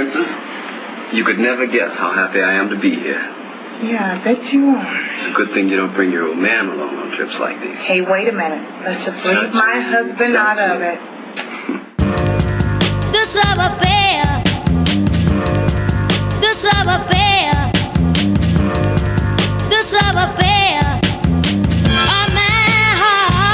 Princess, you could never guess how happy I am to be here. Yeah, I bet you are. It's a good thing you don't bring your old man along on trips like these. Hey, wait a minute. Let's just leave my husband out of it. This love affair. This love affair. This love affair. Oh, my heart.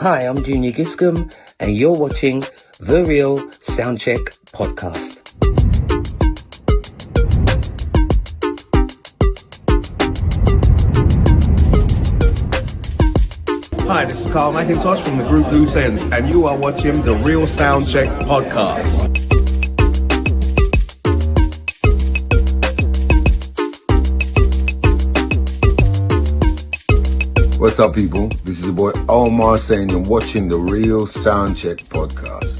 Hi, I'm Junior Giscombe, and you're watching The Real Soundcheck Podcast. Hi, this is Carl McIntosh from the group Loose Ends, and you are watching the Real Soundcheck Podcast. What's up, people? This is your boy Omar saying you're watching the Real Soundcheck Podcast.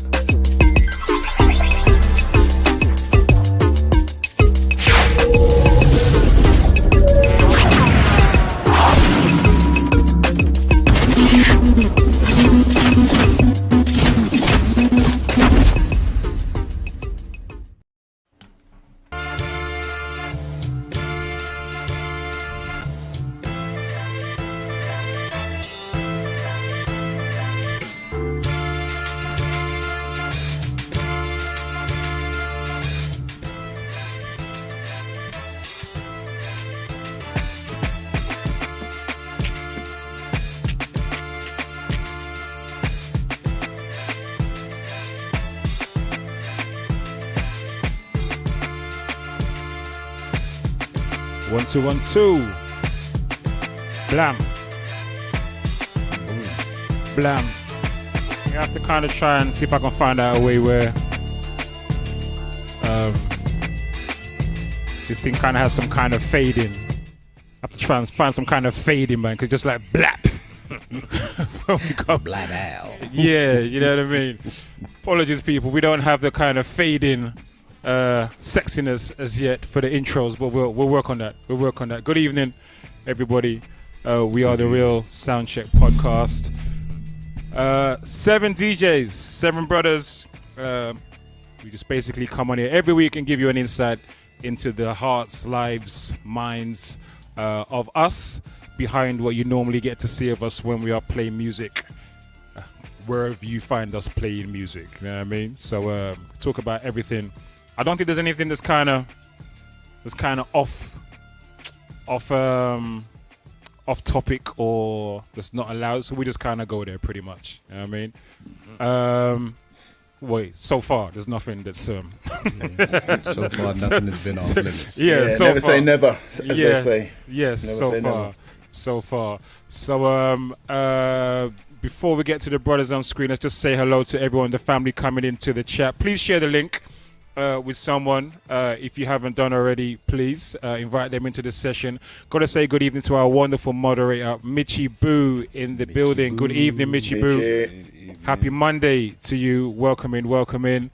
One, two, 1, 2. Blam. Blam. I have to kind of try and see if I can find out a way where this thing kind of has some kind of fade in. I have to try and find some kind of fade in, man, because just like blap. Blap out. Yeah, you know what I mean? Apologies, people. We don't have the kind of fade in sexiness as yet for the intros, but we'll work on that. We'll work on that. Good evening, everybody. We are the Real Soundcheck Podcast. 7 DJs, 7 brothers. We just basically come on here every week and give you an insight into the hearts, lives, minds of us behind what you normally get to see of us when we are playing music. Wherever you find us playing music, you know what I mean? So talk about everything. I don't think there's anything that's kind of off topic or that's not allowed. So we just kind of go there pretty much. You know what I mean? Wait, so far there's nothing that's So far nothing has been off limits. Yeah, so never far. say never, as they say. Yes, Never so say far. never. So far. So before we get to the brothers on screen, let's just say hello to everyone, the family coming into the chat. Please share the link with someone. If you haven't done already, please invite them into the session. Gotta say good evening to our wonderful moderator, Mitchie Boo, in the building. Good evening, Mitchie Boo. Happy Monday to you. Welcome in.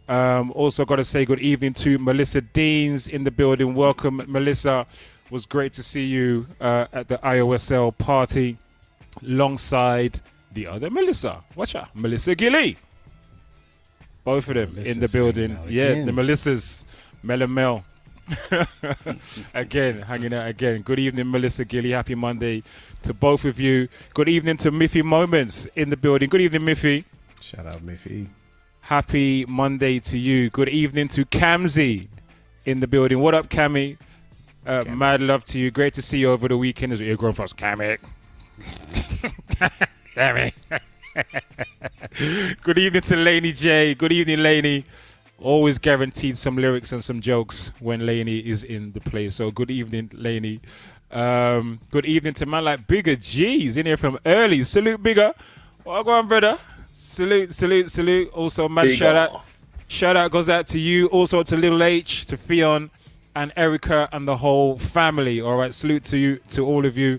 Also gotta say good evening to Melissa Deans in the building. Welcome, Melissa. Was great to see you at the IOSL party alongside the other Melissa. Watch out, Melissa Gilly. Both of them in the building. Yeah, the Melissas, Mel and Mel. Again, hanging out again. Good evening, Melissa Gilly. Happy Monday to both of you. Good evening to Miffy Moments in the building. Good evening, Miffy. Shout out, Miffy. Happy Monday to you. Good evening to Camzy in the building. What up, Cammy? Mad love to you. Great to see you over the weekend. As you're growing fast, Cammy. Cammy. Good evening to Lainey J. Good evening, Lainey. Always guaranteed some lyrics and some jokes when Lainey is in the place. So good evening, Lainey. Good evening to man like Bigger G's in here from early. Salute, Bigger. Well, go on, brother. Salute. Also, man, shout out goes out to you. Also to Little H, to Fion, and Erica and the whole family. All right, salute to you, to all of you.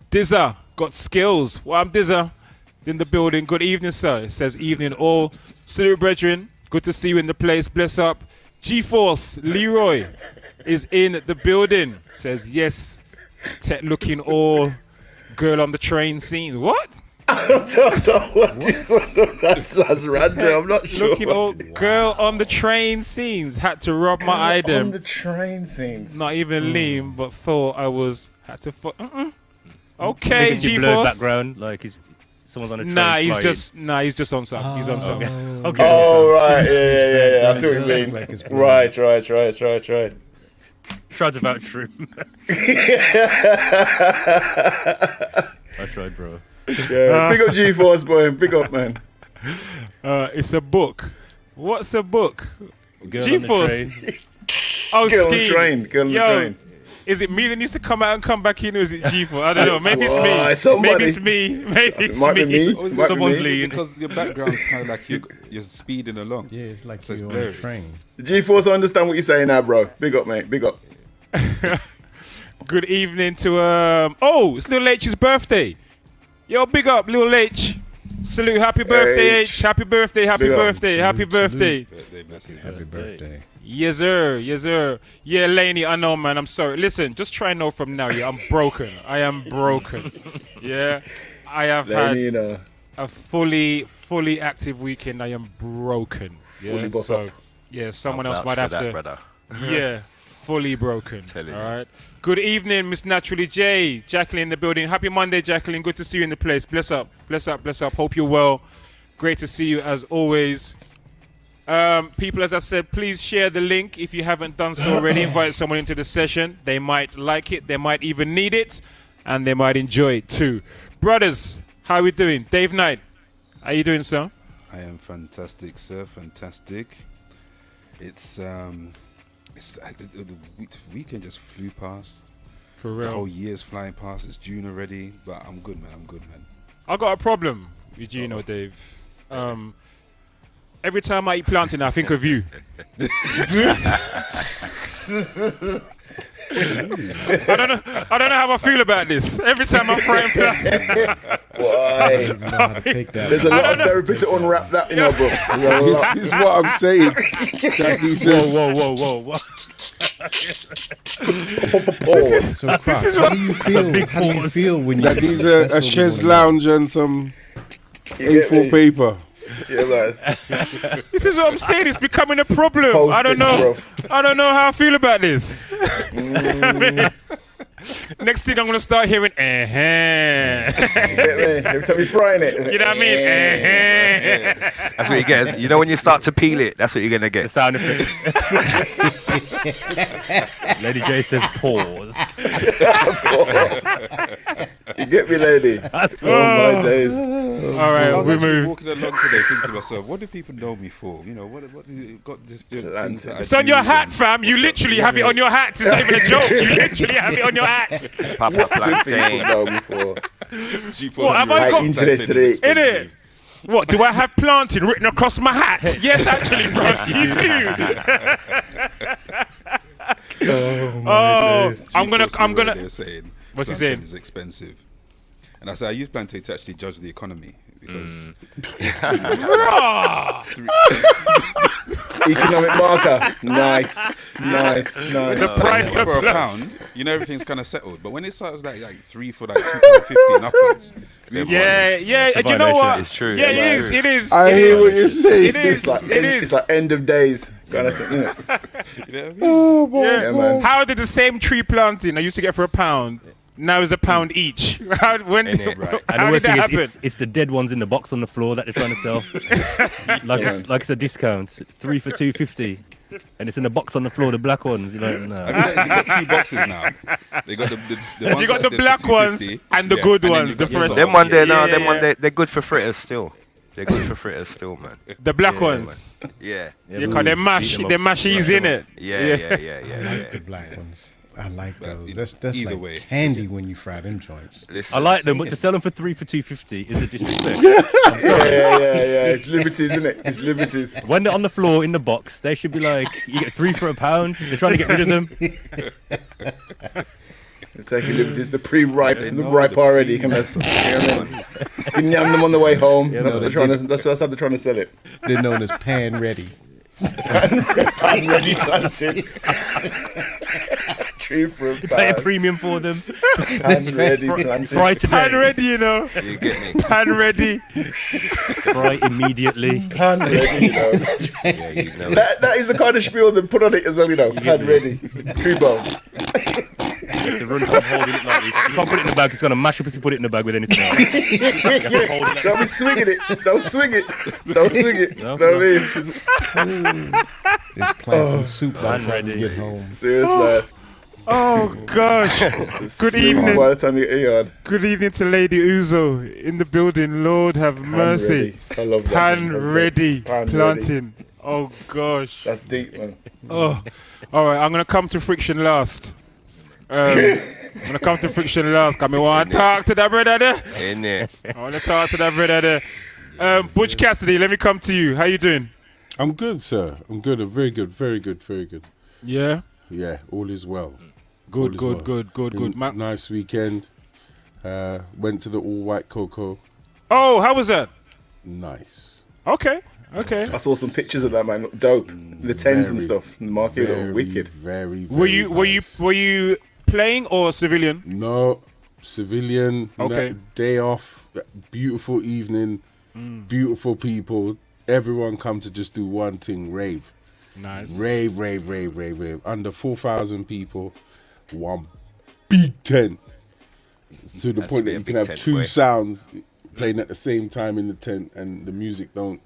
Dizza got skills. Well, I'm Dizza in the building. Good evening, sir. It says evening all. Salute, brethren. Good to see you in the place. Bless up. G-Force Leroy is in the building. Says yes. Tech looking all girl on the train scene. What? I don't know what this one is. That's random. I'm not sure. Looking all girl on the train scenes. Had to rub my item. On the train scenes. Not even lean, but thought I was. Had to. Okay, G-Force. Blurred background, like someone's on a train. He's just on some. He's on some. Okay. Oh right, yeah. I see what you mean. Right. Tried to vouch for him. I tried, bro. Yeah, big up G-Force, boy. Big up, man. It's a book. What's a book? Girl G-Force. on the train. Oh, Girl on the Ski. train. Girl on the train. Is it me that needs to come out and come back in, or is it G4? I don't know. Maybe it's Oh, me. somebody. Maybe it's me. Maybe it's Might be me. Or is it Might be someone's me. leading? Because your background's kind of like you're speeding along. Yeah, it's like So it's you're on a blurry. train. G-Force, I understand what you're saying now, bro. Big up, mate. Big up. Good evening to oh, it's Lil H's birthday. Yo, big up, Lil H. Salute, happy birthday, H. Happy birthday, happy Big up. birthday, happy birthday. Birthday blessing. Happy birthday. Yes, sir. Yes, sir. Yeah, Laney, I know, man. I'm sorry. Listen, just try and know from now. Yeah, I'm broken. I am broken. Yeah, I have Laney, you had know. a fully active weekend. I am broken. Yeah, Fully boss so up. yeah, someone I'll else vouch might for have that, to. brother. Yeah, fully broken. Telling All you. right. Good evening, Miss Naturally J. Jacqueline in the building. Happy Monday, Jacqueline. Good to see you in the place. Bless up, bless up, bless up. Hope you're well. Great to see you as always. People, as I said, please share the link if you haven't done so already. Invite someone into the session. They might like it. They might even need it. And they might enjoy it too. Brothers, how are we doing? Dave Knight, how you doing, sir? I am fantastic, sir. Fantastic. It's the weekend just flew past. For The real. whole year's flying past. It's June already, but I'm good, man. I got a problem with you, know, Dave. Every time I eat plantain, I think of you. I don't know how I feel about this. Every time I'm frying plantain. Why? I don't know how to take that. There's a lot of therapy to unwrap that, you know, bro. This is what I'm saying. That he says, Whoa. So, Croc, how do you feel? How do you feel when you that these are a chaise lounge and some A4 paper. Yeah, man. This is what I'm saying. It's becoming a problem. I don't know. I don't know how I feel about this. Next thing I'm gonna start hearing, Every time you're frying it. You know what I mean? That's what you get. You know when you start to peel it, that's what you're gonna The get. sound effects. Lady J says pause. You get me, lady? That's my days. All I right, was we actually move. walking along today thinking to myself, what do people know me for? You know, what is it got this things that I It's on do your hat, and- fam. You literally have it on your hat. It's not even a joke. You literally have it on your hat. Papa What do people plantain. know before? G4 What, have I right got- into Interest today. In it. What, do I have planting written across my hat? Yes, actually, bro. You do. Oh, I'm gonna. They're saying What's he plantain saying? is expensive, and I said I use plantain to actually judge the economy because Economic marker. Nice. The price of for a plant. pound, you know everything's kind of settled. But when it starts like 3 for like £2.50 and upwards, Yeah. You know what? It's true. Yeah, It's it is. I hear what you're saying. It is. It's like end of days kind of thing, isn't it? you know what I mean? Yeah, man. How did the same tree planting I used to get for £1 now is £1 each? How And did the that worst thing is happen? it's the dead ones in the box on the floor that they're trying to sell. It's a discount, 3 for £2.50, and it's in a box on the floor. The black ones, you know. No. They got 2 boxes now. They got the ones You got that- the black ones $2.50, and the yeah, good and then ones, you the got fresh- the Them one there now, Yeah, them one yeah. they're good for fritters still. They're good for fritters still, man. The black ones. Yeah. Yeah, because they mash, Beat 'em they up. mashies in it. Yeah. I like the black ones. I like those. That's either like way. candy when you fry them joints. Listen, I like them, but to sell them for 3 for £2.50 is a disrespect. Yeah. It's liberties, isn't it? It's liberties. When they're on the floor in the box, they should be like, you get 3 for £1. They're trying to get rid of them. They're taking liberties. The pre-ripe, the ripe already. You know what I mean? You can yam them on the way home. Yeah, That's no, what they're trying to. That's how they're trying to sell it. They're known as pan ready. Pan ready planting. Tree for a Pay a pound. premium for them. Pan ready planting. Fry today. Pan ready, you know. you get me. Pan ready. Fry immediately. Pan ready, you know. Yeah, you know it. That is the kind of spiel they put on it as well, you know. Pan ready. Tree bow. You have to run home holding it like this. You can't put it in the bag. It's going to mash up if you put it in the bag with anything else. You have to hold it like Don't be swinging it. Don't swing it. Don't swing it. No, Know what I mean? There's plantain soup by the pan time you ready. get home. Serious, man. Oh gosh. Good evening. By the time you get here, Good evening to Lady Uzo in the building. Lord have mercy. ready. I love that. Pan That's ready. Pan Planting. Oh gosh. That's deep, man. Oh. All right. I'm gonna come to friction last. I'm gonna come to friction last. Cause me want to talk to that brother there. In there. I want to talk to that brother there. Butch Cassidy, let me come to you. How you doing? I'm good, sir. I'm good. I'm very good. Very good. Very good. Yeah. Yeah. All is well. Good. Nice weekend. Went to the all white cocoa. Oh, how was that? Nice. Okay. I saw some pictures of that, man. Look dope. The tents and stuff. The market looked wicked. Very. Were you playing or civilian? No, civilian. Okay. Day off. Beautiful evening. Beautiful people. Everyone come to just do one thing: rave. Nice. Rave. Under 4,000 people. One big tent. To the point that you can have two sounds playing at the same time in the tent, and the music don't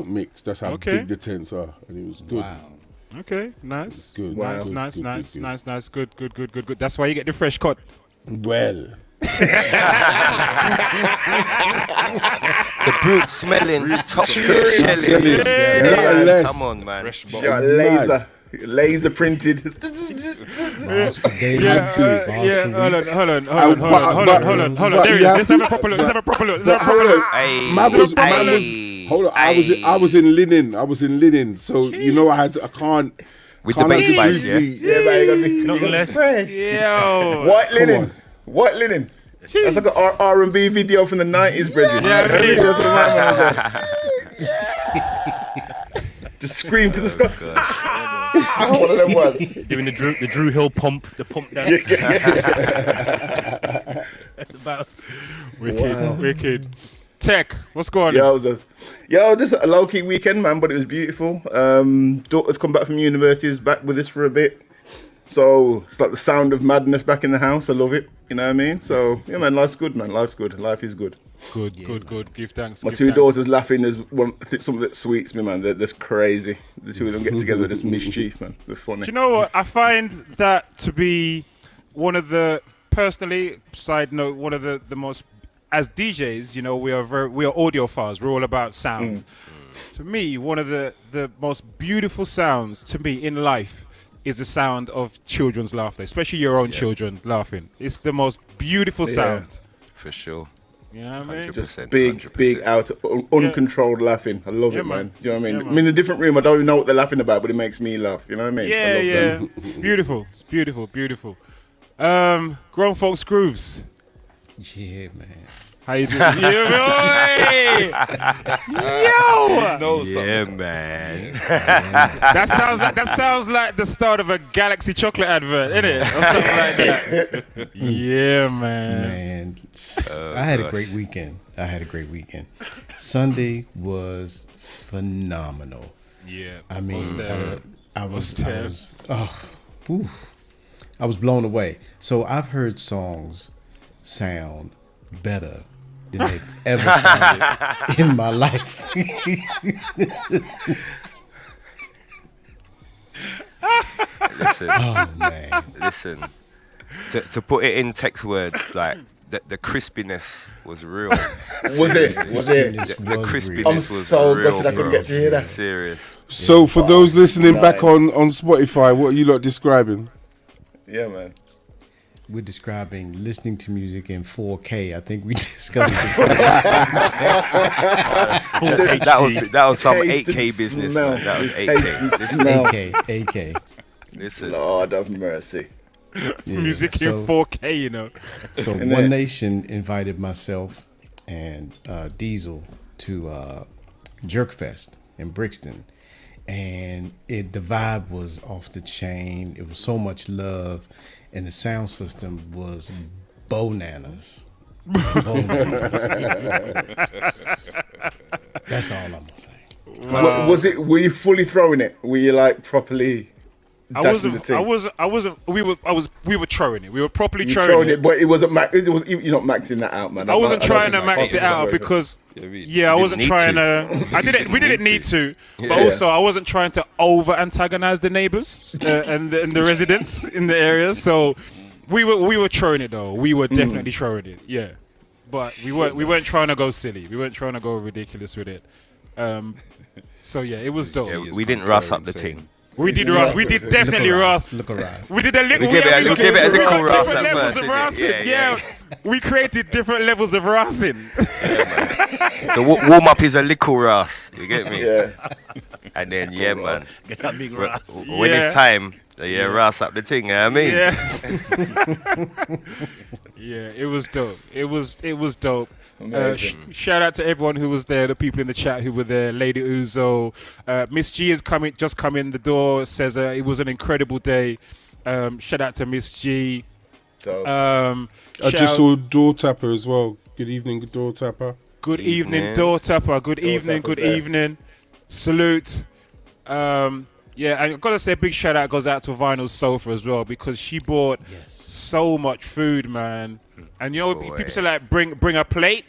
mix. That's how big the tents are, and it was good. Wow. Okay, nice. Good. Nice. Good. That's why you get the fresh cut. Well. The brute smelling, top shelling. Yeah. Come on, man. Fresh You bottle. got laser printed. Hold on. There he is. Let's have a proper look. Hey, Hold on. I was in linen. So you know I can't. With the bass spice, yeah. Yeah, man, you gotta be Not less. Yo. white linen. That's like an R&B video from the 90s, Bridget. Yeah, That's what my man was like. Just scream to the sky. One of them was. Doing the Drew Hill pump, the pump dance. That's about Wicked. Tech, what's going Yo, on? just a low-key weekend, man, but it was beautiful. Daughter's come back from university, is back with us for a bit. So it's like the sound of madness back in the house. I love it. You know what I mean? So, yeah, man, life's good, man. Life's good. Life is good. Good. Give thanks. My two daughters laughing is something that sweets me, man. They're just crazy. The two of them get together, just mischief, man. They're funny. Do you know what? I find that to be one of the, personally, side note, one of the most, as DJs, you know, we are audiophiles. We're all about sound. To me, one of the most beautiful sounds to me in life is the sound of children's laughter, especially your own children laughing. It's the most beautiful sound. For sure. You know what I mean? Just big out, uncontrolled laughing. I love it, man. Do you know what I mean? I'm in a different room. I don't even know what they're laughing about, but it makes me laugh. You know what I mean? Yeah. It's beautiful. It's beautiful. Grown Folks Grooves. Yeah, man. How you doing? Yeah, man. That sounds like the start of a Galaxy chocolate advert, isn't it? Or something like that. Yeah, man. I had a great weekend. Sunday was phenomenal. Yeah. I mean, I was blown away. So I've heard songs sound better than they've ever sounded in my life. Listen. Oh man. Listen. To put it in text words, like the crispiness was real. Was it? The crispiness I'm was so real, gutted I couldn't get to hear that. Serious. So for those listening back on Spotify, what are you lot describing? Yeah, man. We're describing listening to music in 4K. I think we discussed it. that was some 8K business. Man. That was 8K. 8K. Listen. Lord have mercy. Music in 4K, you know. So One Nation invited myself and Diesel to Jerkfest in Brixton. And the vibe was off the chain. It was so much love. And the sound system was bananas. That's all I'm gonna say. Wow. Were you fully throwing it? Were you like properly dashing the thing. We were throwing it. We were properly You throwing it. but it wasn't. You're not maxing that out, man. I wasn't don't trying think to max it out because I wasn't need trying to. to. I didn't need to. But Yeah. also I wasn't trying to over antagonize the neighbors and the residents in the area. So we were throwing it though. We were definitely throwing it. Yeah, but we weren't trying to go silly. We weren't trying to go ridiculous with it. So yeah, it was dope. Yeah, we didn't rush up the thing. We did definitely Ross. Look around. We did a little. We gave it a little Ross different at levels first, of innit? Rossing. Yeah. We created different levels of Rossing. The warm up is a little Ross. You get me? Yeah. And then man, Get that big Ross. when it's time, Ross up the thing. You know what I mean? Yeah. Yeah, it was dope. It was dope. Shout out to everyone who was there, the people in the chat who were there. Lady Uzo, Miss G has just come in the door. Says it was an incredible day. Shout out to Miss G. I just saw Door Tapper as well. Good evening, Door Tapper. Good evening, Door Tapper. Good evening. Good evening. Salute. Yeah, I gotta say a big shout out goes out to Vinyl Sofa as well because she bought so much food, man. And you know, people say like bring a plate.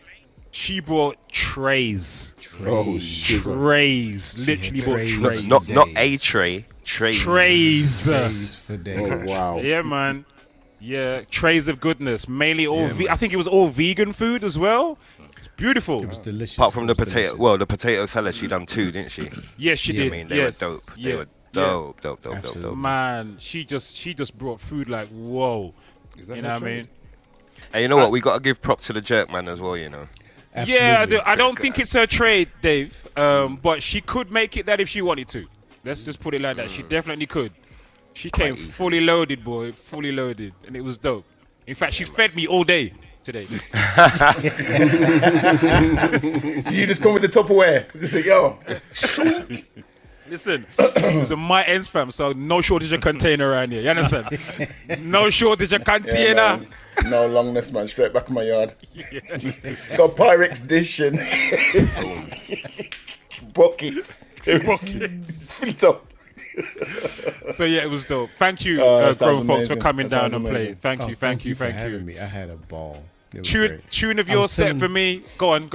She brought trays. Oh shit! Trays, literally bought trays. Not a tray. Trays. Trays for days. Oh wow! Yeah, man. Yeah, trays of goodness. Mainly all. I think it was all vegan food as well. It's beautiful. It was delicious. Apart from the potato. Well, the potato salad she done too, didn't she? Yes, she did. I mean, they were dope. They were dope. Man, she just brought food like whoa. You know what I mean? And you know what? We got to give props to the jerk man as well. You know. Absolutely. Yeah, I don't think it's her trade, Dave. But she could make it that if she wanted to. Let's just put it like that. She definitely could. She came fully loaded, boy, fully loaded, and it was dope. In fact, she fed me all day today. Did you just come with the Tupperware? Just like, yo. Listen, it was a my ends fam, so no shortage of container around here. You understand? No shortage of container. Yeah, no longness, man. Straight back in my yard. Yes. Got Pyrex dish and buckets. Filled up. So yeah, it was dope. Thank you, that grown sounds folks, for amazing. coming That down sounds and amazing. playing. Thank you. for having me. I had a ball. It was great. Tune of I your was set telling- for me. Go on.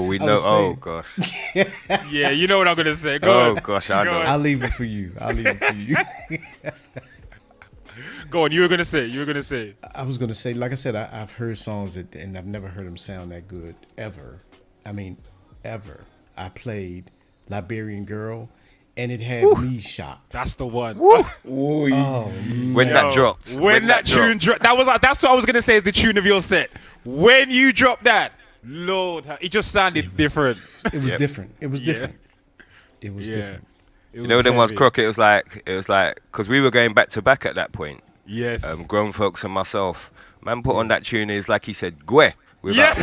We know. Oh gosh. Yeah, you know what I'm gonna say. Go on. Gosh, I know. I'll leave it for you. Go on. You were gonna say. I was gonna say, like I said, I've heard songs and I've never heard them sound that good ever. I mean, ever. I played Liberian Girl, and it had me shocked. That's the one. When that dropped. When that tune dropped. That's what I was gonna say is the tune of your set. When you dropped that, Lord, it just sounded different. It was different. It was different. It was different. You know, then was Croc. It was like, because we were going back to back at that point. Yes. Grown folks and myself. Man put on that tune is like he said, "Gwe." Without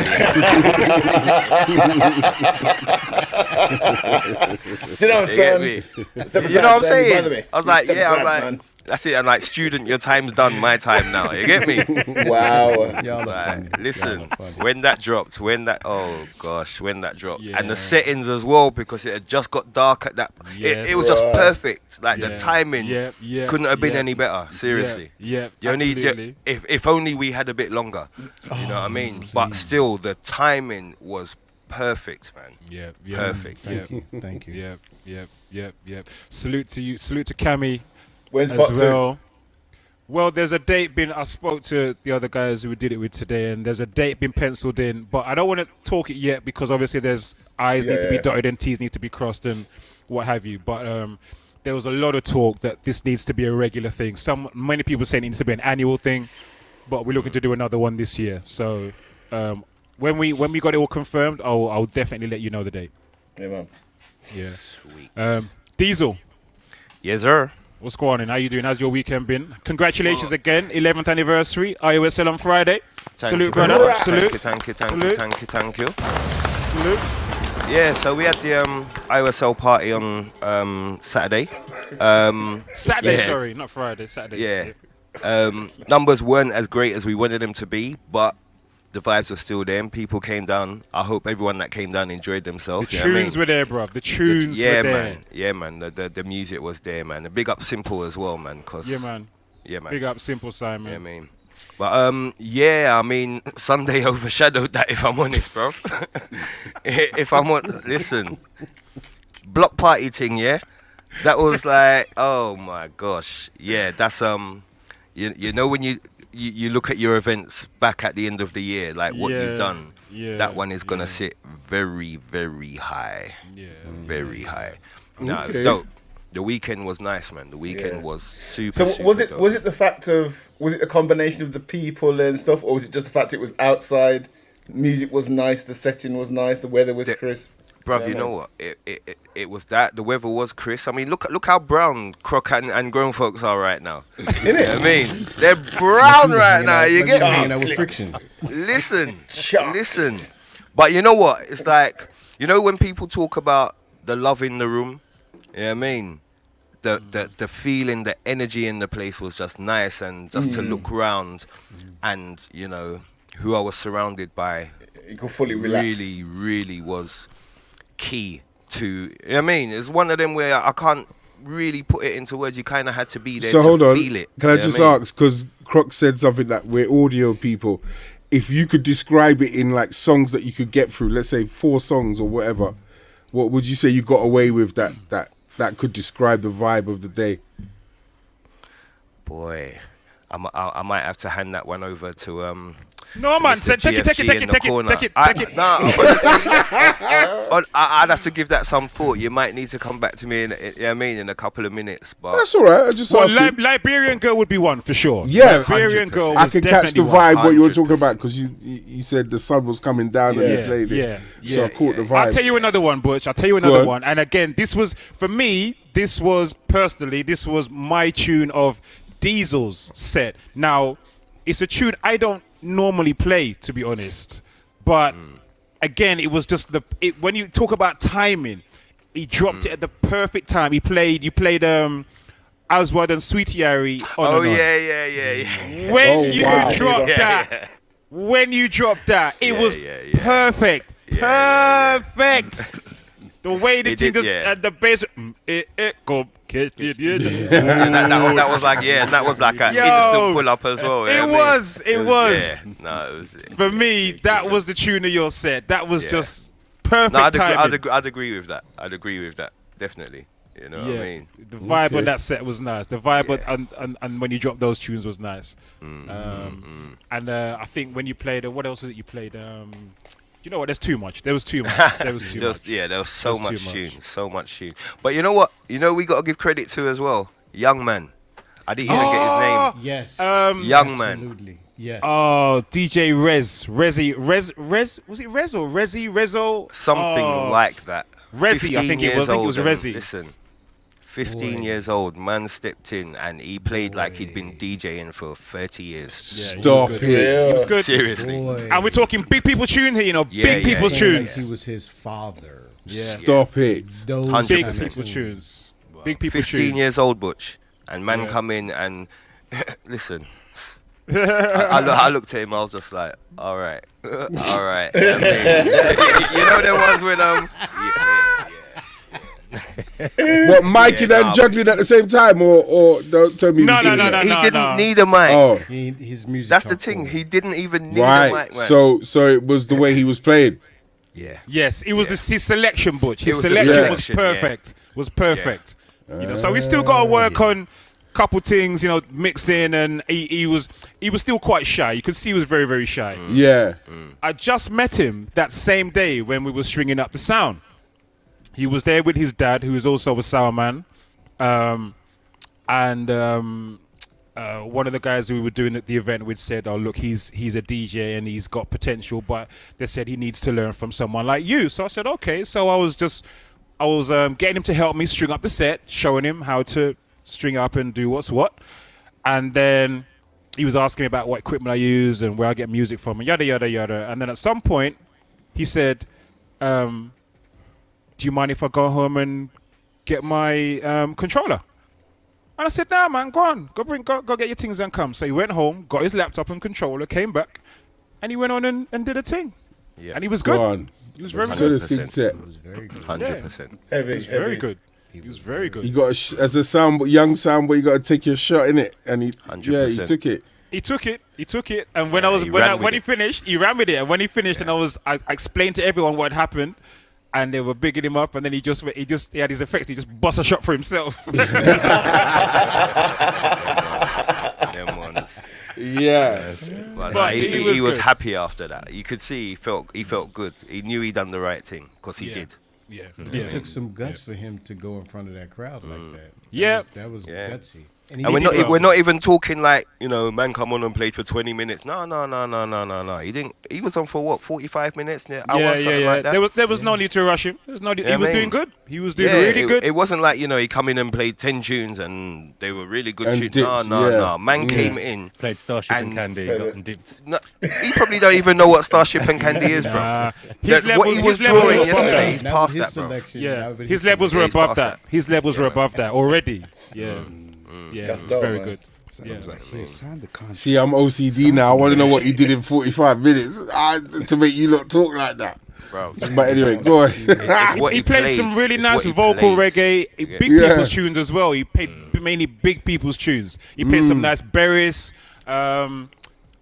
Sit down, son. You Step aside, know what I'm son. saying? Bother me. I was like, Step yeah, I'm aside, like, son. that's it. I'm like, student, your time's done, my time now. You get me? Wow. Y'all are funny. Listen, Y'all are funny. when that dropped, when that dropped, and the settings as well, because it had just got dark at that. It was just perfect. Like the timing couldn't have been any better. Seriously. Yeah. You only if only we had a bit longer. You know what I mean? Please. But still, the timing was perfect, man. Yeah. Perfect. Thank you. Yep. Salute to you. Salute to Cammy. When's as part well. Well, there's a date been. I spoke to the other guys who did it with today, and there's a date been penciled in. But I don't want to talk it yet because obviously there's I's need to be dotted and T's need to be crossed and what have you. But there was a lot of talk that this needs to be a regular thing. Many people saying it needs to be an annual thing, but we're looking to do another one this year. So when we got it all confirmed, I'll definitely let you know the date. Yeah, man. Yeah. Sweet. Diesel. Yes, sir. What's going on? How you doing? How's your weekend been? Congratulations again, 11th anniversary. IOSL on Friday. Salute, brother. Salute. Thank you. Salute. Yeah, so we had the IOSL party on Saturday. Saturday, yeah. sorry, not Friday. Saturday. Yeah. Numbers weren't as great as we wanted them to be, but The vibes were still there. And people came down. I hope everyone that came down enjoyed themselves. The tunes were there, bro. The tunes were there. Yeah, man. The music was there, man. And big up Simple as well, man. Yeah, man. Big up Simple Simon. Yeah, man. But I mean, Sunday overshadowed that. If I'm honest, bro. If I'm honest, listen, block party thing, yeah. That was like, oh my gosh, yeah. That's you know when you look at your events back at the end of the year, like what you've done. Yeah. That one is gonna sit very, very high. Yeah. Very high. No, it's dope. The weekend was nice, man. The weekend was super. So super was it dope. was it the fact of was it a combination of the people and stuff, or was it just the fact it was outside? Music was nice, the setting was nice, the weather was crisp. Bruv, you know what? It was that. The weather was crisp. I mean, look how brown Croc and grown folks are right now. You know what I mean? They're brown right now. You get me? Listen. But you know what? It's like, you know when people talk about the love in the room? You know what I mean? The feeling, the energy in the place was just nice, and just to look around and, you know, who I was surrounded by, you could fully relax. Really was key to, you know what I mean? It's one of them where I can't really put it into words. You kind of had to be there to feel it. Can I just ask, because Croc said something that we're audio people, if you could describe it in like songs that you could get through, let's say 4 songs or whatever, what would you say you got away with that could describe the vibe of the day? Boy, I might have to hand that one over to No, man, take it. I'd have to give that some thought. You might need to come back to me in a couple of minutes. But that's all right. I just Liberian Girl would be one for sure. Yeah, Liberian Girl. I can catch the vibe what you were talking about, because you said the sun was coming down and you played it. So I caught the vibe. I'll tell you another one, Butch. I'll tell you another one. And again, this was for me. This was my tune of Diesel's set. Now, it's a tune I don't normally play, to be honest, but again, it was just when you talk about timing, he dropped it at the perfect time. You played Aswad and Sweetie Ari on yeah. When you dropped that, it was perfect. The way the thing just at the bass, that was like an instant pull up as well. It was. Yeah. No, it was. For me, that was the tune of your set. That was just perfect timing. I'd agree with that. Definitely. You know what I mean? The vibe on that set was nice. The vibe and when you dropped those tunes was nice. And I think when you played, what else was it you played? You know what? There's too much. There was too much. There was so much tune. But you know what? You know we got to give credit to as well. Young Man. I didn't even get his name. Yes. Young Man. Absolutely. Yes. Oh, DJ Rezi. Was it Rez or Rezo? Something like that. Rezi, I think it was. Rezi. Listen. 15 years old, man stepped in and he played like he'd been DJing for 30 years. Yeah, Stop it. He was good. Seriously. And we're talking big people tune here, big people's tunes. He was his father. Yeah. Stop it. Those big people tunes. Big people 15 years old, Butch. And man come in and listen. I looked at him, I was just like, all right. You know the ones with What, miking and juggling at the same time, or don't tell me? No. He didn't need a mic. Oh, his music. That's the thing. He didn't even need a mic. Man. So it was the way he was playing. Yeah. Yes, it was his selection, Butch. His selection was perfect. Was perfect. You know, so we still got to work on couple things, mixing, and he was still quite shy. You could see he was very, very shy. Yeah. I just met him that same day when we were stringing up the sound. He was there with his dad, who is also a sour man, and one of the guys who we were doing at the event with said, "Oh, look, he's a DJ and he's got potential, but they said he needs to learn from someone like you." So I said, "Okay." So I was getting him to help me string up the set, showing him how to string up and do what's what, and then he was asking me about what equipment I use and where I get music from, and yada yada yada. And then at some point, he said, "Do you mind if I go home and get my controller?" And I said, "Nah, man, go on. Go get your things and come." So he went home, got his laptop and controller, came back, and he went on and did a thing. Yeah. And he was Go good. on. He was very So good. the thing set. 100%. He was very good. He was very good. You got as a young soundboy, you got to take your shot in it, and he 100%. he took it. He took it, and when he finished, he ran with it. And when he finished, and I explained to everyone what happened, and they were bigging him up, and then he had his effects. He just bust a shot for himself. Them ones. Yes. But he was happy after that. You could see he felt good. He knew he'd done the right thing because he did. Yeah. It took some guts for him to go in front of that crowd like that. Yeah. That was gutsy. And we're not even talking like, man come on and played for 20 minutes. No. He didn't. He was on for what, 45 minutes? Like that. There was no need to rush him. He was doing good. He was doing really good. It wasn't like, he come in and played 10 tunes and they were really good And tunes. dipped, No. Man came in. Played Starship and Candy, got and dipped. No, he probably don't even know what Starship and Candy is, bro. What he was drawing yesterday, he's past that, bro. Yeah, his levels were above that. His levels were above that already. Yeah. Yeah, That's very dope, good. See, I'm OCD now. I want to know what he did in 45 minutes to make you lot talk like that. Bro. But anyway, go on. He played some really nice vocal reggae, big people's tunes as well. He played mainly big people's tunes. He played some nice Berries. And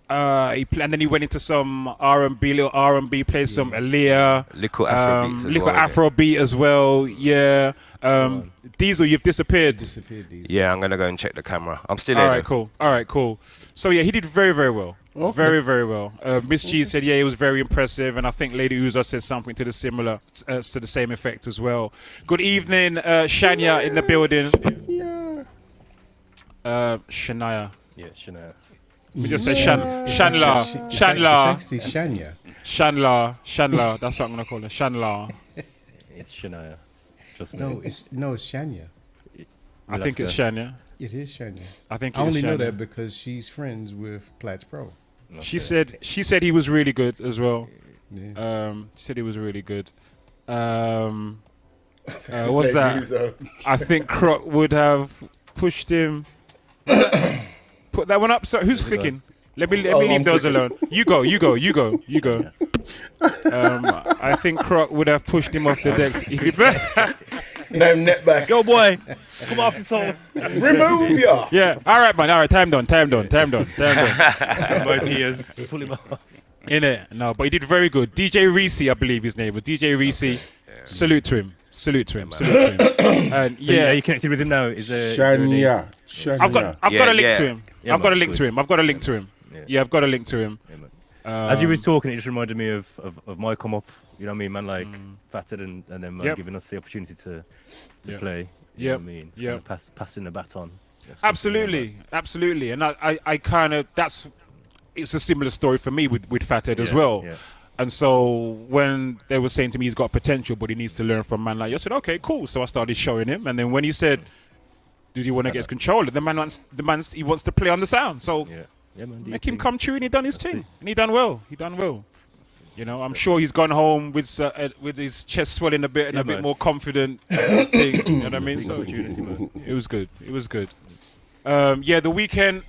then he went into some R&B, little R&B. Played some Aaliyah, Little Afrobeat as well. Yeah. Diesel, you've disappeared. Yeah, I'm gonna go and check the camera. I'm still All here. All right, cool. So yeah, he did very, very well. Okay. Very, very well. Miss G said, yeah, it was very impressive, and I think Lady Uzo said something to the to the same effect as well. Good evening, Shania in the building. Shania. Yeah, Shania. We just say Shanla. Sexy Shania. Shanla. That's what I'm gonna call her. Shanla. It's Shania. Trust me. No, it's Shania. I think it's Shania. It is Shania. I think I only know Shania. that because she's friends with Platts Pro. Okay. She said he was really good as well. Yeah. She said he was really good. What's that? I think Croc would have pushed him. Put that one up. So who's clicking? Let me leave those alone. You go. I think Croc would have pushed him off the decks. If he Net back. Go, boy. Come off his soul. Remove ya. Yeah. All right, man. All right. Time done. Both ears. Pull him off. In it. No, but he did very good. DJ Reese, I believe his name was. DJ Reese. Salute to him. And So are you connected with him now? Is there Shania. I've got a link to him. Yeah, I've got a man, link to him. I've got a link to him. Yeah, I've got a link to him. As you was talking, it just reminded me of my come up. You know what I mean, man? Like Fatted and them giving us the opportunity to play. You know what I mean? It's kind of passing the baton. Absolutely. And I kind of it's a similar story for me with Fathead as well. Yeah. And so when they were saying to me he's got potential, but he needs to learn from man like you, I said, okay, cool. So I started showing him, and then when he said, "Do you want to get his controller?" The man wants to play on the sound. So man, make him come true, and he done his thing, and he done well. You know, I'm sure he's gone home with his chest swelling a bit and a bit more confident. Thing, you know what I mean? So it was good. The weekend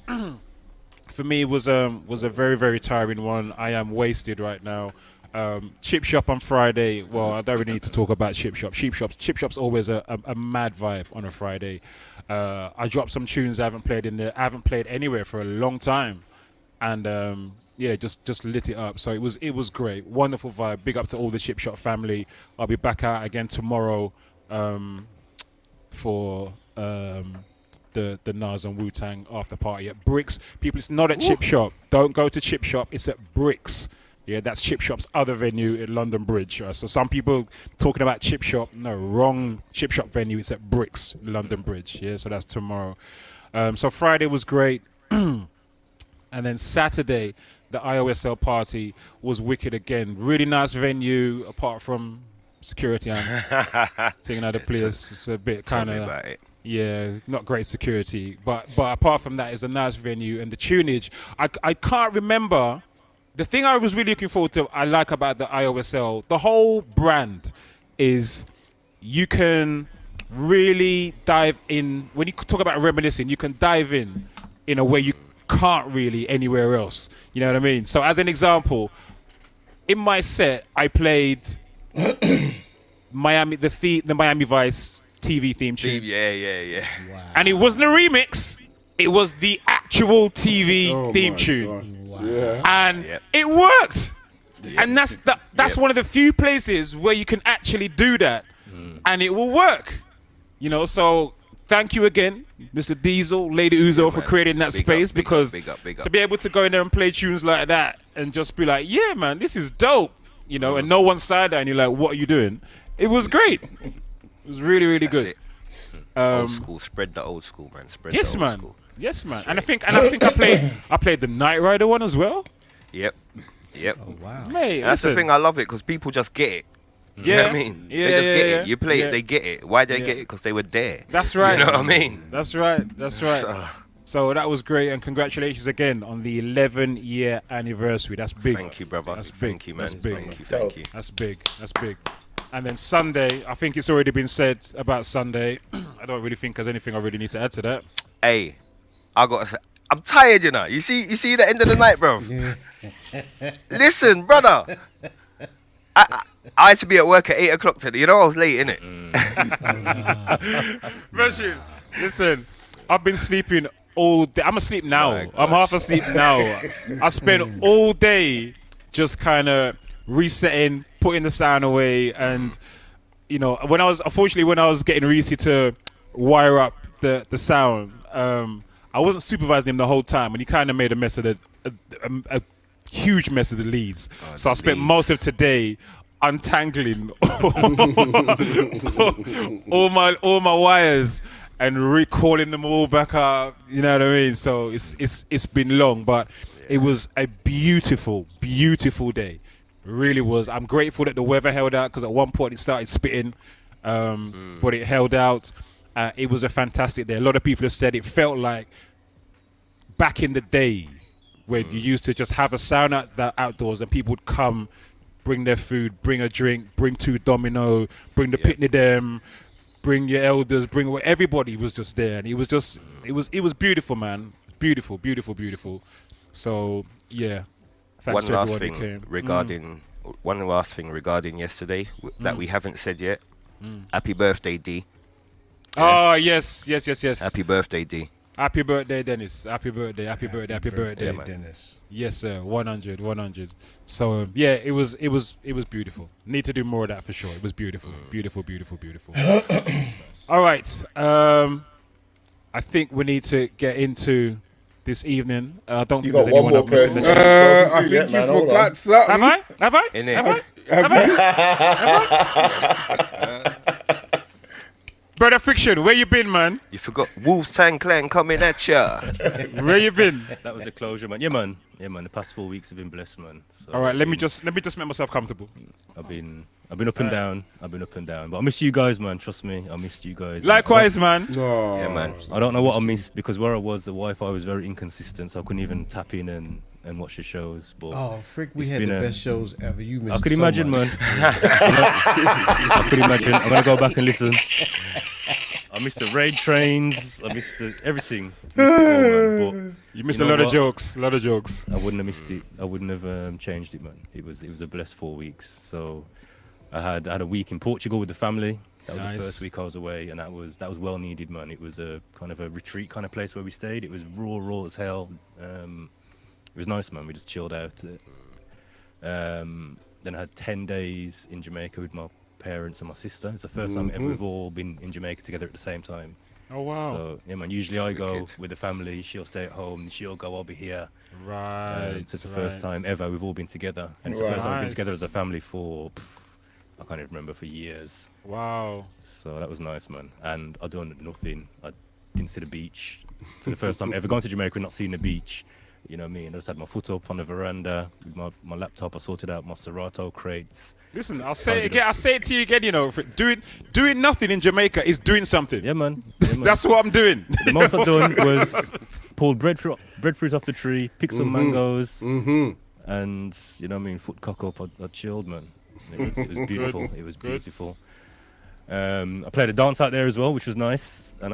for me was a very, very tiring one. I am wasted right now. Chip Shop on Friday. Well, I don't really need to talk about Chip Shop. Chip Shop's always a mad vibe on a Friday. I dropped some tunes I haven't played in there. I haven't played anywhere for a long time, and just lit it up. So it was great, wonderful vibe. Big up to all the Chip Shop family. I'll be back out again tomorrow for the Nas and Wu-Tang after party at Bricks. People, it's not at Chip Shop. Don't go to Chip Shop. It's at Bricks. Yeah, that's Chip Shop's other venue at London Bridge. So some people talking about Chip Shop, no, wrong Chip Shop venue. It's at Bricks, London Bridge. Yeah, so that's tomorrow. So Friday was great. And then Saturday, the IOSL party was wicked again. Really nice venue, apart from security and taking out the players. It's a bit kind of... Yeah, not great security. But apart from that, it's a nice venue. And the tunage, I can't remember... The thing I was really looking forward to, I like about the IOSL, the whole brand is you can really dive in. When you talk about reminiscing, you can dive in a way you can't really anywhere else. You know what I mean? So as an example, in my set, I played Miami, the Miami Vice TV theme tune. Yeah. Wow. And it wasn't a remix. It was the actual TV theme tune. Wow. Yeah. And it worked. And that's one of the few places where you can actually do that. And it will work. You know, so thank you again, Mr. Diesel, Lady Uzo, for creating that space, because to be able to go in there and play tunes like that and just be like, yeah, man, this is dope. You know, and no one's side and you're like, what are you doing? It was great. It was really, really good. Old school, spread the old school, man. Spread the old school. Yes, man. And I think I played the Knight Rider one as well. Yep. Oh, wow. Mate, that's the thing. I love it because people just get it. Yeah. You know what I mean? Yeah, they just get yeah. it. You play it, they get it. Why they get it? Because they were there. That's right. You know what I mean? That's right. So that was great, and congratulations again on the 11-year anniversary. That's big. Thank you, brother. That's big. Thank you, man. That's big. Thank you. That's big. That's big. And then Sunday, I think it's already been said about Sunday. I don't really think there's anything I really need to add to that. Hey, I'm tired, you know. You see the end of the night, bro. Listen, brother. I had to be at work at 8 o'clock today. You know I was late, innit? Listen, I've been sleeping all day. I'm asleep now. I'm half asleep now. I spent all day just kind of resetting, putting the sound away, and you know, when I was getting Reese to wire up the sound, I wasn't supervising him the whole time, and he kind of made a mess of a huge mess of the leads. So I spent most of today untangling all my wires and recalling them all back up. You know what I mean? So it's been long, but it was a beautiful, beautiful day. It really was. I'm grateful that the weather held out, because at one point it started spitting, but it held out. It was a fantastic day. A lot of people have said it felt like back in the day where you used to just have a sound outdoors and people would come, bring their food, bring a drink, bring 2 domino, bring the pitney them, bring your elders, everybody was just there, and it was beautiful, man. Beautiful, beautiful, beautiful. So yeah, thanks to everyone who came. One last thing regarding yesterday that we haven't said yet. Happy birthday, D. Oh yes. Happy birthday, D. Happy birthday, Dennis. Happy birthday, Dennis. Yes, sir. 100. So yeah, it was beautiful. Need to do more of that for sure. It was beautiful. Beautiful. All right. I think we need to get into this evening. I don't think there's anyone I've missed. I think you forgot something. Have I? Brother Fiction, where you been, man? You forgot Wu-Tang Clan coming at ya. Where you been? That was the closure, man. Yeah, man. The past 4 weeks have been blessed, man. So all right, let me just make myself comfortable. I've been up and down. But I miss you guys, man. Trust me, I missed you guys. Likewise, man. Oh. Yeah, man. I don't know what I missed, because where I was, the Wi-Fi was very inconsistent, so I couldn't even tap in and watch the shows. But frick, we had the best shows ever. You missed. I could imagine, man. I could imagine. I'm gonna go back and listen. I missed the raid trains. I missed everything. You missed a lot of jokes. I wouldn't have missed it. I wouldn't have changed it, man. It was a blessed 4 weeks. So I had a week in Portugal with the family. That was the first week I was away, and that was well needed, man. It was a kind of a retreat kind of place where we stayed. It was raw as hell. It was nice, man. We just chilled out. Then I had 10 days in Jamaica with my parents and my sister. It's the first time ever we've all been in Jamaica together at the same time. Oh wow! So yeah, man. Usually I go with the family. She'll stay at home. She'll go. I'll be here. Right. It's the first time ever we've all been together, and it's the first time we've been together as a family for I can't even remember, for years. Wow. So that was nice, man. And I done nothing. I didn't see the beach for the first time ever. Going to Jamaica and not seeing the beach. You know what I mean? I just had my foot up on the veranda with my laptop. I sorted out my Serato crates. Listen, I'll say it again. I'll say it to you again. You know, doing nothing in Jamaica is doing something. Yeah, man. That's what I'm doing. The most I've done was pulled breadfruit off the tree, pick some mangoes, and you know what I mean, foot cock up. I chilled, man. It was beautiful. It was beautiful. I played a dance out there as well, which was nice. And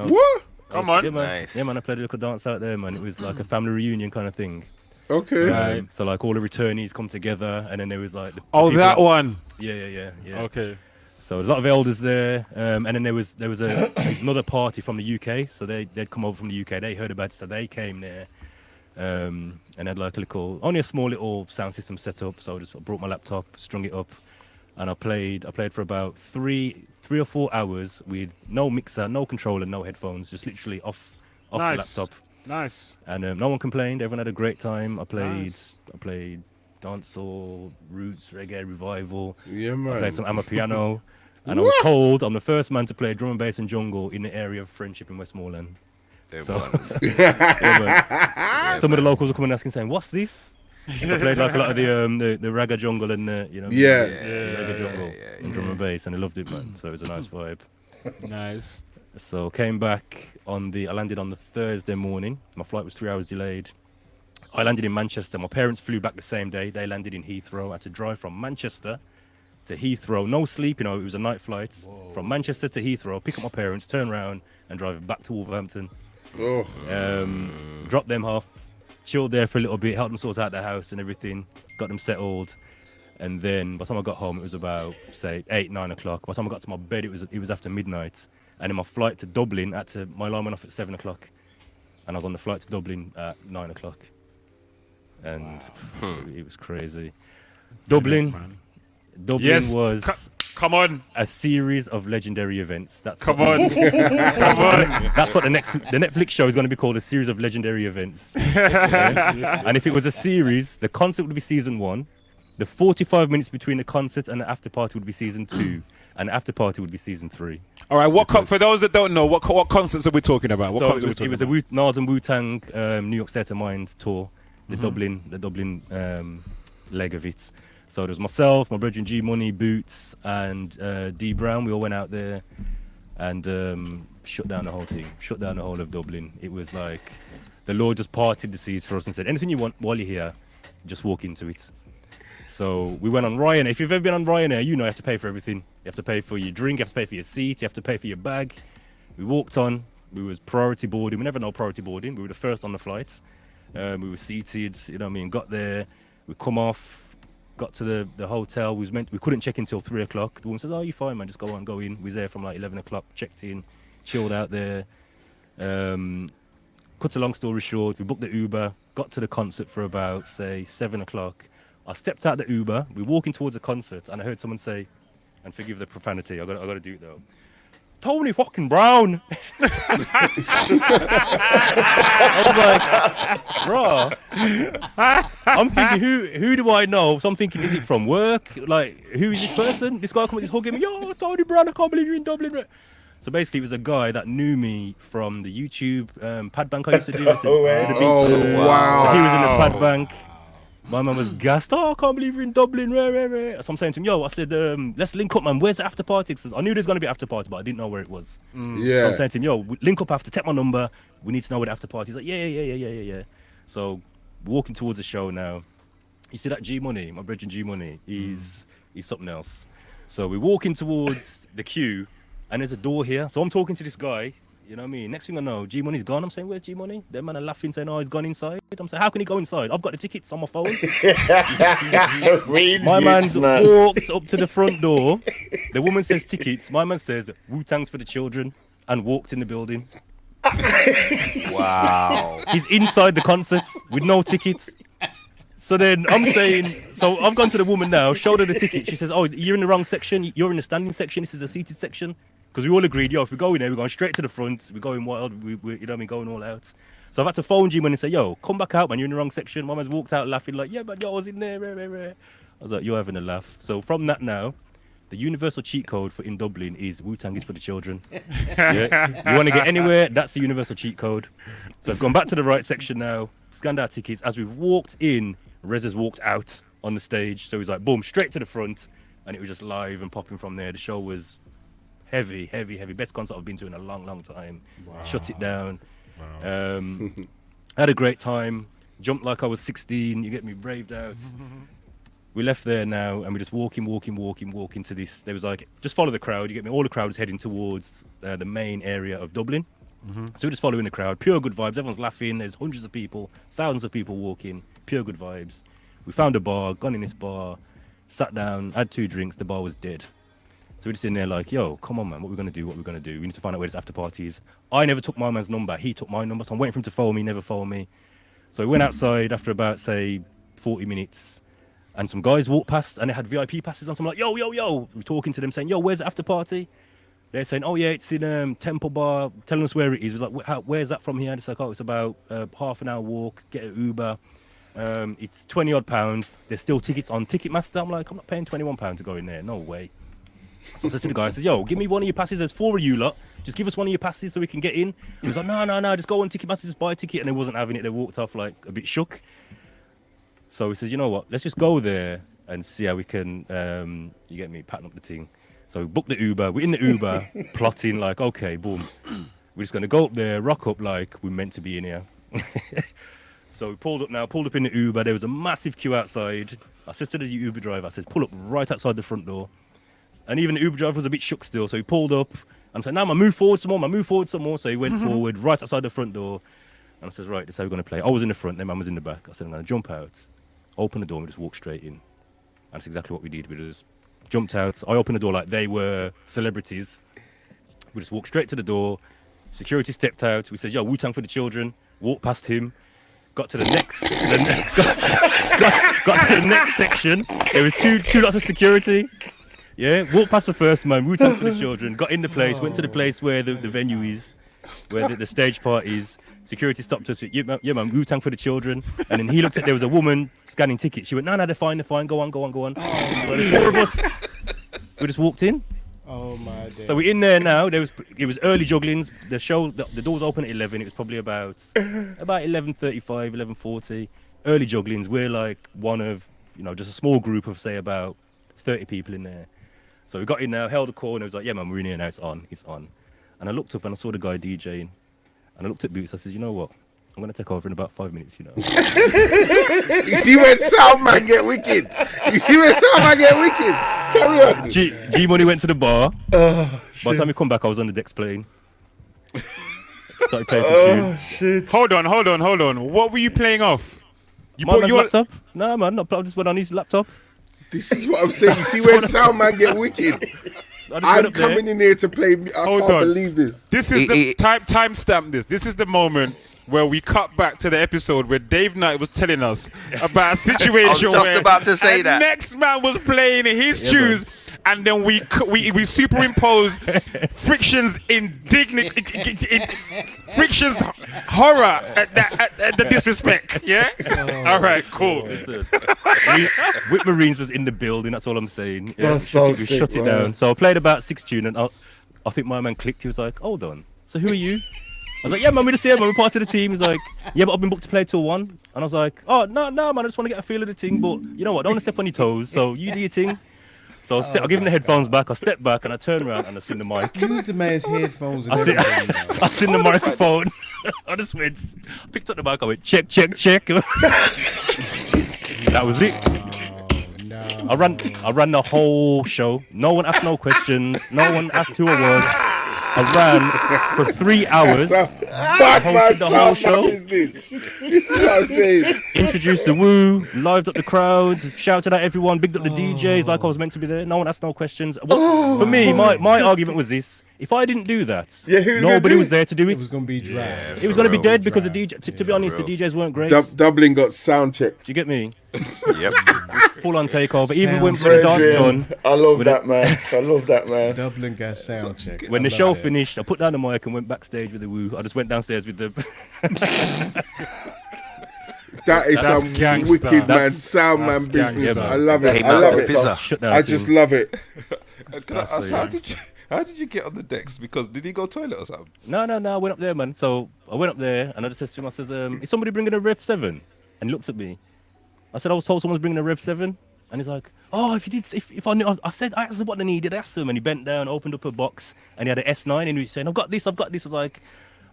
Come on. Yeah, man. Nice. Yeah, man. I played a little dance out there, man. It was like a family reunion kind of thing. Okay. Right. So like all the returnees come together, and then there was like the Oh, people that one. Yeah. Okay. So a lot of elders there, and then there was another party from the UK. So they'd come over from the UK. They heard about it, so they came there, and had like only a small little sound system set up. So I just brought my laptop, strung it up, and I played for about three or 4 hours with no mixer, no controller, no headphones, just literally off Nice. the laptop. Nice. And no one complained. Everyone had a great time. I played Nice. dancehall, roots, reggae, revival. Yeah, I man. played some amapiano. And I was told I'm the first man to play drum and bass and jungle in the area of Friendship in Westmoreland. Some Some of the locals were coming asking, saying, "What's this?" I played like a lot of the ragga jungle and reggae jungle and drum and bass, and I loved it, man. So it was a nice vibe. Nice. So came back I landed on the Thursday morning. My flight was 3 hours delayed. I landed in Manchester. My parents flew back the same day. They landed in Heathrow. I had to drive from Manchester to Heathrow. No sleep, it was a night flight. Whoa. From Manchester to Heathrow, pick up my parents, turn around and drive back to Wolverhampton. Drop them off, chilled there for a little bit, helped them sort out the house and everything, got them settled. And then by the time I got home, it was about, say, 8, 9 o'clock. By the time I got to my bed, it was after midnight. And then my flight to Dublin, my alarm went off at 7 o'clock. And I was on the flight to Dublin at 9 o'clock. And it was crazy. Dublin Yes, was come on, a series of legendary events. Come on. That's what the Netflix show is going to be called, a series of legendary events. Okay? And if it was a series, the concert would be season 1. The 45 minutes between the concert and the after party would be season 2, and the after party would be season 3. All right, for those that don't know, what concerts are we talking about? What concerts it was a Nas and Wu-Tang New York State of Mind tour, the Dublin leg of it. So there's myself, my brother G Money, Boots, and D Brown. We all went out there and shut down the whole thing, shut down the whole of Dublin. It was like the Lord just parted the seas for us and said, anything you want while you're here, just walk into it. So we went on Ryanair. If you've ever been on Ryanair, you have to pay for everything. You have to pay for your drink, you have to pay for your seat, you have to pay for your bag. We walked on, we was priority boarding. We never know priority boarding. We were the first on the flights. We were seated, got there, we come off, got to the hotel. We couldn't check in till 3 o'clock. The woman says, "Oh, you're fine, man. Just go in." We was there from like 11 o'clock. Checked in, chilled out there. Cut a long story short, we booked the Uber. Got to the concert for about, say, 7 o'clock. I stepped out the Uber. We're walking towards the concert, and I heard someone say, and forgive the profanity, I got to do it though, "Tony fucking Brown." I was like, bro. I'm thinking, who do I know? So I'm thinking, is it from work? Like, who is this person? This guy come just hugging me. "Yo, Tony Brown, I can't believe you're in Dublin." So basically, it was a guy that knew me from the YouTube pad bank I used to do. Wow. So he was in the pad bank. My man was gassed. "Oh, I can't believe you're in Dublin. Rare. So I'm saying to him, I said, let's link up, man. Where's the after party? Because I knew there's going to be after party, but I didn't know where it was. Yeah. So I'm saying to him, link up after, take my number. We need to know where the after party is. Like, yeah. So walking towards the show now. You see that G Money, my brother G Money, he's something else. So we're walking towards the queue, and there's a door here. So I'm talking to this guy. You know what I mean? Next thing I know, G Money's gone. I'm saying, "Where's G Money?" Them man are laughing, saying, "Oh, he's gone inside." I'm saying, "How can he go inside? I've got the tickets on my phone." My man's walked up to the front door. The woman says tickets. My man says Wu-Tang's for the children, and walked in the building. Wow. He's inside the concert with no tickets. So then I'm saying, so I've gone to the woman now, showed her the ticket. She says, "Oh, you're in the wrong section. You're in the standing section. This is a seated section." Because we all agreed, if we go in there, we're going straight to the front. We're going wild. We going all out. So I've had to phone G-Man and say, "Yo, come back out, man. You're in the wrong section." My man's walked out laughing like, "Yeah, man, I was in there. Rare. I was like, "You're having a laugh." So from that now, the universal cheat code for in Dublin is Wu-Tang is for the children. Yeah? You want to get anywhere, that's the universal cheat code. So I've gone back to the right section now, scanned our tickets. As we've walked in, Rez has walked out on the stage. So he's like, boom, straight to the front. And it was just live and popping from there. The show was heavy. Best concert I've been to in a long time. Wow. Shut it down. Wow. Had a great time. Jumped like I was 16. You get me, braved out. We left there now, and we're just walking to this. There was like, just follow the crowd. You get me. All the crowd is heading towards the main area of Dublin. So we're just following the crowd, pure good vibes. Everyone's laughing. There's hundreds of people, thousands of people walking, pure good vibes. We found a bar, gone in this bar, sat down, had 2 drinks. The bar was dead. So we're just in there like, yo, come on, man, what are we going to do? What are we going to do? We need to find out where this after party is. I never took my man's number. He took my number. So I'm waiting for him to phone me, never phone me. So we went outside after about, say, 40 minutes. And some guys walked past and they had VIP passes on. So I'm like, yo. We're talking to them saying, yo, where's the after party? They're saying, oh, yeah, it's in Temple Bar. Telling us where it is. We're like, where's that from here? And it's like, oh, it's about half an hour walk. Get an Uber. It's £20 odd. There's still tickets on Ticketmaster. I'm like, I'm not paying £21 to go in there. No way. So I said to the guy, I says, yo, give me one of your passes. There's 4 of you lot. Just give us one of your passes so we can get in. He was like, no. Just go on Ticketmaster. Just buy a ticket. And they wasn't having it. They walked off like a bit shook. So he says, you know what? Let's just go there and see how we can, you get me, pattern up the thing. So we booked the Uber. We're in the Uber, plotting like, okay, boom. We're just going to go up there, rock up like we're meant to be in here. So we pulled up in the Uber. There was a massive queue outside. I said to the Uber driver, I said, pull up right outside the front door. And even the Uber driver was a bit shook still. So he pulled up and said, no, man, move forward some more. So he went forward right outside the front door. And I says, right, this is how we're going to play. I was in the front, then man was in the back. I said, I'm going to jump out, open the door, and we just walk straight in. And that's exactly what we did. We just jumped out. I opened the door like they were celebrities. We just walked straight to the door. Security stepped out. We said, yo, Wu-Tang for the children. Walked past him. Got to the next, got to the next section. There were two lots of security. Yeah, walked past the first man. Wu-Tang for the children. Got in the place. Went to the place where the venue is, where the stage part is. Security stopped us. Yeah, man, Wu-Tang for the children. And then he looked at, there was a woman scanning tickets. She went, no, they're fine. Go on. So there's 4 of us. We just walked in. Oh my day. So we're in there now. It was early jugglings. The show, the doors open at 11. It was probably about 11:35, 11:40. Early jugglings. We're like one of, just a small group of say about 30 people in there. So we got in there, held a call, and it was like, yeah, man, we're in here now. It's on. And I looked up and I saw the guy DJing. And I looked at Boots. I said, you know what? I'm going to take over in about 5 minutes, You see where Soundman get wicked? Carry on. G-Money went to the bar. By the time we come back, I was on the decks playing. Started playing some tune. Shit. Hold on. What were you playing off? My man's laptop? No, man. I just went on his laptop. This is what I'm saying. You see where Soundman get wicked? I'm coming in here to play. I can't believe this. This is the timestamp. This is the moment where we cut back to the episode where Dave Knight was telling us about a situation where about to say that next man was playing his tunes, and then we superimpose Friction's Friction's horror at the disrespect. Yeah. All right. Cool. Whip Marines was in the building. That's all I'm saying. Yeah, that's so we shut it down. So I played about 6 tunes, and I think my man clicked. He was like, "Hold on. So who are you?" I was like, yeah, man, we're just here, man. We're part of the team. He's like, yeah, but I've been booked to play till 1. And I was like, oh, no, man, I just want to get a feel of the thing. But you know what? I don't want to step on your toes. So you do your thing. So I give him the headphones back. I step back and I turn around and I seen the mic. Use the man's headphones. I seen the microphone. I just went, picked up the mic. I went, check. That was it. Oh, no. I ran the whole show. No one asked no questions. No one asked who I was. I ran for 3 hours. Hosted the whole show. This is what I'm saying. Introduced the Woo, lived up the crowds, shouted at everyone, bigged up the DJs like I was meant to be there. No one asked no questions. For me, my argument was this: if I didn't do that, nobody was there to do it. It was going to be dry. It was going to be dead because the DJ. To be honest, the DJs weren't great. Dublin got Soundcheck. Do you get me? Yep. Full on takeover. Even when the dance done. I love that, man. Dublin got Soundcheck. When the show finished, I put down the mic and went backstage with the Woo. I just went downstairs with the. That is some wicked man, Soundman business. I love it. I just love it. Can I ask, how did you get on the decks? Because did he go toilet or something? No. I went up there, man. So I went up there and I just said to him, I says, is somebody bringing a Rev 7? And he looked at me. I said, I was told someone's bringing a Rev 7. And he's like, oh, if I knew, I asked him what they needed. I asked him, and he bent down, opened up a box, and he had an S9, and he was saying, I've got this. I was like,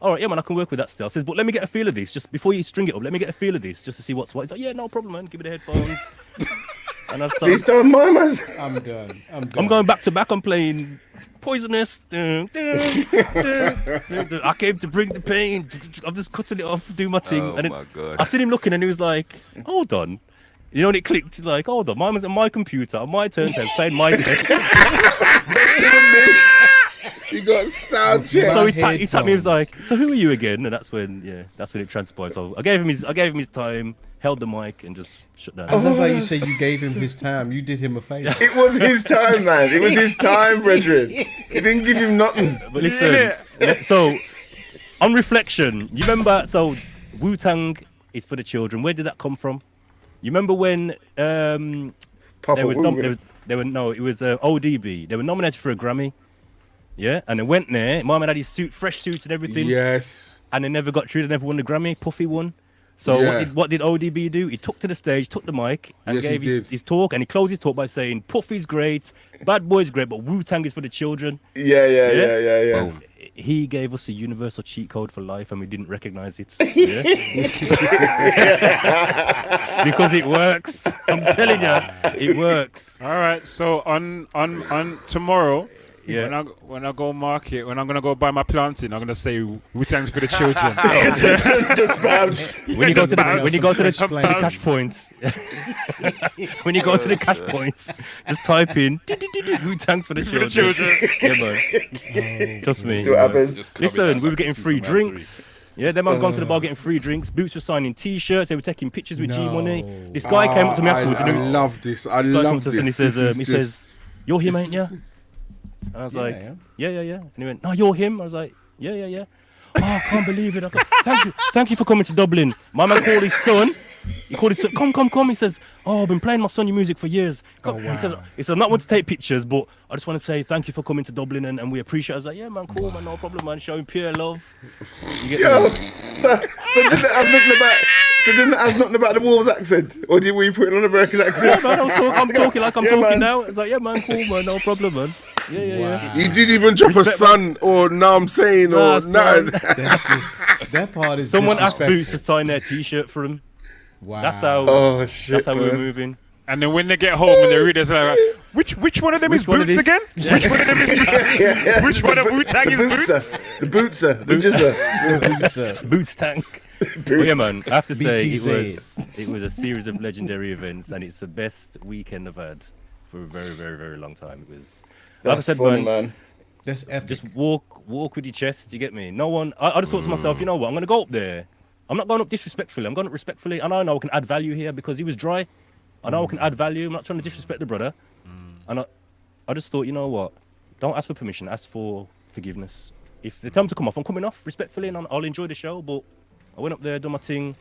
all right, yeah, man, I can work with that still. I says, but let me get a feel of this, just before you string it up, let me get a feel of this, just to see what's what. He's like, yeah, no problem, man, give me the headphones. And I've started. He's done my man. I'm done. I'm going back to back. I'm playing poisonous. I came to bring the pain. I'm just cutting it off, do my thing. Oh, and then my God. I seen him looking, and he was like, "Hold on." You know, when it clicked, he's like, "Hold on, mine was on my computer, on my turntable, playing my set." You got sound check. So he tapped me. He was like, "So who are you again?" And that's when it transpired. So I gave him his time, held the mic, and just shut down. I love how you say you gave him his time. You did him a favor. It was his time, man. It was his time, brethren. You didn't give him nothing. But listen, so on reflection, you remember? So Wu-Tang is for the children. Where did that come from? You remember when it was ODB. They were nominated for a Grammy. Yeah, and they went there. My man had his fresh suit and everything. Yes. And they never got through. They never won the Grammy. Puffy won. So what did ODB do? He took to the stage, took the mic, and gave his talk. And he closed his talk by saying, "Puffy's great, Bad Boy's great, but Wu-Tang is for the children." Yeah. Boom. He gave us a universal cheat code for life, and we didn't recognize it. Because it works. I'm telling you, it works. All right. So on tomorrow. Yeah. When I go market, when I'm gonna go buy my planting, I'm gonna say Wu-Tang's for the children. Just bounce. When you go to the cash points, when you go to the cash points, just type in Wu-Tang's for the children. Yeah, man. Trust me. See what happens. Listen, we were getting free drinks. Yeah, them man's gone to the bar getting free drinks. Boots were signing T-shirts. They were taking pictures with G-Money. This guy came up to me afterwards. I love this. I love this. And he says, "You're him, ain't you?" And I was like, yeah. And he went, "No, you're him." I was like, yeah. Oh, I can't believe it. I go, Thank you for coming to Dublin. My man called his son. He called his son, come. He says, "Oh, I've been playing my son your music for years." He says, "I'm not want to take pictures, but I just want to say thank you for coming to Dublin and we appreciate it." I was like, "Yeah, man, cool, man, no problem, man. Showing pure love." You get me? So didn't it have nothing about the Wolves accent? Or were you putting on American accent? Yeah, man, I'm talking like I'm talking now. It's like, "Yeah, man, cool, man, no problem, man." Yeah. You didn't even drop a son or "now I'm saying" or nothing. That part is. Someone asked Boots to sign their T-shirt for him. Wow. That's how. Oh shit. That's how we were moving. And then when they get home and they read it, it's like, which one of them is Boots again? Yeah. Which one of them is Boots? Which one of Wu-Tang is Boots? The Bootser. The Jizzer. Boots tank. Well, yeah, man. I have to say it was a series of legendary events, and it's the best weekend I've had for a very, very, very long time. It was. Like I said, funny, man. That's epic. Just walk with your chest. You get me? No one. I just thought to myself, you know what? I'm gonna go up there. I'm not going up disrespectfully. I'm going up respectfully. And I know I can add value here because he was dry. I know I can add value. I'm not trying to disrespect the brother. And I just thought, you know what? Don't ask for permission. Ask for forgiveness. If they tell me to come off, I'm coming off respectfully, and I'll enjoy the show. But I went up there, done my thing,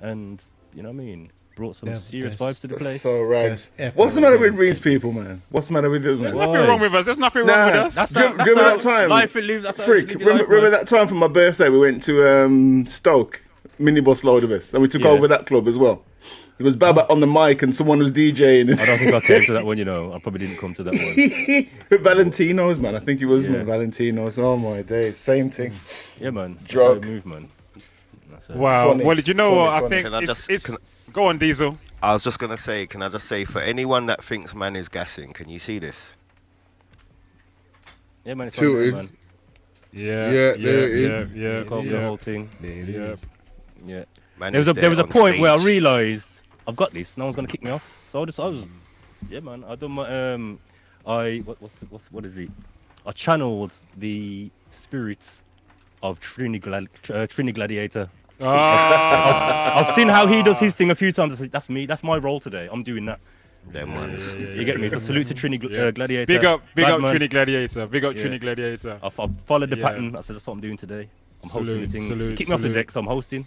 and you know what I mean. Brought some serious vibes to the place. So right. What's the matter with Reed's people, man? What's the matter with them, man? There's nothing wrong with us. There's nothing wrong with us. Remember that time? Life it live. Freak. Remember that time for my birthday? We went to Stoke, minibus load of us, and we took over that club as well. It was Baba on the mic and someone was DJing. I don't think I came to that one, you know. I probably didn't come to that one. Valentino's, man. I think it was Valentino's. Oh my days. Same thing. Yeah, man. Drug. Move, man. Wow. Funny. Well, did you know Funny, what? funny. I think it's go on, Diesel. I was just going to say, can I just say, for anyone that thinks man is gassing, can you see this? Yeah, man. It's Tilted. on, man. Yeah, there it is. Yeah. Can't be the whole thing. There it is. Yeah. Man There is was a there on point where I stage. realised I've got this. No one's gonna kick me off. So I was, yeah, man. I done my what is it? I channeled the spirits of Trini Gladiator. I've seen how he does his thing a few times. I said, that's me. That's my role today. I'm doing that. Them ones. You get me? So salute to Trini Gladiator. Big up Badman. Trini Gladiator. Big up Trini Gladiator. I followed the pattern. I said that's what I'm doing today. I'm hosting the thing. You kicked me off the deck, so I'm hosting.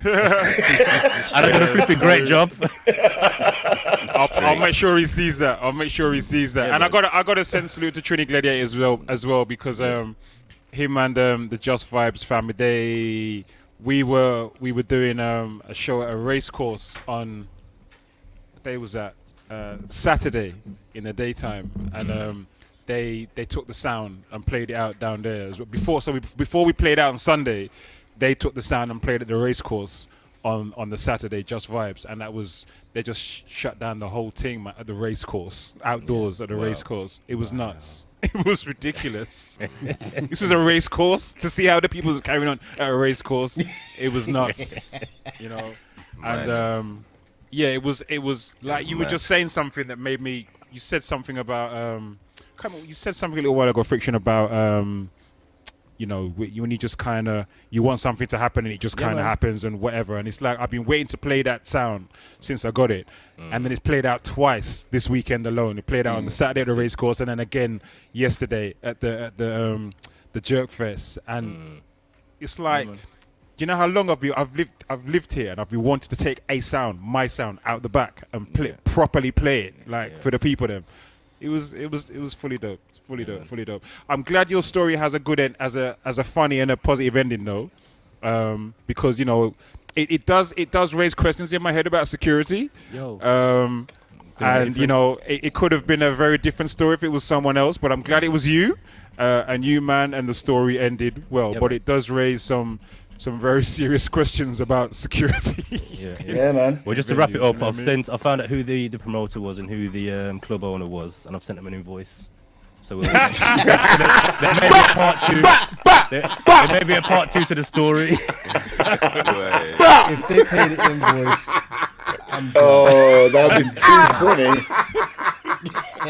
And I'm gonna flip a great job. I'll make sure he sees that. Yeah, And I gotta send salute to Trini Gladiator as well because him and the Just Vibes family, we were doing a show at a race course on what day was that? Saturday in the daytime, and they took the sound and played it out down there as well. Before we played out on Sunday, they took the sound and played at the race course on the Saturday Just Vibes, and they just shut down the whole thing at the race course, outdoors at the race course. It was nuts. It was ridiculous. This was a race course. To see how the people was carrying on at a race course, it was nuts. You know, and yeah, it was like you were just saying something that made me. You said something about you said something a little while ago, Friction, about you know, when you just kind of you want something to happen and it just kind of happens and whatever, and it's like I've been waiting to play that sound since I got it, and then it's played out twice this weekend alone. It played out on the Saturday at the race course, and then again yesterday at the Jerk Fest, and it's like. Do you know how long I've lived here, and I've been wanting to take a sound, my sound, out the back and properly play it, like for the people. Them, it was fully dope, fully dope. I'm glad your story has a good end, as a funny and a positive ending, though, because you know it does raise questions in my head about security. And you know it could have been a very different story if it was someone else, but I'm glad it was you, and you, man, and the story ended well. But it does raise some very serious questions about security. Yeah, man. Well, just to wrap it up, I found out who the promoter was and who the club owner was, and I've sent them an invoice. So there may be a part two. There may be a part two to the story. If they pay the invoice, that'd be too funny.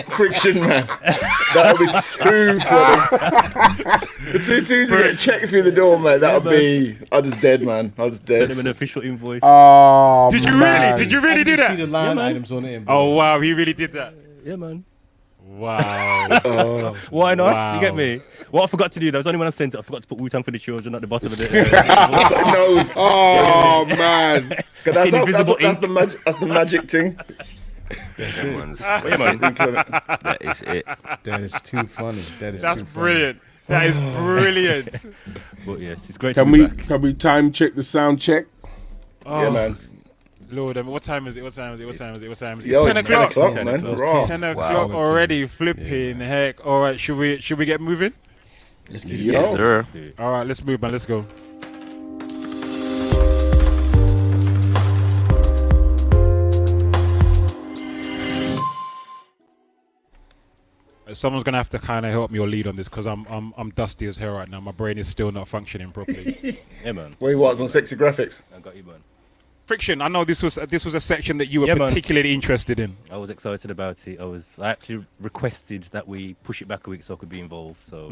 Friction, man. That would be too funny. The 2 2s to get checked through the door, mate. That would be. I just dead, man. I just dead. Send him an official invoice. Oh, Did you really? Did you really do that? See the line items on the invoice. Oh wow, he really did that. Yeah, man. Wow. Why not? Wow. You get me? What I forgot to do, though, was only when I sent it, I forgot to put Wu-Tang for the Children at the bottom of the nose. Oh, man. That's the magic thing. That is it. That is too funny. That's brilliant. That is brilliant. But yes, it's great Can to we be back. can we time check the sound check? Yeah, man. Lord, what time is it? What time is it? It's Yo, 10 o'clock. 10 o'clock, man. It's 10 o'clock already. Flipping heck. All right, should we get moving? Let's get it. Yes, sir. All right, let's move, man. Let's go. Someone's gonna have to kind of help me or lead on this because I'm dusty as hell right now. My brain is still not functioning properly. Yeah, man. Wait, what? On sexy graphics? I got you, man. Friction. I know this was a section that you were Yeah, man. particularly interested in. I was excited about it. I actually requested that we push it back a week so I could be involved. So,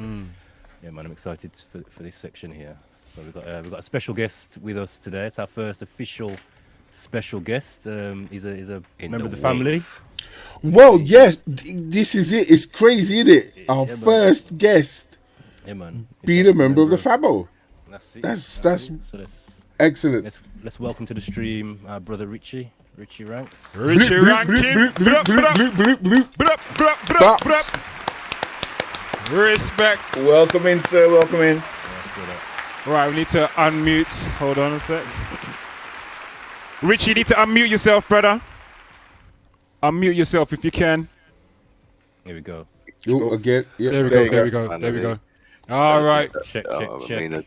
yeah, man, I'm excited for this section here. So we've got a special guest with us today. It's our first official special guest. He's a member of the family. Well, yes, this is it. It's crazy, isn't it? Our first guest being a member of the Fabo. That's it. That's excellent. Let's welcome to the stream our brother Richie Ranks. Richie Rankin. Respect. Welcome in, sir. Welcome in. Right, we need to unmute. Hold on a sec. Richie, you need to unmute yourself, brother. Unmute yourself if you can. Here we go. Oh, again. Yeah. There we go. All right. Check. I mean,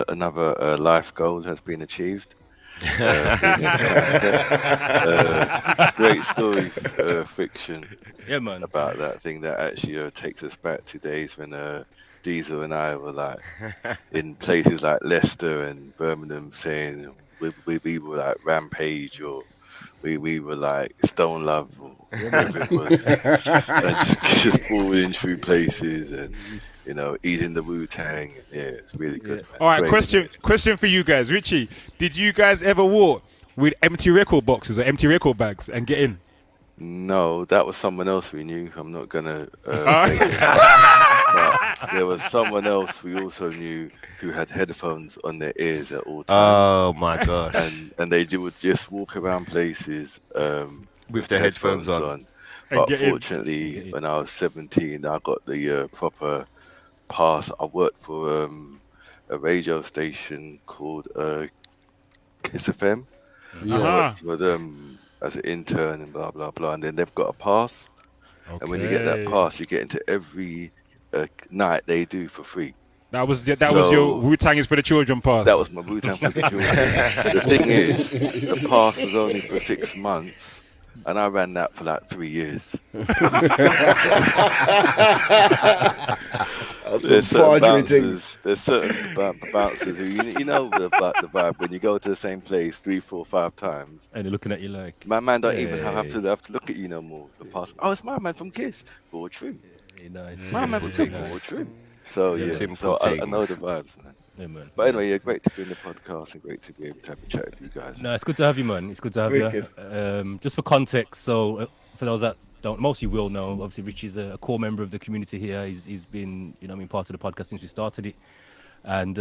another life goal has been achieved. Great story, fiction. Yeah, man. About that thing that actually takes us back to days when Diesel and I were like in places like Leicester and Birmingham, saying we were like Rampage or we were like Stone Love or whatever it was, and just falling through places and eating the Wu-Tang. Yeah, it's really good. Man. All right, Great. question for you guys, Richie. Did you guys ever walk with empty record boxes or empty record bags and get in? No, that was someone else we knew. I'm not gonna. But there was someone else we also knew who had headphones on their ears at all times. Oh my gosh! And they would just walk around places with their headphones on. But fortunately, when I was 17, I got the proper pass. I worked for a radio station called Kiss FM. I worked for them as an intern and blah blah blah, and then they've got a pass. Okay. And when you get that pass, you get into every night they do for free. That was your Wu-Tang is for the children pass. That was my Wu-Tang for the children. The thing is, the pass was only for 6 months, and I ran that for like 3 years. There's certain bouncers who you know the vibe when you go to the same place 3, 4, 5 times, and they're looking at you like my man don't even have to look at you no more. The pass, it's my man from Kiss, Broad Tree. Nice. My man from Broad Tree. So I know the vibes, man. Yeah, man. But anyway, great to be in the podcast and great to be able to have a chat with you guys. No, it's good to have you, man. It's good to have you. Just for context, so for those that don't, most of you will know, obviously Richie's a core member of the community here. He's been, part of the podcast since we started it. And,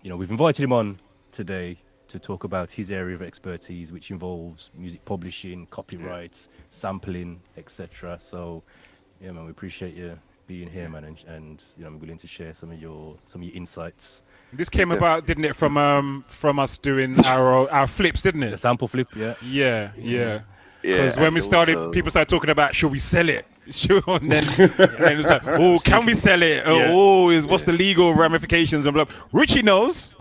we've invited him on today to talk about his area of expertise, which involves music publishing, copyrights, sampling, etc. So, yeah, man, we appreciate you being here, man, and I'm willing to share some of your insights. This came about, didn't it, from us doing our flips, didn't it? The sample flip, yeah. Yeah. Because when we started, people started talking about, should we sell it? And then it's like, can we sell it? What's the legal ramifications? And blah. Richie knows.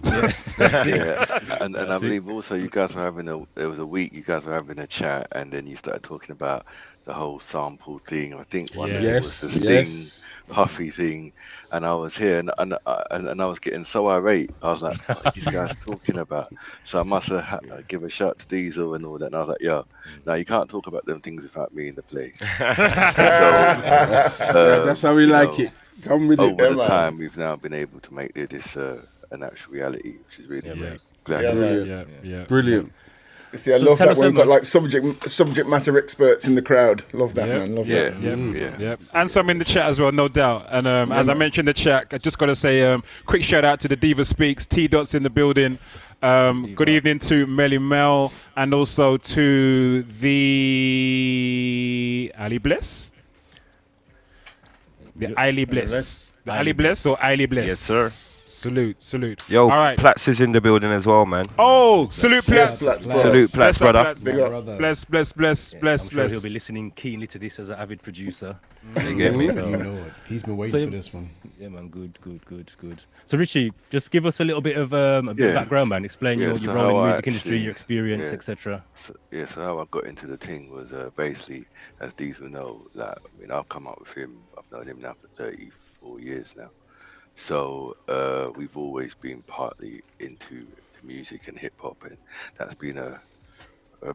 And I believe also you guys were there was a week you guys were having a chat, and then you started talking about the whole sample thing. I think one of them was the Sting Puffy thing, and I was here and I was getting so irate. I was like, what are these guys talking about? So I must have give a shout to Diesel and all that. And I was like, yo, now you can't talk about them things without me in the place. That's how we like it. Come with over the time, we've now been able to make this an actual reality, which is really great. Glad. Brilliant. See, I love that when we've got like subject matter experts in the crowd. Love that, man. Love that. Yep. And some in the chat as well, no doubt. And as I mentioned in the chat, I just got to say, quick shout out to the Diva Speaks, T-Dot's in the building. Good evening to Melly Mel, and also to the Ali Bless. The Ali Bless. The Ali Bless or Ali Bless? Yes, sir. Salute. Yo, all right. Platts is in the building as well, man. Oh, salute Platts. Salute Platts, brother. Bless. I'm sure he'll be listening keenly to this as an avid producer. You know it. He's been waiting for this one. Yeah, man. Good. So, Richie, just give us a little bit of background, man. Explain your role in the music industry, your experience, etc. So how I got into the thing was basically, as these will know, I've come up with him. I've known him now for 34 years now. So we've always been partly into music and hip hop, and that's been a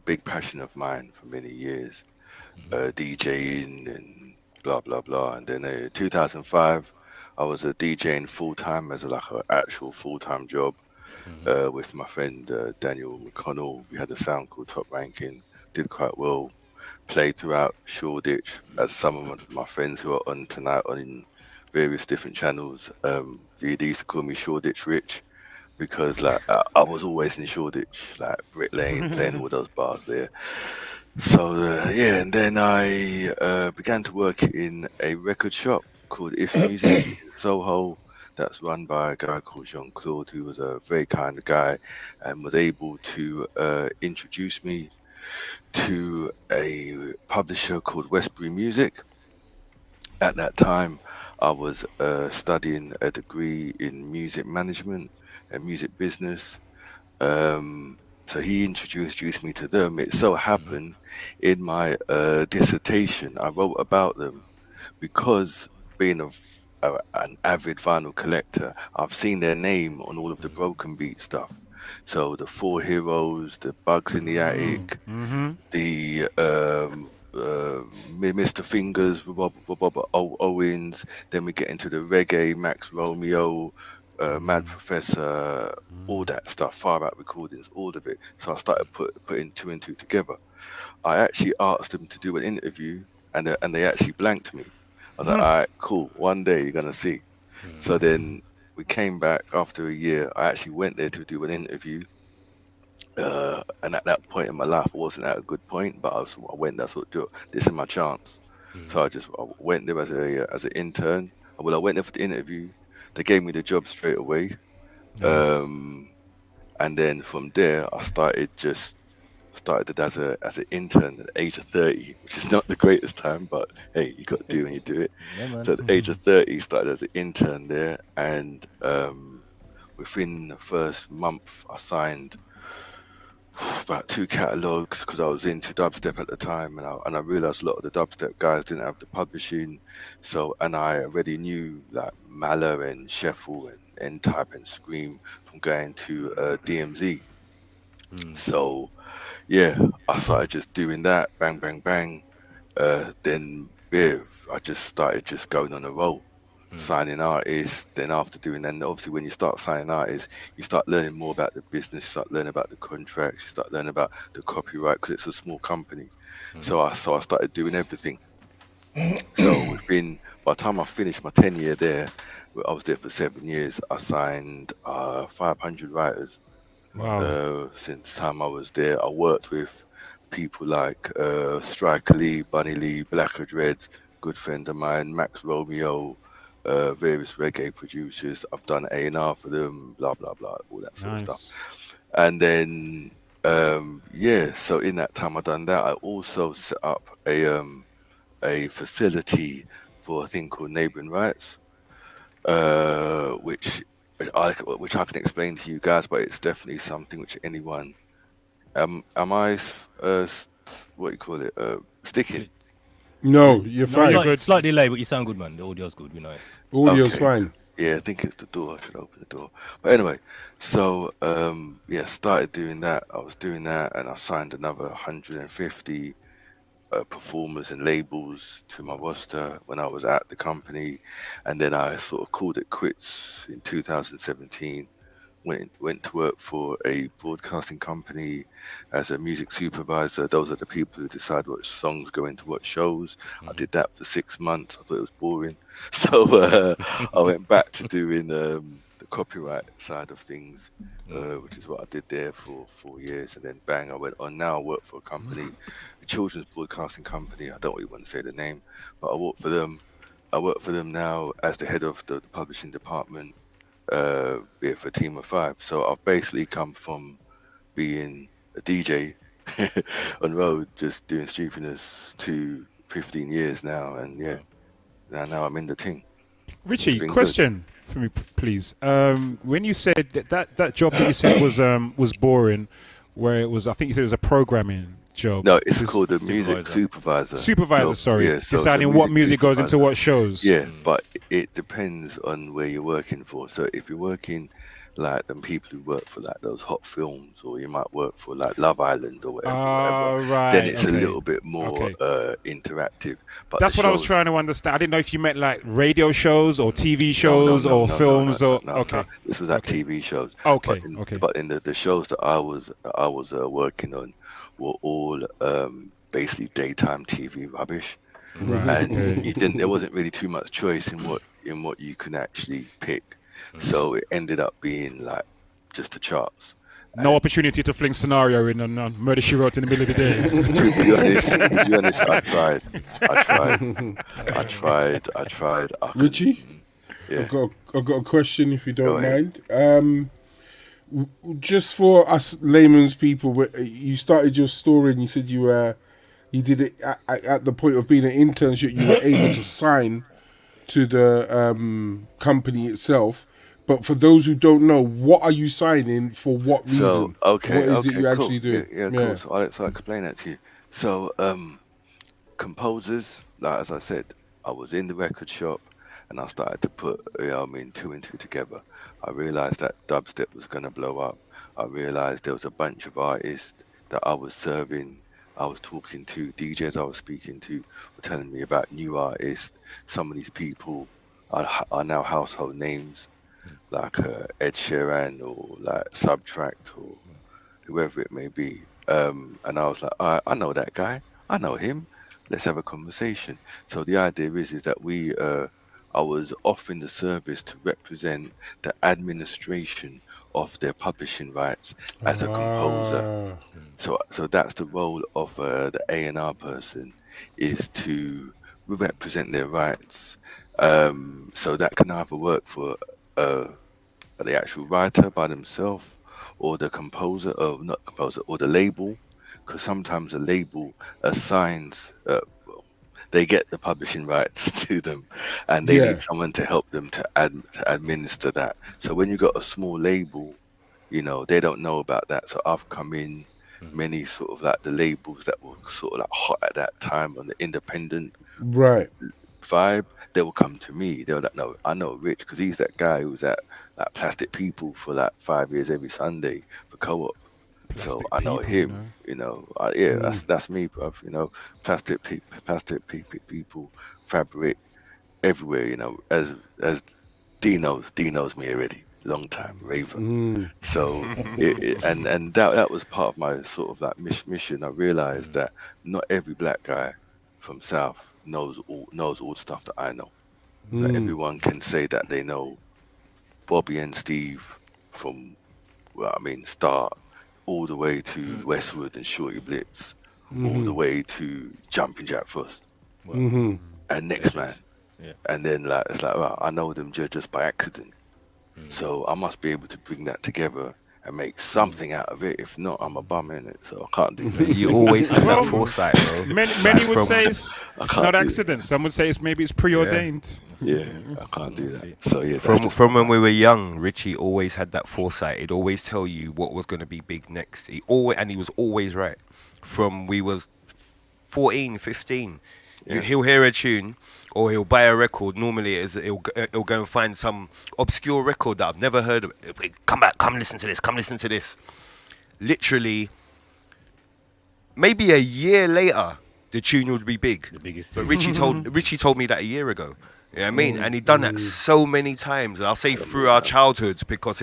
big passion of mine for many years, DJing and blah blah blah. And then in 2005, I was DJing full time as an actual full time job with my friend Daniel McConnell. We had a sound called Top Ranking, did quite well, played throughout Shoreditch, as some of my friends who are on tonight on various different channels. They used to call me Shoreditch Rich because I was always in Shoreditch, like Brick Lane, playing all those bars there. So and then I began to work in a record shop called If Music Soho. That's run by a guy called Jean-Claude, who was a very kind guy and was able to introduce me to a publisher called Westbury Music. At that time, I was studying a degree in music management and music business. So he introduced me to them. It so happened in my dissertation, I wrote about them because being an avid vinyl collector, I've seen their name on all of the Broken Beat stuff. So the Four Heroes, the Bugs in the Attic, the Mr. Fingers, Robert Owens. Then we get into the reggae, Max Romeo, Mad Professor, all that stuff, Far Out Recordings, all of it. So I started putting 2 and 2 together. I actually asked them to do an interview, and they actually blanked me. I was like, all right, cool. One day you're gonna see. So then we came back after a year. I actually went there to do an interview. And at that point in my life, I wasn't at a good point, but I went there, thought, this is my chance. So I went there as an intern. Well, I went there for the interview. They gave me the job straight away. Nice. And then from there, I started just started as an intern at the age of 30, which is not the greatest time, but hey, you got to do when you do it. Yeah, man. So at the age of 30, started as an intern there, and within the first month, I signed about 2 catalogs because I was into dubstep at the time, and I realized a lot of the dubstep guys didn't have the publishing. So, and I already knew like Mala and Sheffel and N-Type and Scream from going to DMZ. So, yeah, I started just doing that, bang, bang, bang. Then, yeah, I just started just going on a roll, signing artists. Then after doing that, and obviously when you start signing artists, you start learning more about the business, start learning about the contracts, you start learning about the copyright because it's a small company. So I started doing everything. So by the time I finished my 10-year there, I was there for 7 years. I signed 500 writers. Wow. Since the time I was there, I worked with people like Striker Lee, Bunny Lee, Blacker Dreads, good friend of mine, Max Romeo, various reggae producers. I've done A&R for them, blah, blah, blah, all that sort of stuff. And then, so in that time I've done that, I also set up a facility for a thing called Neighbouring Rights, which I can explain to you guys, but it's definitely something which anyone. Am I what do you call it? Sticking? No, you're fine. Slight delay, but you sound good, man. The audio's good. We're nice. Audio's fine. Yeah, I think it's the door. I should open the door. But anyway, so started doing that. I was doing that, and I signed another 150 performers and labels to my roster when I was at the company, and then I sort of called it quits in 2017. Went to work for a broadcasting company as a music supervisor. Those are the people who decide what songs go into what shows. I did that for 6 months. I thought it was boring, so I went back to doing the copyright side of things, which is what I did there for 4 years, and then bang, I went on. Now I work for a company, a children's broadcasting company. I don't really want to say the name, but I work for them. I work for them now as the head of the publishing department. For a team of 5. So I've basically come from being a DJ on road, just doing stupidness, to 15 years now, and now I'm in the team. Richie, question for me, please. When you said that job that you said was boring, where it was, I think you said it was a programming job. No, it's called a music supervisor. Supervisor, sorry. Yeah, so deciding what music goes into what shows. Yeah, but it depends on where you're working for. So if you're working like them people who work for like those hot films, or you might work for like Love Island or whatever, right, then it's a little bit more interactive. But that's what I was trying to understand. I didn't know if you meant like radio shows or TV shows or films or okay. This was like TV shows. Okay, But in the shows that I was working on were all basically daytime TV rubbish, and there wasn't really too much choice in what you can actually pick. So it ended up being like just the charts. No opportunity to fling scenario in on Murder She Wrote in the middle of the day. to be honest, I tried. Richie, I've got a question if you don't mind. Just for us layman's people, you started your story and you said you did it at the point of being an internship. You were able to sign to the company itself. But for those who don't know, what are you signing for? What reason? So, what is it you actually do? Yeah, cool. So I'll explain that to you. So composers, like as I said, I was in the record shop and I started to put 2 and 2 together. I realized that dubstep was going to blow up. I realized there was a bunch of artists that I was serving. I was talking to DJs I was speaking to were telling me about new artists. Some of these people are now household names, like Ed Sheeran or like Subtract or whoever it may be. And I was like, I know that guy. I know him. Let's have a conversation. So the idea is that I was offering the service to represent the administration of their publishing rights as a composer. So that's the role of the A&R person, is to represent their rights. So that can either work for the actual writer by themselves, or the composer, or not composer, or the label. because sometimes a label assigns. They get the publishing rights to them, and they need someone to help them to administer that. So when you got a small label, they don't know about that. So I've come in many sort of like the labels that were sort of like hot at that time on the independent vibe. They will come to me. They're like, no, I know Rich because he's that guy who was at like Plastic People for like 5 years every Sunday for Co-op. So I know him, that's me, bruv. Plastic people, fabric, everywhere. As D knows me already, long time raver. So and that was part of my sort of like mission. I realized that not every black guy from South knows all the stuff that I know. That everyone can say that they know Bobby and Steve from Start all the way to Westwood and Shorty Blitz, all the way to Jumping Jack Frost, and Next Man. And then like it's like, well, I know them just by accident, so I must be able to bring that together and make something out of it. If not, I'm a bum in it, so I can't do that. You always have that foresight, bro. Many would say it's not accident. Some would say it's preordained. Yeah, I can't do that. So yeah, from when we were young, Richie always had that foresight. He'd always tell you what was going to be big next. He was always right. From we was 14, 15, he'll hear a tune or he'll buy a record. Normally, he'll go and find some obscure record that I've never heard of. Come back, come listen to this. Literally, maybe a year later, the tune would be big. The biggest. But Richie told me that a year ago. You know what I mean? And he'd done that so many times. And I'll say through our childhoods, because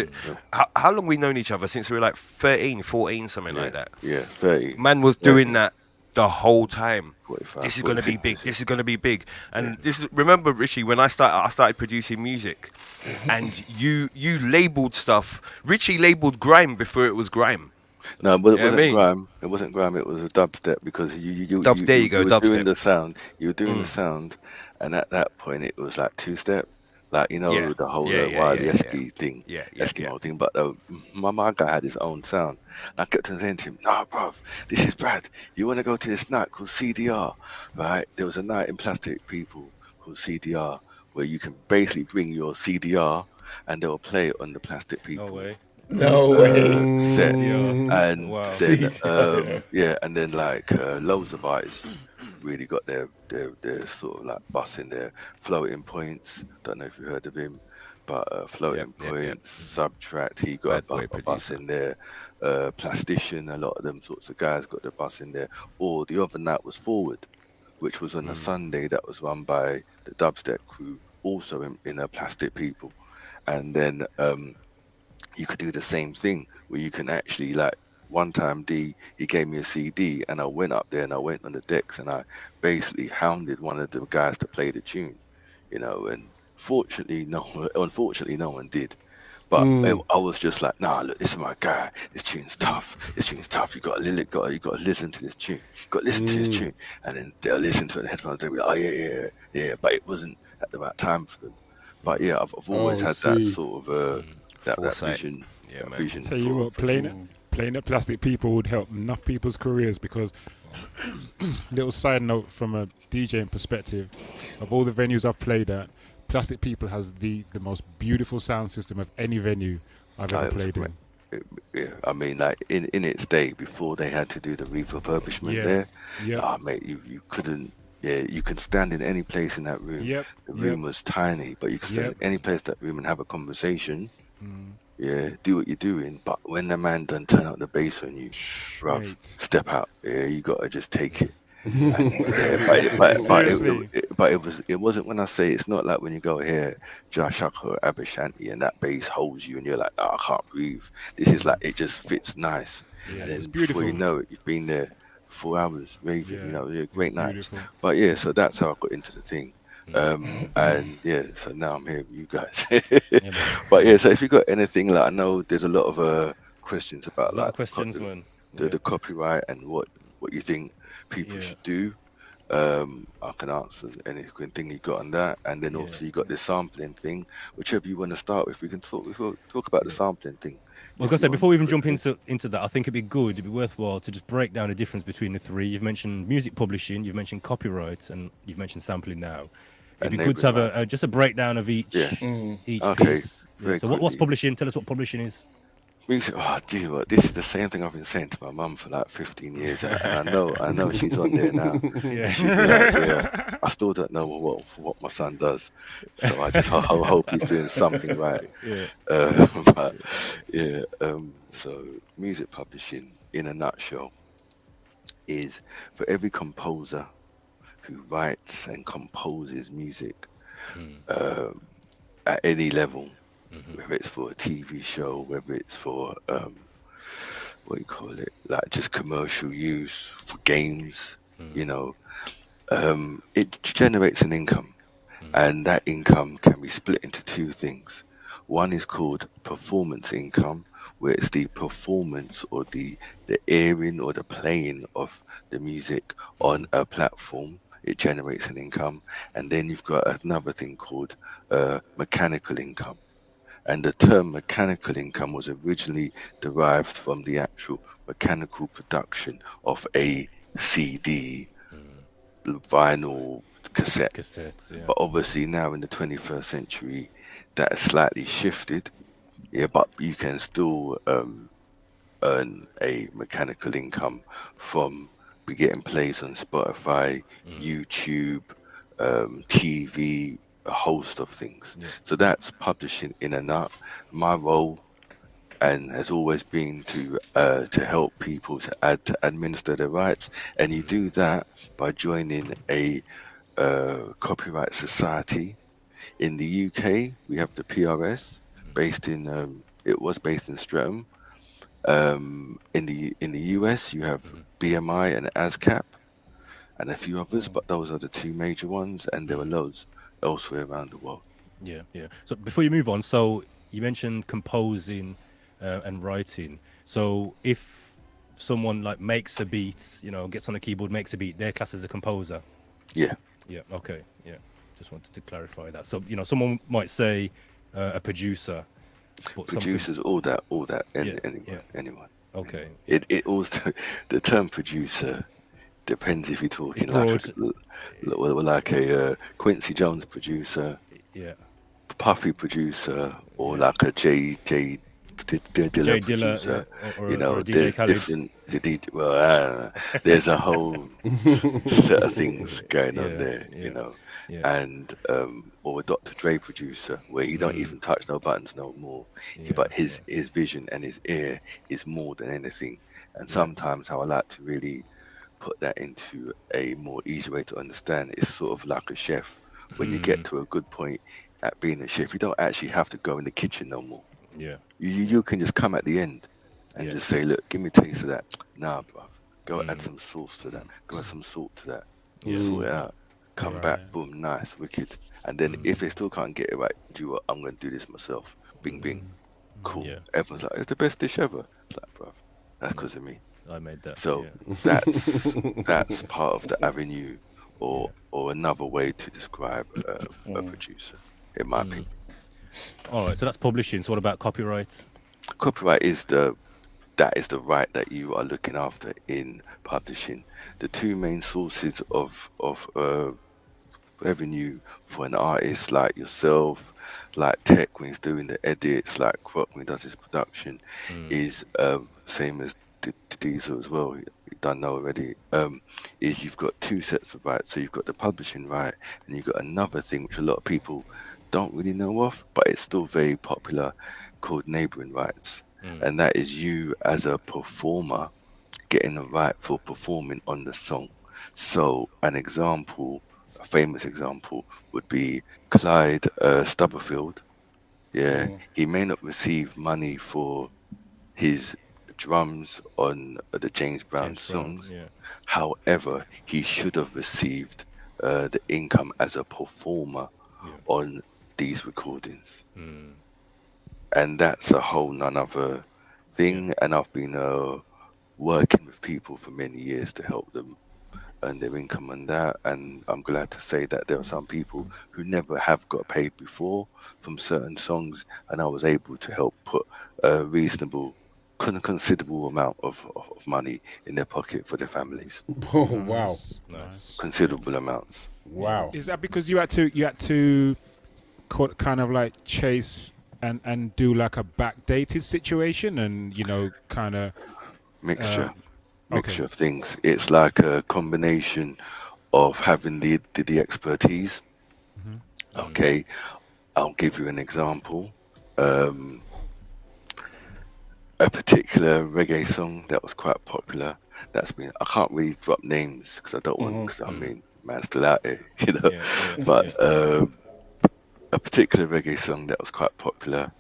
how long we known each other? Since we were like 13, 14, something like that. Yeah, 30. Man was doing that the whole time. This is going to be big. This is going to be big. And remember, Richie, when I started producing music, and you labeled stuff. Richie labeled grime before it was grime. No, but it wasn't grime. It wasn't grime. It was a dubstep because you were doing the sound. You were doing the sound, and at that point it was like two-step, like the whole Wiley Esky thing, Eskimo thing. But my guy had his own sound. And I kept saying to him, "Nah, bruv, this is Brad. You want to go to this night called CDR, right? There was a night in Plastic People called CDR where you can basically bring your CDR and they'll play it on the Plastic People." No way. Set. And then, and then like loads of artists really got their sort of like bus in there. Floating Points, don't know if you heard of him, but Floating Points, Subtract, he got a bus in there. Plastician, a lot of them sorts of guys got their bus in there. Or the other night was Forward, which was on a Sunday that was run by the Dubstep crew, also in a Plastic People. And then you could do the same thing where you can actually, like, one time he gave me a CD and I went up there and I went on the decks and I basically hounded one of the guys to play the tune, and unfortunately no one did. But I was just like, nah, look, this is my guy. This tune's tough. You got to listen to this tune. You got to listen to this tune. And then they'll listen to it in the headphones. They'll be like, oh yeah. But it wasn't at the right time for them. But yeah, I've always had that sort of that vision. Yeah, man. Vision. So you were playing at Plastic People would help enough people's careers because little side note from a DJing perspective, of all the venues I've played at, Plastic People has the most beautiful sound system of any venue I've ever played in. Yeah, I mean, like in its day, before they had to do the refurbishment mate, you couldn't. Yeah, you can stand in any place in that room. The room was tiny, but you can stand in any place in that room and have a conversation. Yeah, do what you're doing. But when the man done turn up the bass on you, bruv, step out. Yeah, you gotta just take it. But it wasn't when I say it's not like when you go here, Josh or Abashanti, and that bass holds you, and you're like, I can't breathe. This is like it just fits nice. Yeah, and then it's beautiful. Before you know it, you've been there 4 hours raving. Great nights. But yeah, so that's how I got into the thing. And so now I'm here with you guys. But yeah, so if you got anything, like I know there's a lot of questions about man. the copyright and what you think people should do. I can answer anything you got on that, and then also you got the sampling thing. Whichever you want to start with, we can talk about the sampling thing. Well, I was gonna say before we even jump into that, I think it'd be worthwhile to just break down the difference between the three. You've mentioned music publishing, you've mentioned copyright, and you've mentioned sampling now. It'd be good to have just a breakdown of each each piece. Yeah. So what's publishing? Tell us what publishing is. Music. Oh, do you know what? This is the same thing I've been saying to my mum for like 15 years, and I know she's on there now. Yeah. She's like, yeah. I still don't know what my son does, so I just hope he's doing something right. Yeah. But yeah. So music publishing, in a nutshell, is for every composer who writes and composes music at any level. Whether it's for a TV show, whether it's for what you call it, like just commercial use for games, you know, it generates an income, and that income can be split into two things. One is called performance income, where it's the performance or the airing or the playing of the music on a platform. It generates an income, and then you've got another thing called mechanical income. And the term mechanical income was originally derived from the actual mechanical production of a CD, vinyl, cassette. Cassettes, yeah. But obviously now in the 21st century, that has slightly shifted. Yeah, but you can still earn a mechanical income from getting plays on Spotify, YouTube, TV, a host of things. So that's publishing in a nut. My role and has always been to help people to administer their rights, and you do that by joining a copyright society. In the UK, we have the PRS, based in it was based in Streatham. In the US, you have BMI and ASCAP, and a few others, but those are the two major ones, and there are loads elsewhere around the world. Yeah. So before you move on, so you mentioned composing and writing. So if someone like makes a beat, gets on a keyboard, makes a beat, they're classed as a composer. Yeah. Yeah. Okay. Yeah. Just wanted to clarify that. So someone might say a producer. But Producers, all that, anyone. Okay. It also the term producer depends if you're talking like a Quincy Jones producer, Puffy producer, or like a J Dilla producer. Or there's different. I don't know. There's a whole set of things going on there, and or a Dr. Dre producer where he don't even touch no buttons no more, but his vision and his ear is more than anything. And sometimes how I like to really put that into a more easy way to understand, it's sort of like a chef. When you get to a good point at being a chef, you don't actually have to go in the kitchen no more. Yeah. You can just come at the end and just say, look, give me a taste of that. Nah, bruv. Go add some sauce to that. Go add some salt to that. Sort it out. Come back, boom, nice, wicked. And then if they still can't get it right, do what? I'm going to do this myself. Bing, bing. Cool. Yeah. Everyone's like, it's the best dish ever. It's like, bruv, that's because of me. I made that. So that's part of the avenue or another way to describe a producer, in my opinion. All right, so that's publishing. So what about copyright? Copyright is that is the right that you are looking after in publishing. The two main sources of revenue for an artist like yourself, like Tech when he's doing the edits, like Croc when he does his production, is same as Diesel as well. You don't know already. Is you've got two sets of rights. So you've got the publishing right, and you've got another thing which a lot of people don't really know of, but it's still very popular, called neighboring rights. And that is you as a performer getting the right for performing on the song. So an example, a famous example, would be Clyde Stubberfield. He may not receive money for his drums on the James Brown songs. However, he should have received the income as a performer on these recordings. And that's a whole nother thing. And I've been working with people for many years to help them earn their income on that. And I'm glad to say that there are some people who never have got paid before from certain songs, and I was able to help put a reasonable, considerable amount of money in their pocket for their families. Oh, wow. Nice. Considerable amounts. Wow. Is that because you had to kind of like chase and do like a backdated situation, and kind of Mixture okay. of things. It's like a combination of having the expertise. Okay, I'll give you an example. A particular reggae song that was quite popular. That's been. I can't really drop names because I don't want. Because I mean, man's still out there, But a particular reggae song that was quite popular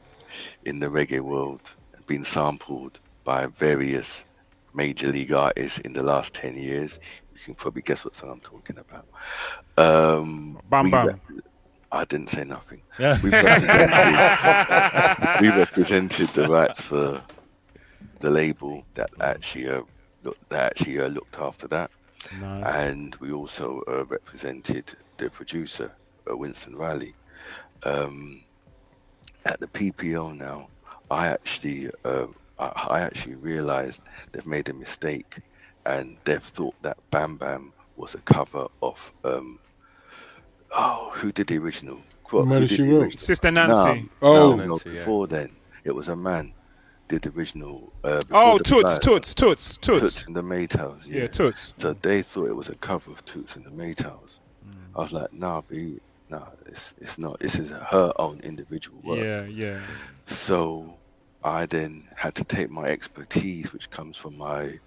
in the reggae world and been sampled by various major league artists in the last 10 years. You can probably guess what song I'm talking about. Bam Bam. I didn't say nothing. Yeah. We represented the rights for the label that actually looked after that. Nice. And we also represented the producer, Winston Riley. At the PPO now, I actually realized they've made a mistake, and they've thought that Bam Bam was a cover of who did the original? Murder, She Wrote. Sister Nancy. No, before then it was a man did the original. Toots and the Maytals. Yeah, Toots. So they thought it was a cover of Toots and the Maytals. I was like, nah, it's not. This is her own individual work. Yeah. So I then had to take my expertise, which comes from my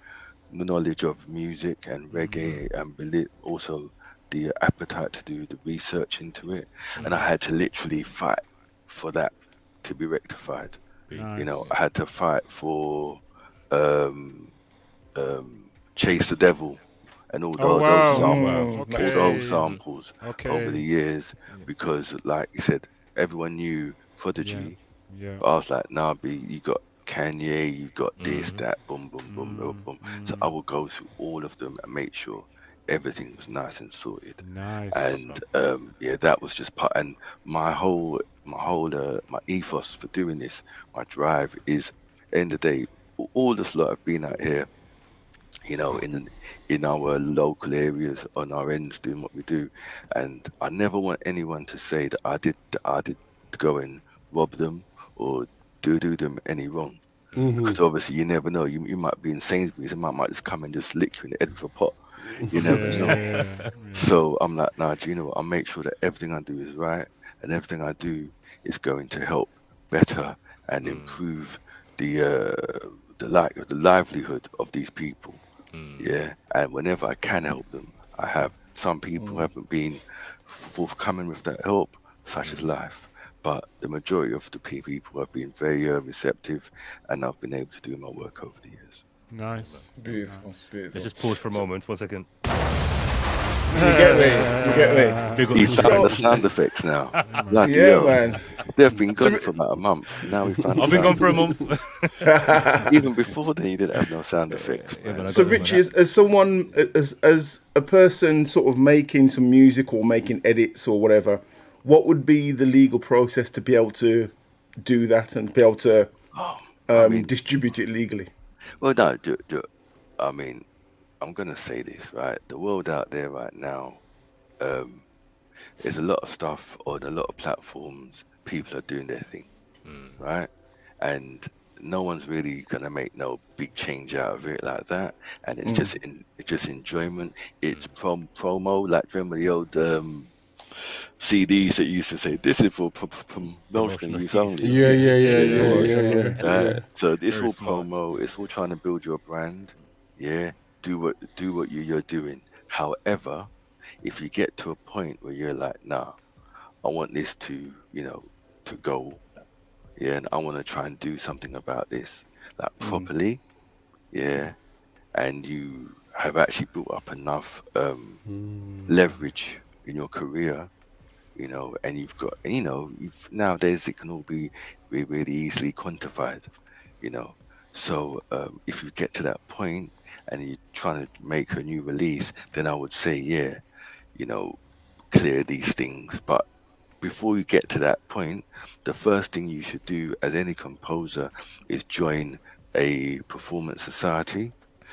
knowledge of music and reggae, and also the appetite to do the research into it, and I had to literally fight for that to be rectified. Nice. I had to fight for Chase the Devil and all those samples over the years, because like you said, everyone knew Prodigy. Yeah. But I was like, nah, B, you got Kanye, you got this, that, boom, boom, boom, boom, boom. So I would go through all of them and make sure everything was nice and sorted. Nice. And that was just part. And my ethos for doing this, my drive is, end of the day, all this lot have been out here, in our local areas on our ends doing what we do, and I never want anyone to say that I did go and rob them or do them any wrong. Because obviously you never know. You might be in Sainsbury's and might just come and just lick you in the head with a pot. You never know. Yeah. So I'm like, nah, do you know what? I'll make sure that everything I do is right, and everything I do is going to help better and improve the livelihood of these people. Yeah, and whenever I can help them, I have. Some people haven't been forthcoming with that help, such as life. But the majority of the people have been very receptive, and I've been able to do my work over the years. Nice. Beautiful. Let's just pause for a moment. 1 second. You get me. You found the sound effects now. Bloody hell. Man. They've been gone for about a month. Now we found. I've been gone for a month. Even before then, you didn't have no sound effects. So Richie, as a person sort of making some music or making edits or whatever, what would be the legal process to be able to do that and be able to distribute it legally? Well, no, I mean, I'm going to say this, right? The world out there right now, there's a lot of stuff on a lot of platforms. People are doing their thing, right? And no one's really going to make no big change out of it like that. And it's just enjoyment. It's promo, like remember the old CDs that used to say, this is for promotional use only. Yeah. So it's Very all smart. promo. It's all trying to build your brand. Yeah, do what you're doing. However, if you get to a point where you're like, nah, I want this to to go. Yeah, and I want to try and do something about this, like properly. Yeah, and you have actually built up enough leverage in your career, and you've got, nowadays it can all be really easily quantified, So if you get to that point and you're trying to make a new release, then I would say, yeah, you know, clear these things. But before you get to that point, the first thing you should do as any composer is join a performance society.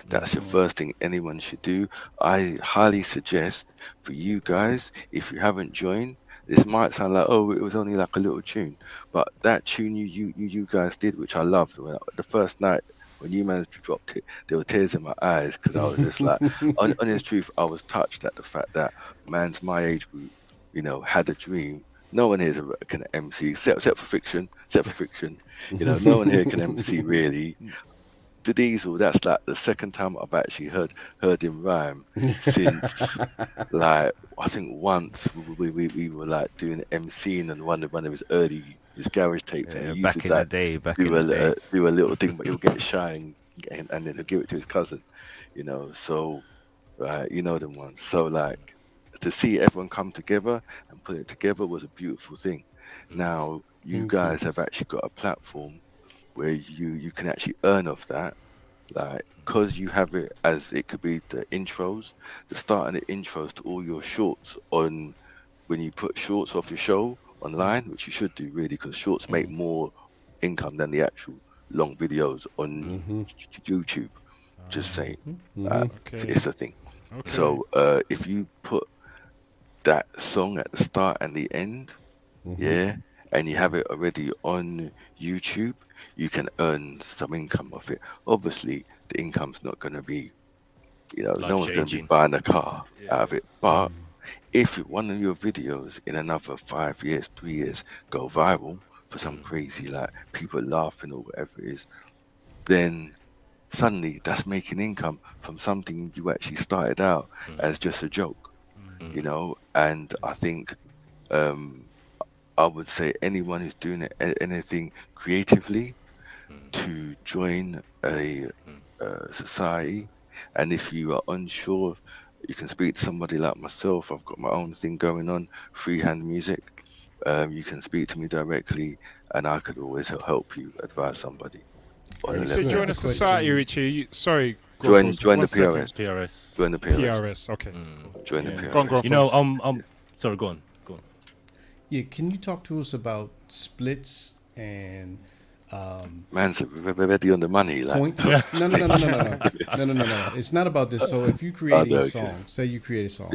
That's the first thing anyone should do. I highly suggest for you guys, if you haven't joined, this might sound like, oh, it was only like a little tune, but that tune you guys did, which I loved, the first night when you managed to drop it, there were tears in my eyes because I was just like, honest truth, I was touched at the fact that man's my age group, had a dream. No one here can MC, except for fiction. No one here can MC really. The Diesel, that's like the second time I've actually heard him rhyme since like I think once we were like doing MCing and one of his garage tapes, and he used back to in the day, do a little thing, but he'll get shy and then he'll give it to his cousin, So right, you know them ones. So like to see everyone come together and put it together was a beautiful thing. Now you guys have actually got a platform where you can actually earn off that, like, because you have it as it could be the intros, the start and the intros to all your shorts on when you put shorts of your show online, which you should do really, because shorts make more income than the actual long videos on YouTube. Just saying, it's a thing. Okay. So if you put that song at the start and the end, and you have it already on YouTube, you can earn some income off it. Obviously, the income's not going to be, no one's going to be buying a car out of it. But if one of your videos in another 5 years, 3 years go viral for some crazy, like people laughing or whatever it is, then suddenly that's making income from something you actually started out as just a joke, And I think I would say anyone who's doing anything creatively to join a society, and if you are unsure, you can speak to somebody like myself. I've got my own thing going on, freehand music. You can speak to me directly, and I could always help you advise somebody. You said join a society, Richie. Sorry. Join the PRS. Join the PRS. PRS. Okay. Join the PRS. Go on, I'm sorry. Go on. Yeah, can you talk to us about splits and man's already on the money, like points? No. It's not about this. So if you create a song, say you create a song,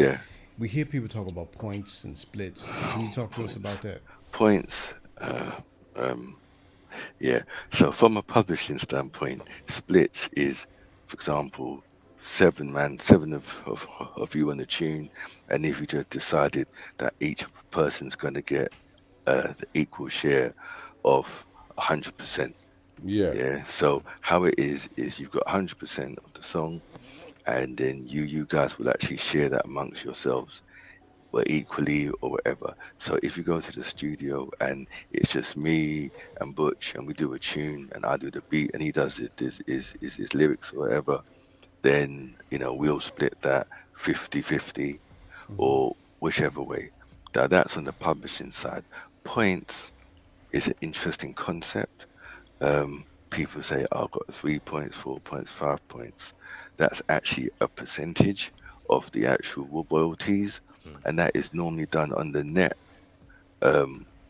we hear people talk about points and splits. Can you talk to us about that? Points, So from a publishing standpoint, splits is, for example, seven of you on a tune, and if you just decided that each person's going to get the equal share of 100%. Yeah. So how it is you've got 100% of the song, and then you guys will actually share that amongst yourselves, or equally or whatever. So if you go to the studio and it's just me and Butch and we do a tune and I do the beat and he does his lyrics or whatever, then we'll split that 50-50 or whichever way. Now that's on the publishing side. Points is an interesting concept. People say, I've got 3 points, 4 points, 5 points. That's actually a percentage of the actual royalties, and that is normally done on the net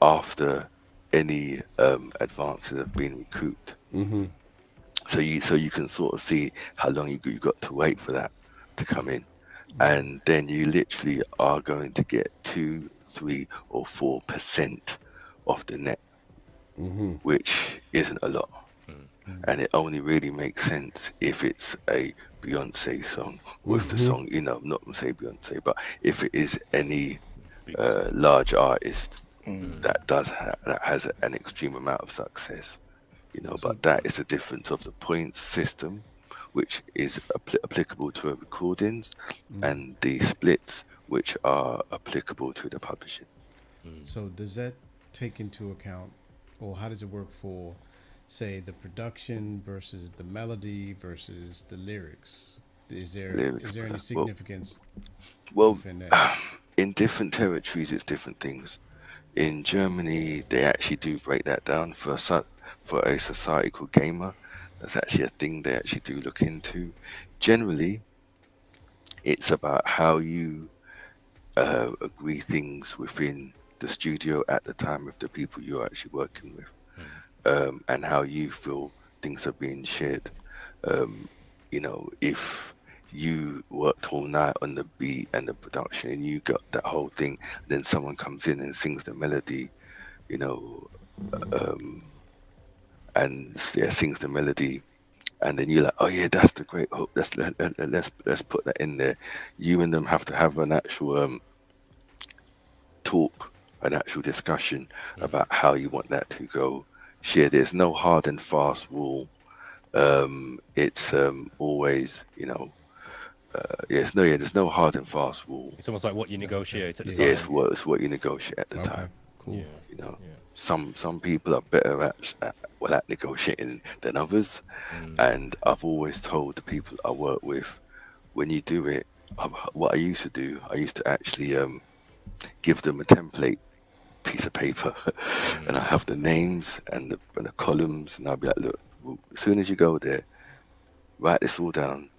after any advances have been recouped. So you can sort of see how long you got to wait for that to come in, and then you literally are going to get 2, 3, or 4% of the net, which isn't a lot. And it only really makes sense if it's a Beyonce song, or if the song, not going to say Beyonce, but if it is any large artist that has an extreme amount of success, but that is the difference of the points system, which is applicable to recordings, and the splits, which are applicable to the publishing. So does that take into account, or how does it work for, say, the production versus the melody versus the lyrics? Is there any significance? Well, in different territories, it's different things. In Germany, they actually do break that down for a society called Gamer. That's actually a thing they actually do look into. generally, it's about how you agree things within the studio at the time with the people you're actually working with, and how you feel things are being shared. You know, if you worked all night on the beat and the production and you got that whole thing, then someone comes in and sings the melody, you know, and sings the melody, and then you're like, oh yeah, that's the great hook. Let's put that in there. You and them have to have an actual talk, an actual discussion about how you want that to go. Share. There's no hard and fast rule. It's always, you know, there's no hard and fast rule. It's almost like what you negotiate at the time. Yeah, it's what you negotiate at the time. Cool. You know, some people are better at negotiating than others, and I've always told the people I work with, when you do it, what I used to actually give them a template piece of paper, and I have the names and the columns, and I'll be like, look, as soon as you go there, write this all down,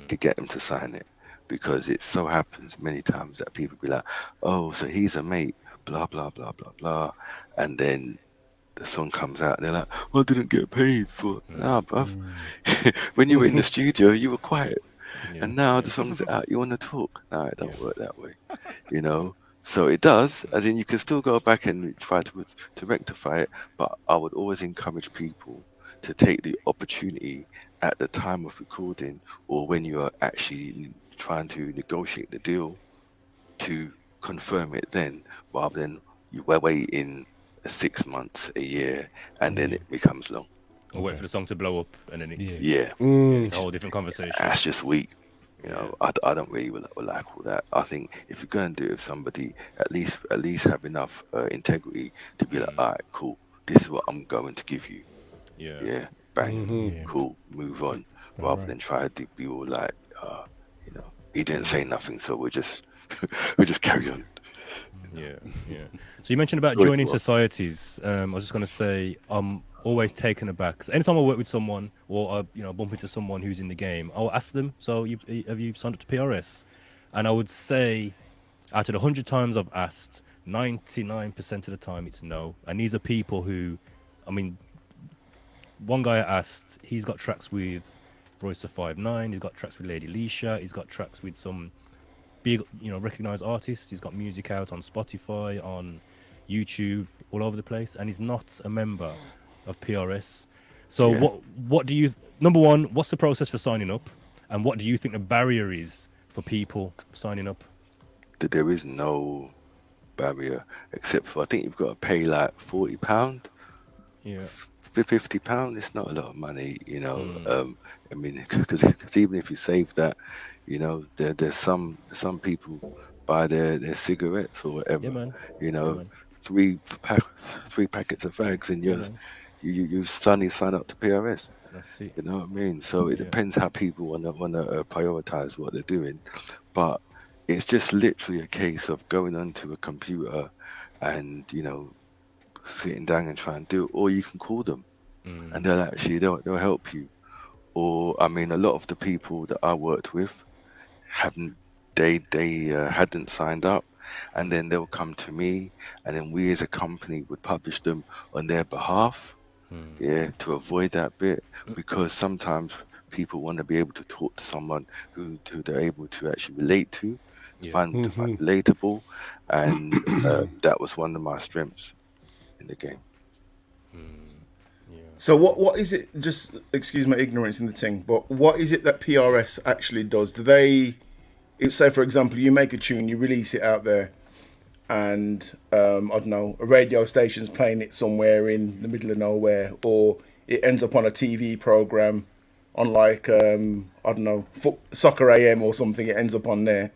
to get them to sign it, because it so happens many times that people be like, oh, so he's a mate, blah blah blah blah blah, and then the song comes out and they're like, well, I didn't get paid for it. Nah, bruv. When you were in the studio, you were quiet, and now the song's out, you want to talk. Nah, it don't work that way, you know. So it does, as in you can still go back and try to rectify it, but I would always encourage people to take the opportunity at the time of recording, or when you are actually trying to negotiate the deal, to confirm it then, rather than you were waiting 6 months, a year, and then it becomes long. Or wait for the song to blow up, and then it's it's a whole different conversation. That's just weak. You know, I don't really like all that. I think if you're going to do it with somebody, at least have enough integrity to be like, all right, cool, this is what I'm going to give you. Yeah, bang, cool, move on, rather than try to be all like, you know, he didn't say nothing, so we'll just carry on. Yeah. So you mentioned about joining societies. I was just going to say, I'm always taken aback. So anytime I work with someone, or bump into someone who's in the game, I'll ask them, so have you signed up to PRS? And I would say, out of the 100 times I've asked, 99% of the time it's no. And these are people who, I mean, one guy I asked, he's got tracks with Royce the 5'9", he's got tracks with Lady Leisha, he's got tracks with some big, recognized artists. He's got music out on Spotify, on YouTube, all over the place, and he's not a member of PRS. So what do you, number one, what's the process for signing up, and what do you think the barrier is for people signing up? There is no barrier, except for I think you've got to pay like £40. £50. It's not a lot of money, I mean, because even if you save that, there's some people buy their cigarettes or whatever, three packets of fags, and you suddenly sign up to PRS. That's it. You know what I mean? So it depends how people want to prioritize what they're doing, but it's just literally a case of going onto a computer and sitting down and trying to do it, or you can call them and they'll help you. Or I mean, a lot of the people that I worked with hadn't signed up, and then they'll come to me, and then we as a company would publish them on their behalf, to avoid that bit, because sometimes people want to be able to talk to someone who they're able to actually relate to, find relatable, and that was one of my strengths in the game. So what is it, just excuse my ignorance in the thing, but what is it that PRS actually does? Do they, say for example, you make a tune, you release it out there, and I don't know, a radio station's playing it somewhere in the middle of nowhere, or it ends up on a TV program on like, I don't know, Soccer AM or something, it ends up on there.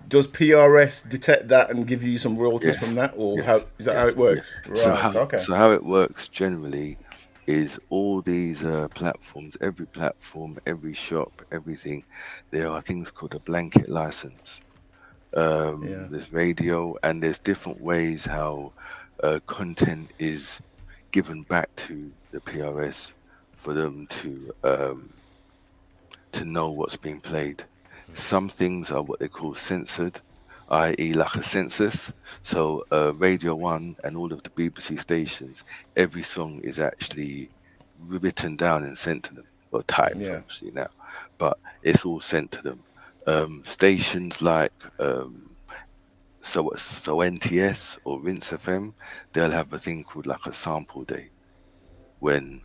Does PRS detect that and give you some royalties from that, or how is that how it works? Right. So how it works generally is all these platforms, every platform, every shop, everything, there are things called a blanket license. There's radio, and there's different ways how content is given back to the PRS for them to to know what's being played. Some things are what they call censored, i.e. like a census. So Radio 1 and all of the BBC stations, every song is actually written down and sent to them, or typed obviously now, but it's all sent to them. Stations like so NTS or Rinse FM, they'll have a thing called like a sample day, when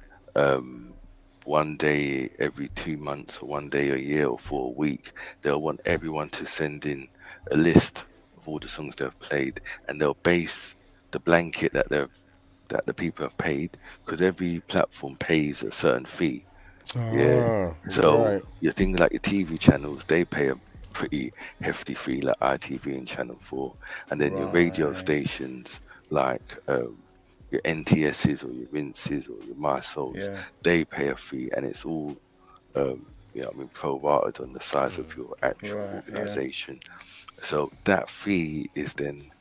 one day every 2 months or one day a year or for a week, they'll want everyone to send in a list of all the songs they've played, and they'll base the blanket that the people have paid, because every platform pays a certain fee. So your things like your TV channels, they pay a pretty hefty fee, like ITV and Channel 4, and then your radio stations like your NTSs or your Rinses or your My Souls, they pay a fee, and it's all prorated on the size of your actual organisation. So that fee is then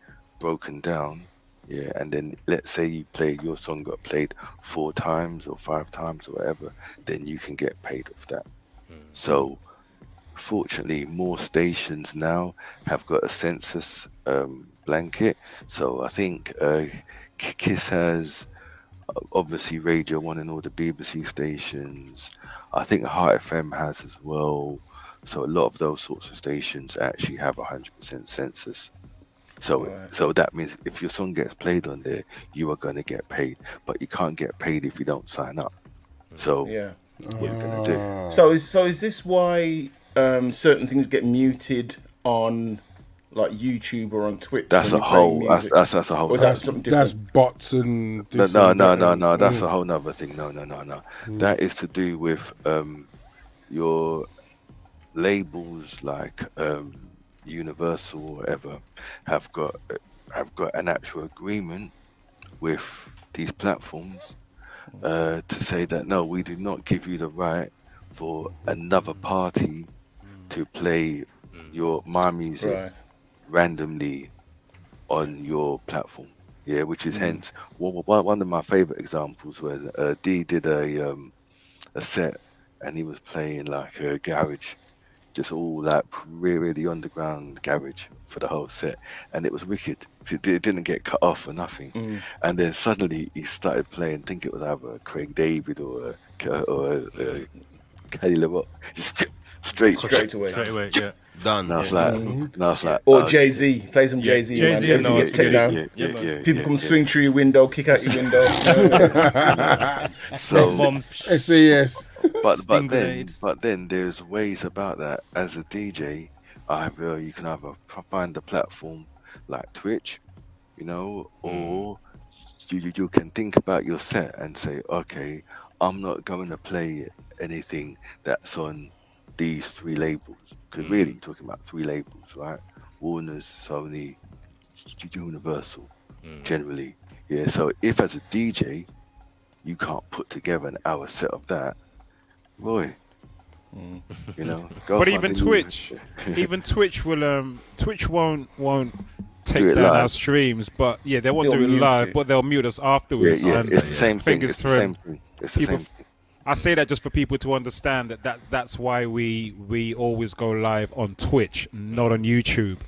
broken down, and then let's say your song got played 4 times or 5 times or whatever, then you can get paid off that. So fortunately, more stations now have got a census blanket. So I think Kiss has obviously Radio 1 and all the BBC stations. I think Heart FM has as well. So a lot of those sorts of stations actually have 100% census. So that means if your song gets played on there, you are going to get paid, but you can't get paid if you don't sign up. So what are you going to do? So is this why certain things get muted on like YouTube or on Twitch? That's a whole. That's a whole. Or is that something different? That's bots and. No. That's a whole nother thing. No. That is to do with your labels like Universal or whatever have got an actual agreement with these platforms to say that no, we do not give you the right for another party to play my music randomly on your platform. Which is hence one of my favorite examples when D did a set and he was playing like a garage, just all like really underground garage for the whole set, and it was wicked. It didn't get cut off or nothing. And then suddenly he started playing, I think it was either Craig David or Kelly LeRock, just straight away, done. And I was like, or Jay-Z, play some Jay-Z. People come swing through your window, kick out your window. So SAS. But then there's ways about that. As a DJ, you can either find a platform like Twitch, or you can think about your set and say, okay, I'm not going to play anything that's on these 3 labels. Because really, you're talking about 3 labels, right? Warner's, Sony, Universal, generally. So if as a DJ, you can't put together an hour set of that, boy, But even Twitch will Twitch won't take down our streams, but they won't do it live, but they'll mute us afterwards. And it's the same thing. It's the same thing. I say that just for people to understand that's why we always go live on Twitch, not on YouTube.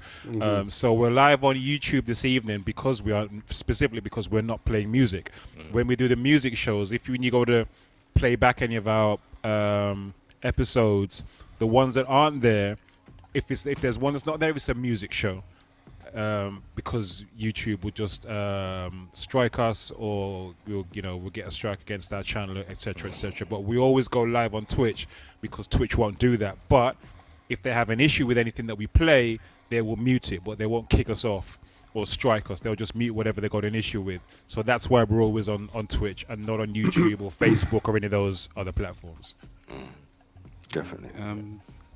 So we're live on YouTube this evening because we're not playing music. When we do the music shows, when you go to play back any of our episodes, the ones that aren't there, if there's one that's not there, it's a music show. Because YouTube will just strike us, or we'll get a strike against our channel, etc., etc. But we always go live on Twitch because Twitch won't do that. But if they have an issue with anything that we play, they will mute it, but they won't kick us off or strike us. They'll just mute whatever they got an issue with. So that's why we're always on Twitch and not on YouTube or Facebook or any of those other platforms. Definitely.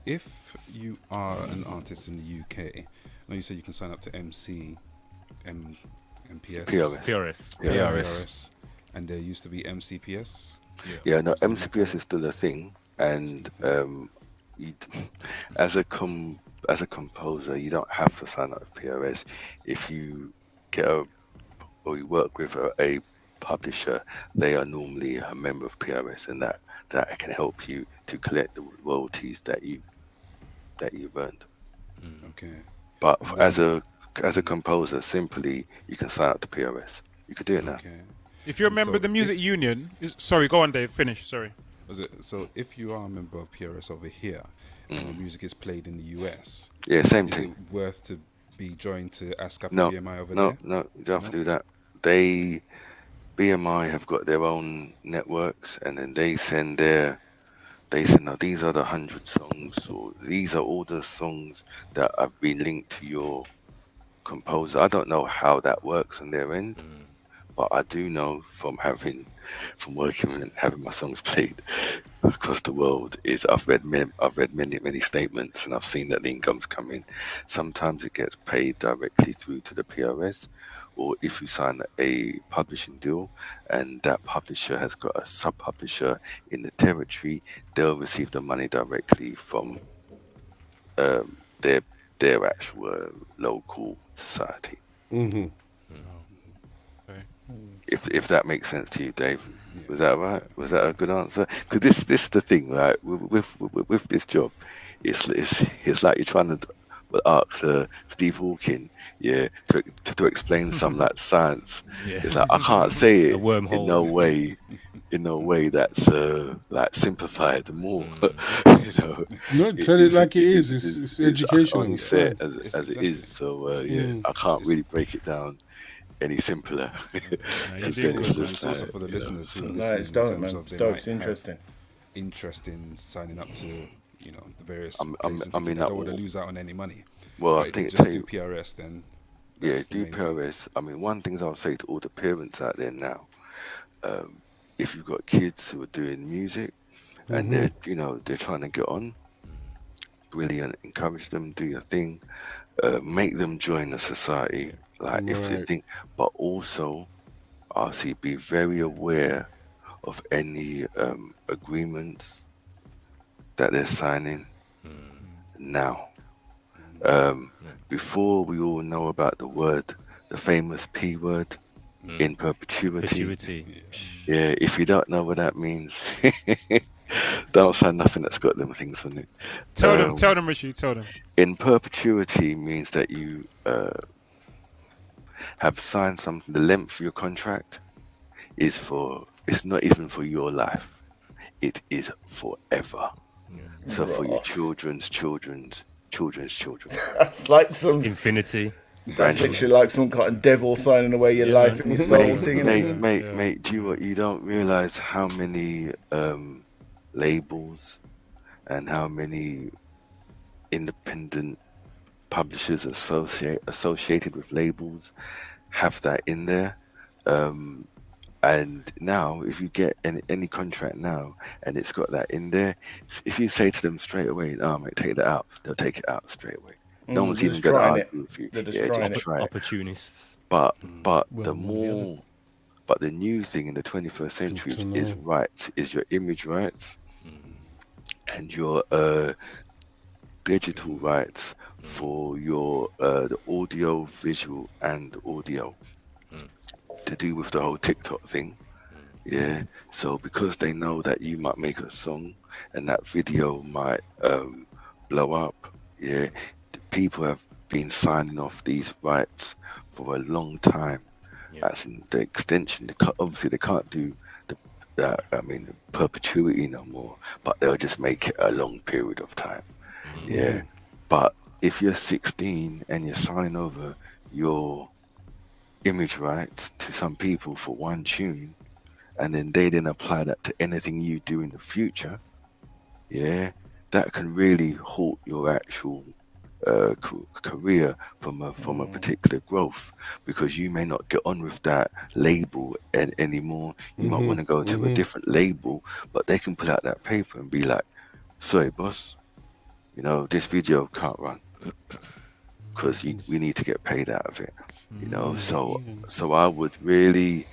If you are an artist in the UK, I know you said you can sign up to PRS. And there used to be MCPS. MCPS is still a thing, and as a composer, you don't have to sign up with PRS if you get or you work with a publisher, they are normally a member of PRS, and that can help you to collect the royalties that you've earned. Okay. But And as then- a composer, simply you can sign up to PRS. You could do it now. Okay. If you're a member of the music union, sorry, go on, Dave. Finish. Sorry. So if you are a member of PRS over here, and your music is played in the US, Yeah, same is thing. it worth to be joined to ASCAP No, and BMI over no, there? no, you don't have to do that. BMI have got their own networks, and then they say, no, these are the 100 songs, or these are all the songs that have been linked to your composer. I don't know how that works on their end, but I do know from working and having my songs played across the world is I've read many statements, and I've seen that the incomes come in. Sometimes it gets paid directly through to the PRS, or if you sign a publishing deal and that publisher has got a sub-publisher in the territory, they'll receive the money directly from their actual local society. Mm-hmm. If that makes sense to you, Dave, was that right? Was that a good answer? Because this is the thing, right? With this job, it's like you're trying to ask Steve Hawking, to explain some like science. Yeah. It's like I can't say it A wormhole. in no way that's like simplified more. No, tell it like it is. It's I educational. can only It's say it fine. as it is. So I can't really break it down any simpler. Because then it's just It's also for the listeners who are No, listening. it's dope, in terms man. of It's they dope. might It's have interesting. Interest in signing up to, the various I mean, places. I They mean, don't want to lose out on any money. Well, But I if think you just tell do you- PRS, then Yeah, that's the do main- PRS. I mean, one thing I'll say to all the parents out there now, if you've got kids who are doing music and they're trying to get on, brilliant. Encourage them, do your thing, make them join the society. Like if you Right. think, but also, obviously, be very aware of any agreements that they're signing now. Before we all know about the famous P word, in perpetuity. Perpetuity. Yeah, if you don't know what that means, don't sign nothing that's got them things on it. Tell them, Richie. Tell them. In perpetuity means that you have signed something. The length of your contract it's not even for your life. It is forever. So for your Ross. children's children. That's like some Infinity. That's literally like some kind of devil signing away your life and your soul thing. innit? Mate, do you what? You don't realize how many labels and how many independent publishers associated with labels have that in there. And now, if you get any contract now and it's got that in there, if you say to them straight away, "Oh, mate, take that out," they'll take it out straight away. No one's they're even just going to trying argue it. with you. They're just Yeah, trying just it. try it. Opportunists. But Well, the more but the new thing in the 21st century is rights, is your image rights and your digital rights for your the audio, visual, and audio to do with the whole TikTok thing. Yeah. So because they know that you might make a song and that video might blow up, yeah, the people have been signing off these rights for a long time. That's in the extension. Obviously, they can't do the perpetuity no more, but they'll just make it a long period of time. Yeah. But if you're 16 and you're signing over your image rights to some people for one tune, and then they then apply that to anything you do in the future, yeah, that can really halt your actual career from a particular growth, because you may not get on with that label anymore. You might want to go to a different label, but they can pull out that paper and be like, "Sorry, boss, this video can't run because we need to get paid out of it." So I would really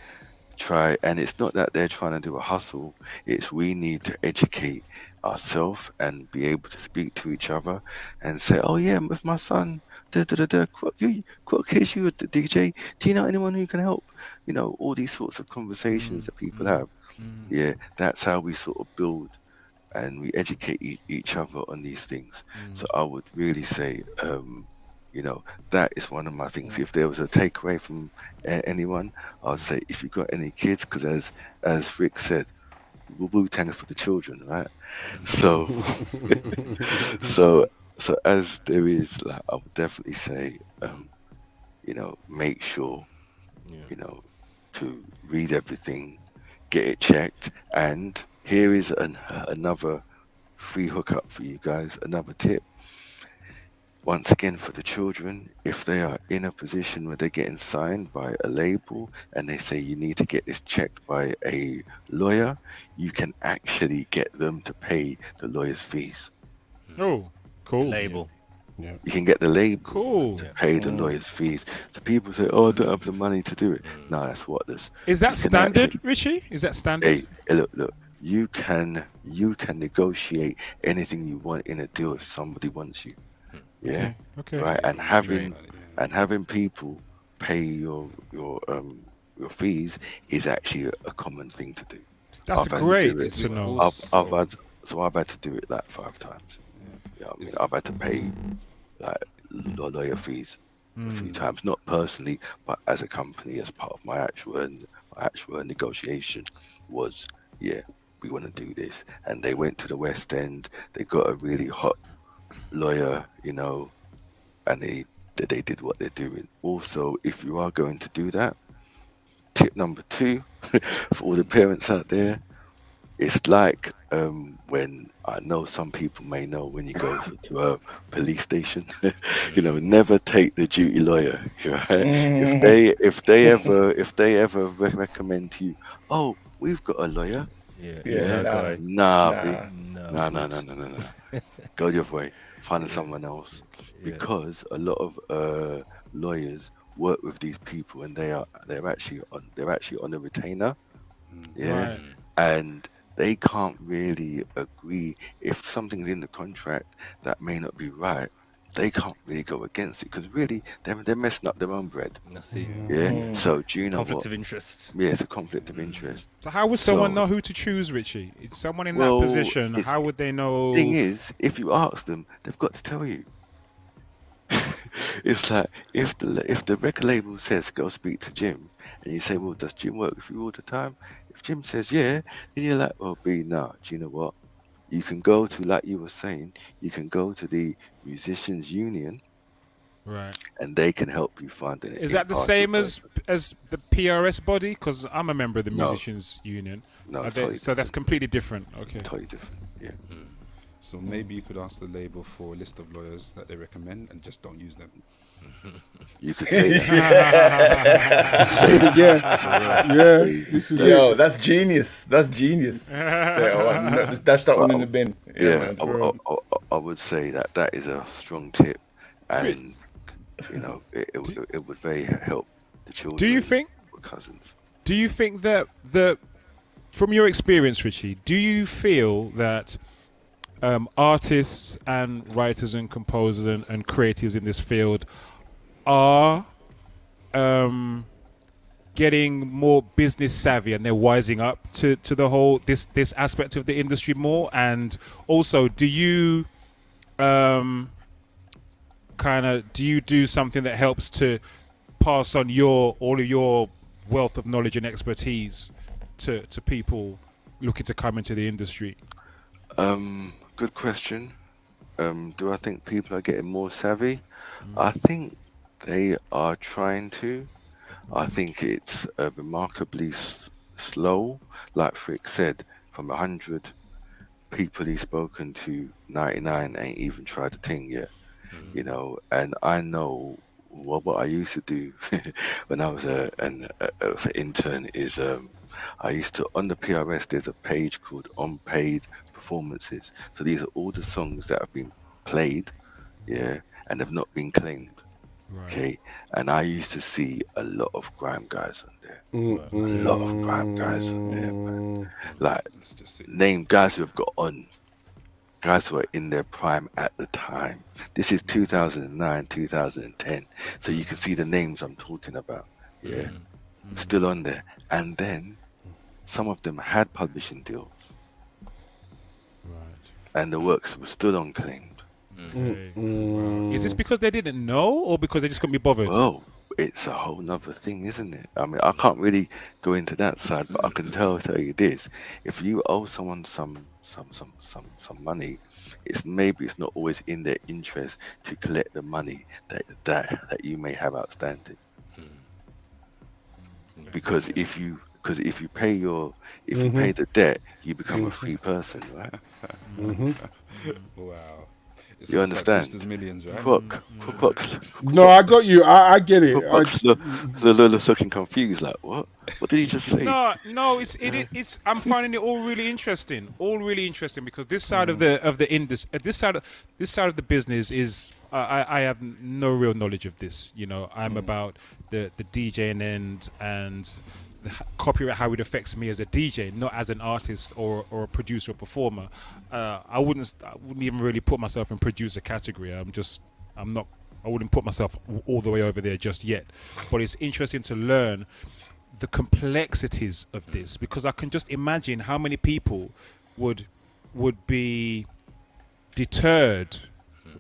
try, and it's not that they're trying to do a hustle, it's we need to educate ourselves and be able to speak to each other and say, "Oh yeah, if my son What case you a DJ? Do you know anyone who can help? You know, all these sorts of conversations that people have. Yeah, that's how we sort of build and we educate each other on these things. So I would really say, you know, that is one of my things. If there was a takeaway from anyone, I'd say if you've got any kids, because as Rick said, Wu-Tang is for the children, right? So, so as there is, like, I would definitely say, you know, make sure, you know, to read everything, get it checked, and here is another free hookup for you guys, another tip. Once again, for the children, if they are in a position where they're getting signed by a label and they say you need to get this checked by a lawyer, you can actually get them to pay the lawyer's fees. Oh, cool. Label. Yeah. You can get the label Cool. to pay the lawyer's fees. So people say, "Oh, I don't have the money to do it." No, that's what this. Is that you can standard, actually- Richie? Is that standard? Hey, look. You can negotiate anything you want in a deal if somebody wants you. Yeah. Okay. Right. And having people pay your fees is actually a common thing to do. That's I've had great do it. to know. I've had to do it like 5 times. Yeah, I mean, I've had to pay like lawyer fees a few times, not personally, but as a company, as part of my actual negotiation was, yeah, we want to do this. And they went to the West End, they got a really hot lawyer, you know, and they did what they're doing. Also, if you are going to do that, tip number 2 for all the parents out there, it's like when I know some people may know when you go to a police station, you know, never take the duty lawyer, right? If they ever recommend to you, oh, we've got a lawyer. No. Go your way. Find someone else, because a lot of lawyers work with these people, and they're actually on a retainer, Right. and they can't really agree if something's in the contract that may not be right. They can't really go against it because really they're messing up their own bread. I see. Yeah. So do you know Conflict what? of interest. Yeah, it's a conflict of interest. So how would someone know who to choose, Richie? Is someone in that position? How would they know? Thing is, if you ask them, they've got to tell you. It's like if the record label says go speak to Jim, and you say, well, does Jim work with you all the time? If Jim says yeah, then you're like, well, B, no. Do you know what? You can go to, like you were saying, you can go to the musicians union, Right. and they can help you find it. Is that the same as the PRS body? Because I'm a member of the No. musicians union. No, Are it's they- totally so that's completely different. Okay. Totally different. Yeah. So maybe you could ask the label for a list of lawyers that they recommend and just don't use them. You could say yeah. This is that's genius. That's genius. Say, oh, no, just dash that one in the bin. Yeah, man. I would say that is a strong tip, and you know it would very help the children. Do you think? or cousins? Do you think that from your experience, Richie, do you feel that artists and writers and composers and creatives in this field are getting more business savvy and they're wising up to the whole this aspect of the industry more? And also, do you do you do something that helps to pass on all of your wealth of knowledge and expertise to people looking to come into the industry? Good question. Do I think people are getting more savvy? I think they are trying to. I think it's remarkably slow. Like Frick said, from 100 people he's spoken to, 99 ain't even tried a thing yet. You know, and I know what I used to do when I was an intern is I used to, on the PRS, there's a page called Unpaid Performances. So these are all the songs that have been played, yeah, and have not been claimed. Right. Okay, and I used to see a lot of grime guys on there. A lot of grime guys on there, man. Like, name guys who have got on guys were in their prime at the time. This is 2009, 2010. So you can see the names I'm talking about. Yeah. Still on there. And then some of them had publishing deals. And the works were still unclaimed. Is this because they didn't know, or because they just couldn't be bothered? Well, it's a whole nother thing, isn't it? I mean, I can't really go into that side, but I can tell you this: if you owe someone some money, it's not always in their interest to collect the money that you may have outstanding. Because if you pay you pay the debt, you become a free person, right? Wow. It's You almost like understand? Brewster's Millions, right? No, I got you. I get it. Lola's looking confused, like, what? What did he just say? No, it's. I'm finding it all really interesting. Because this side of the industry, this side of the business is. I have no real knowledge of this. You know, I'm about the DJing end and the copyright, how it affects me as a DJ, not as an artist or a producer or performer. I wouldn't even really put myself in producer category. I wouldn't put myself all the way over there just yet. But it's interesting to learn the complexities of this, because I can just imagine how many people would be deterred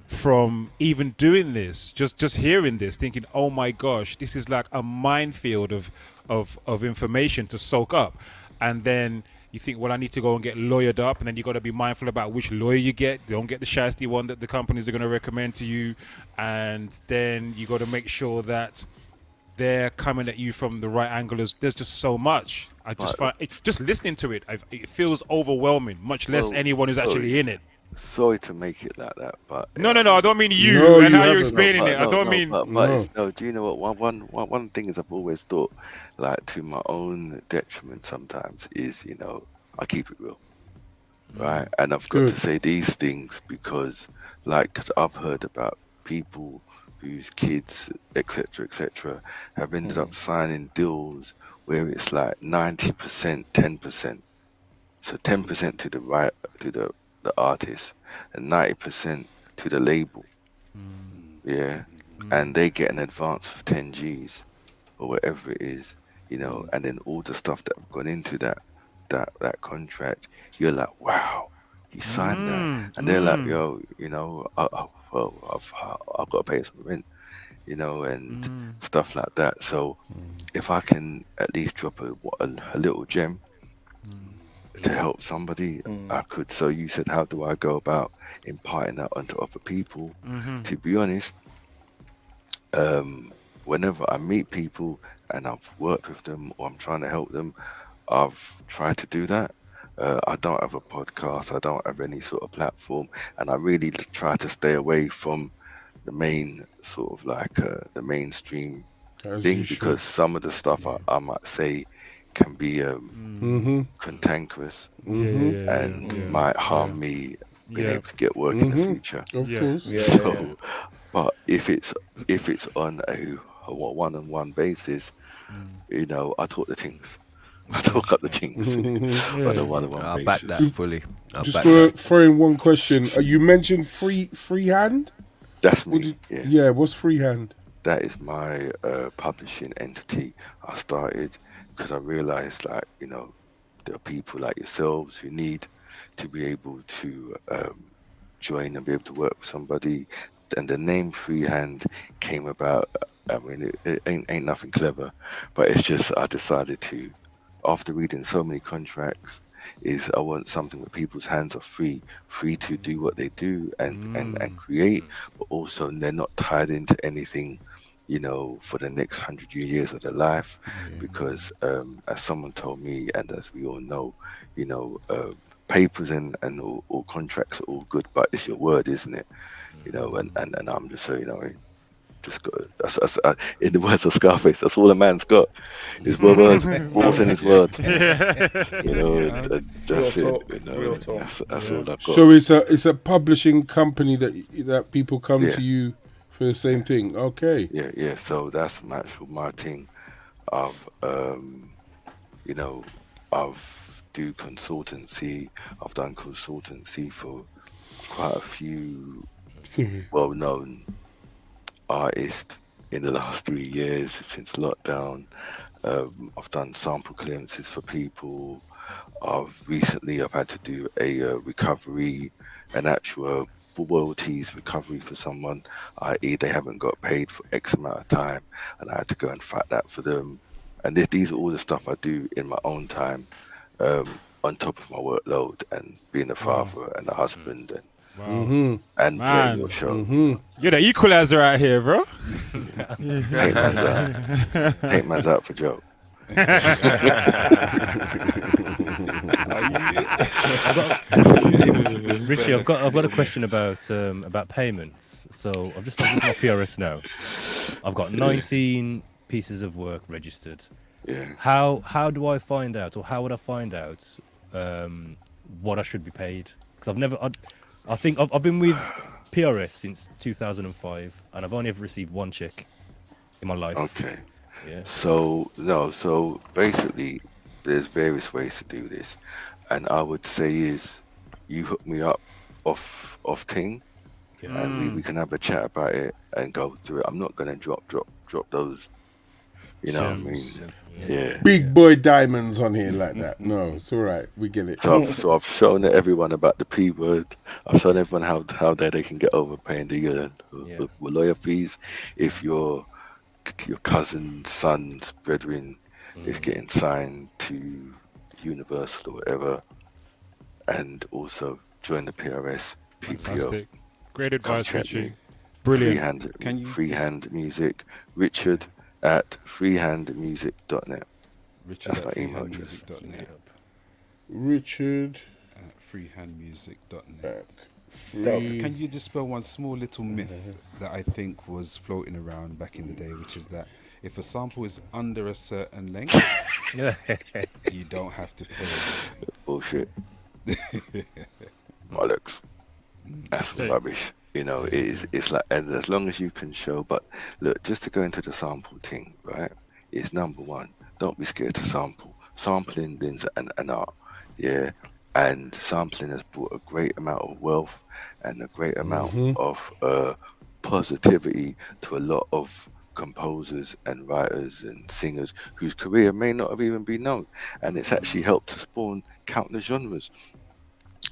from even doing this, just hearing this, thinking, oh my gosh, this is like a minefield of information to soak up. And then you think, well, I need to go and get lawyered up, and then you got to be mindful about which lawyer you get. Don't get the shiesty one that the companies are going to recommend to you, and then you got to make sure that they're coming at you from the right angle. There's just so much. I just find just listening to it, it feels overwhelming, much less anyone who's actually in it. Sorry to make it like that, but no, I don't mean you and how you're explaining it. I don't mean. Do you know what? One thing is, I've always thought, like, to my own detriment sometimes, is, you know, I keep it real, right? And I've got to say these things because, like, 'cause I've heard about people whose kids, etc., have ended up signing deals where it's like 90%, 10%. So 10% to the artist and 90% to the label. And they get an advance of 10 G's or whatever it is, you know, and then all the stuff that have gone into that contract, you're like, wow, he signed that. And they're like, yo, you know, I've got to pay some rent, you know, and stuff like that. So if I can at least drop a little gem to help somebody, I could. So you said, how do I go about imparting that onto other people? To be honest, whenever I meet people and I've worked with them or I'm trying to help them, I've tried to do that. I don't have a podcast, I don't have any sort of platform, and I really try to stay away from the main sort of like the mainstream thing, because some of the stuff I might say can be cantankerous and might harm me being able to get work in the future. Of course. So, but if it's on a one-on-one basis, you know, I talk the things. I talk up the things on a one-on-one basis. I back that fully. Just to throw in one question. You mentioned freehand? That's me. Yeah, what's freehand? That is my publishing entity. I started because I realized, like, you know, there are people like yourselves who need to be able to join and be able to work with somebody. And the name Freehand came about. I mean, it ain't nothing clever, but it's just I decided to, after reading so many contracts, is I want something where people's hands are free to do what they do and create, but also they're not tied into anything, you know, for the next 100 years of their life. Because as someone told me, and as we all know, you know, papers and all contracts are all good, but it's your word, isn't it? You know, and I'm just saying, you know, just got that's in the words of Scarface, that's all a man's got. His words, balls in his words. You know, that's it. You know, that's all I've got. So it's a publishing company that people come to you for the same thing. Okay. Yeah. So that's my thing. I've you know, I've done consultancy for quite a few well-known artists in the last 3 years since lockdown. I've done sample clearances for people. I've had to do a recovery, an actual royalties recovery for someone, i.e. they haven't got paid for X amount of time, and I had to go and fight that for them. And these are all the stuff I do in my own time, on top of my workload and being a father and a husband and playing your show. You're the equalizer out here, bro. Take man's out. Take man's out for Joe. Richie, I've got a question about payments. So I've just looked at my PRS now. I've got 19 pieces of work registered. Yeah. How do I find out, or how would I find out what I should be paid? Because I think I've been with PRS since 2005, and I've only ever received one check in my life. Okay. Yeah. So basically, there's various ways to do this, and I would say is you hook me up off Ting, and we can have a chat about it and go through it. I'm not gonna drop those, you know what I mean? Yeah. Big boy diamonds on here like that. No, it's all right. We get it. So I've shown everyone about the P word. I've shown everyone how they can get over paying the lawyer fees if your cousin's son's brethren is getting signed to Universal or whatever, and also join the PRS PPO. Fantastic. Great advice, Richie. Brilliant. Can you Freehand Music, Richard at freehandmusic.net. Richard That's at my email address. freehandmusic.net. Richard at freehandmusic.net. Free- Can you dispel one small little myth that I think was floating around back in the day, which is that if a sample is under a certain length, you don't have to pay? Bullshit. Bollocks. That's rubbish. You know, it's like, as long as you can show, but look, just to go into the sample thing, right, is number one, don't be scared to sample. Sampling is an art, yeah, and sampling has brought a great amount of wealth and a great amount of positivity to a lot of composers and writers and singers whose career may not have even been known, and it's actually helped to spawn countless genres.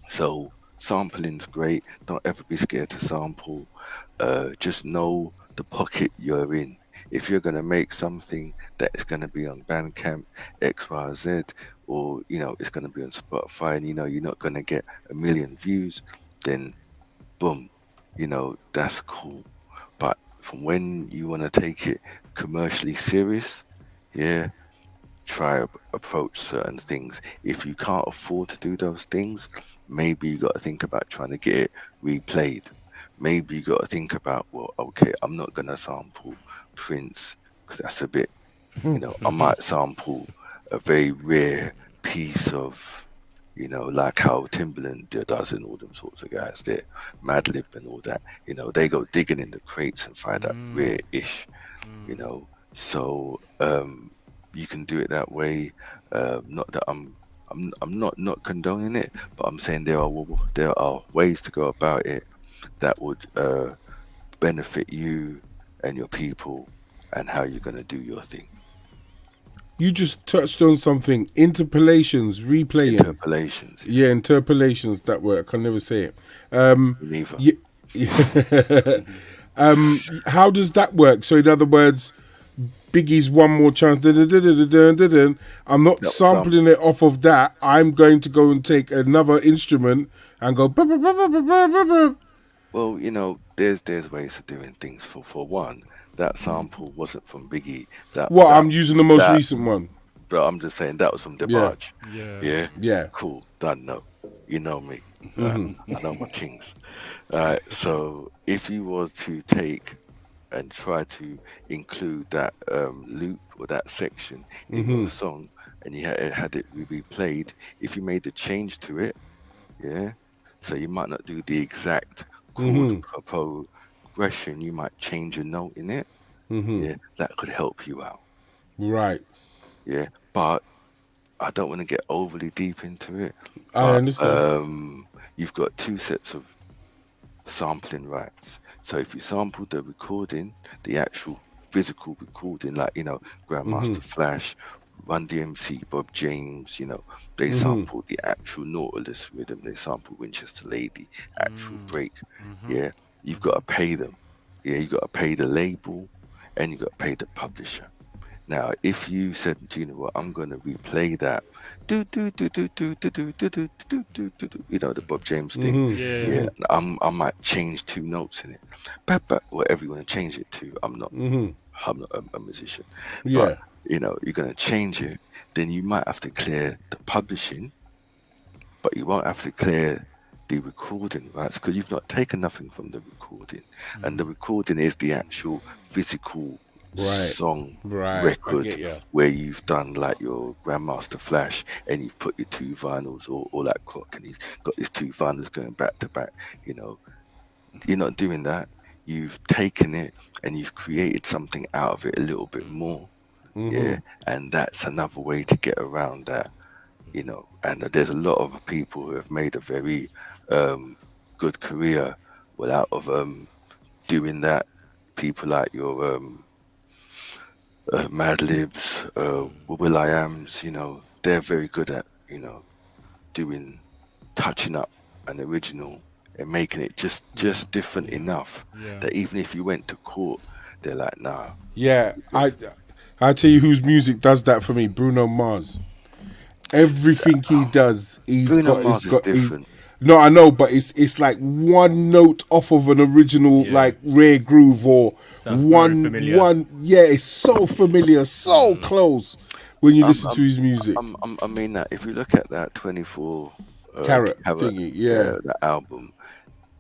So sampling's great. Don't ever be scared to sample. Just know the pocket you're in. If you're going to make something that is going to be on Bandcamp, XYZ, or it's going to be on Spotify, and you're not going to get 1 million views, then boom, that's cool. But from when you want to take it commercially serious, try approach certain things. If you can't afford to do those things, maybe you got to think about trying to get it replayed. Maybe you got to think about, well, okay, I'm not gonna sample Prince because that's a bit, I might sample a very rare piece of, like how Timbaland does and all them sorts of guys there, Madlib and all that. They go digging in the crates and find that rare-ish. So you can do it that way. Not that I'm not condoning it, but I'm saying there are ways to go about it that would benefit you and your people and how you're going to do your thing. You just touched on something. Interpolations, replaying. Interpolations. Yeah, interpolations, that word. I can never say it. Neither. How does that work? So in other words, Biggie's One More Chance, I'm not sampling it off of that. I'm going to go and take another instrument and go. Well, there's ways of doing things. For one, that sample wasn't from Biggie. I'm using the most recent one. Bro, I'm just saying that was from DeBarge. Yeah. Cool. Done. No. You know me. I know my things. So if you was to take and try to include that loop or that section in your song, and you had it replayed, if you made a change to it, so you might not do the exact chord progression, you might change a note in it, that could help you out. Right. Yeah, but I don't want to get overly deep into it. I understand. You've got two sets of sampling rights. So if you sample the recording, the actual physical recording, like, Grandmaster Flash, Run DMC, Bob James, they sampled the actual Nautilus rhythm, they sampled Winchester Lady, actual break. Yeah, you've got to pay them. Yeah, you got to pay the label and you got to pay the publisher. Now, if you said, do you know what, I'm going to replay that, the Bob James thing. Yeah, I might change 2 notes in it, but whatever you want to change it to, I'm not a musician. But you're going to change it, then you might have to clear the publishing, but you won't have to clear the recording rights because you've not taken nothing from the recording, and the recording is the actual physical song record where you've done like your Grandmaster Flash and you've put your 2 vinyls or all that crock, and he's got his 2 vinyls going back to back. You're not doing that. You've taken it and you've created something out of it a little bit more. Yeah, and that's another way to get around that. And there's a lot of people who have made a very good career without of doing that. People like your Mad Libs, Will I Ams, they're very good at, touching up an original and making it just different enough that even if you went to court, they're like, nah. Yeah, I tell you whose music does that for me, Bruno Mars. Everything he does, Bruno Mars is different. No, I know, but it's like one note off of an original, like rare groove, or one. Yeah, it's so familiar, so close when you listen to his music. I mean that if you look at that 24 Carat thingy, that album,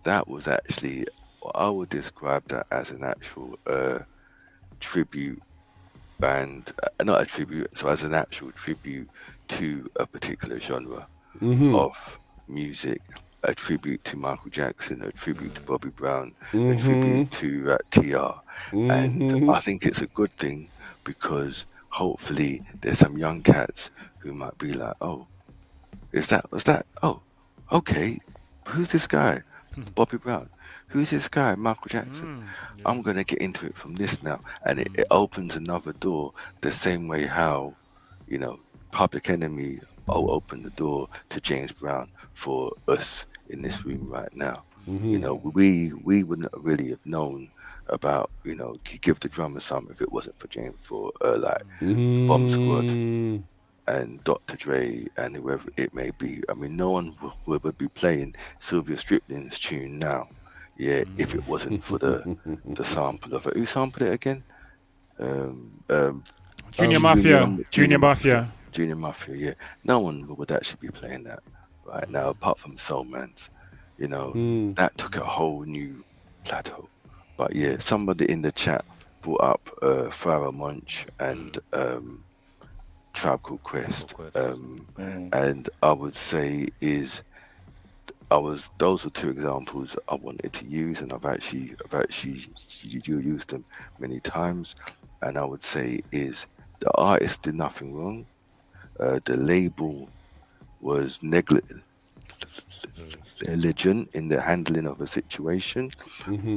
that was actually, I would describe that as an actual tribute band, not a tribute, so as an actual tribute to a particular genre of music, a tribute to Michael Jackson, a tribute to Bobby Brown, a tribute to TR. And I think it's a good thing because hopefully there's some young cats who might be like, oh, was that? Oh, okay. Who's this guy? Bobby Brown. Who's this guy? Michael Jackson. I'm going to get into it from this now. And it opens another door the same way how, Public Enemy opened the door to James Brown for us in this room right now. We wouldn't really have known about, Give the Drummer Some if it wasn't for James, for Bomb Squad and Dr. Dre and whoever it may be. I mean, no one would be playing Sylvia Stripling's tune now, if it wasn't for the sample of it. Who sampled it again? Junior Mafia. Junior Mafia, yeah. No one would actually be playing that right now, apart from Soul Mans. That took a whole new plateau. But yeah, somebody in the chat brought up Pharoah Monch and Tribe Called Quest. And I would say those were 2 examples I wanted to use, and I've actually used them many times. And I would say is the artist did nothing wrong. The label was negligent in the handling of a situation,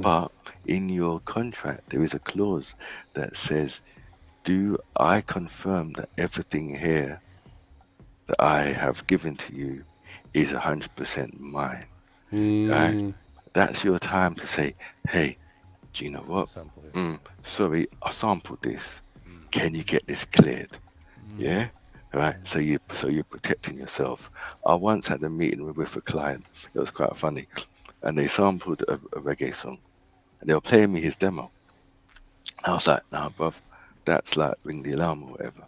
but in your contract there is a clause that says, do I confirm that everything here that I have given to you is 100% mine? Right? That's your time to say, hey, do you know what? Sorry, I sampled this. Can you get this cleared? Yeah? Right, so you're protecting yourself. I once had a meeting with a client. It was quite funny, and they sampled a reggae song, and they were playing me his demo. I was like, "Nah, bruv, that's like Ring the Alarm or whatever."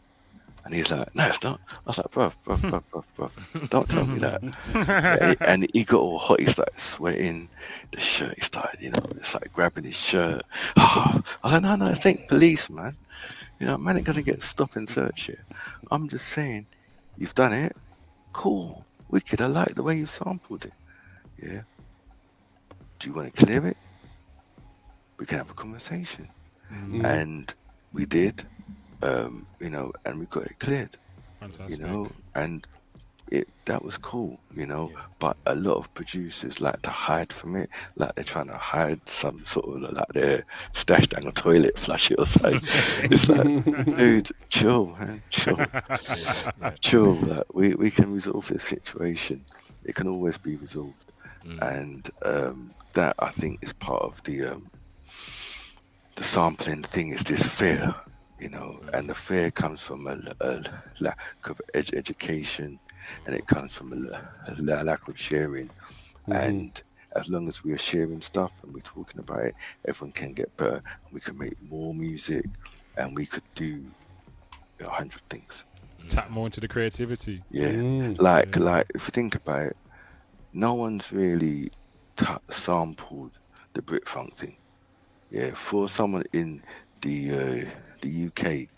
And he's like, "No, it's not." I was like, "Bruv, don't tell me that." And he got all hot. He started sweating. The shirt, he started, it's like grabbing his shirt. I was like, "No, it ain't police, man. Man ain't gonna get stop and search here. I'm just saying, you've done it. Cool. Wicked. I like the way you sampled it. Yeah. Do you want to clear it? We can have a conversation." And we did, and we got it cleared. Fantastic. And that was cool, you know. But a lot of producers like to hide from it, like they're trying to hide some sort of like their stash down the toilet, flush it or something. It's like, dude, chill, man, chill, chill. Like we can resolve this situation. It can always be resolved, and that I think is part of the sampling thing. Is this fear, you know, and the fear comes from a lack of education, and it comes from a lack of sharing. And as long as we are sharing stuff and we're talking about it, everyone can get better, and we can make more music, and we could do 100 things. Tap more into the creativity. Yeah, like if you think about it, no one's really sampled the Brit Funk thing. Yeah, for someone in the UK,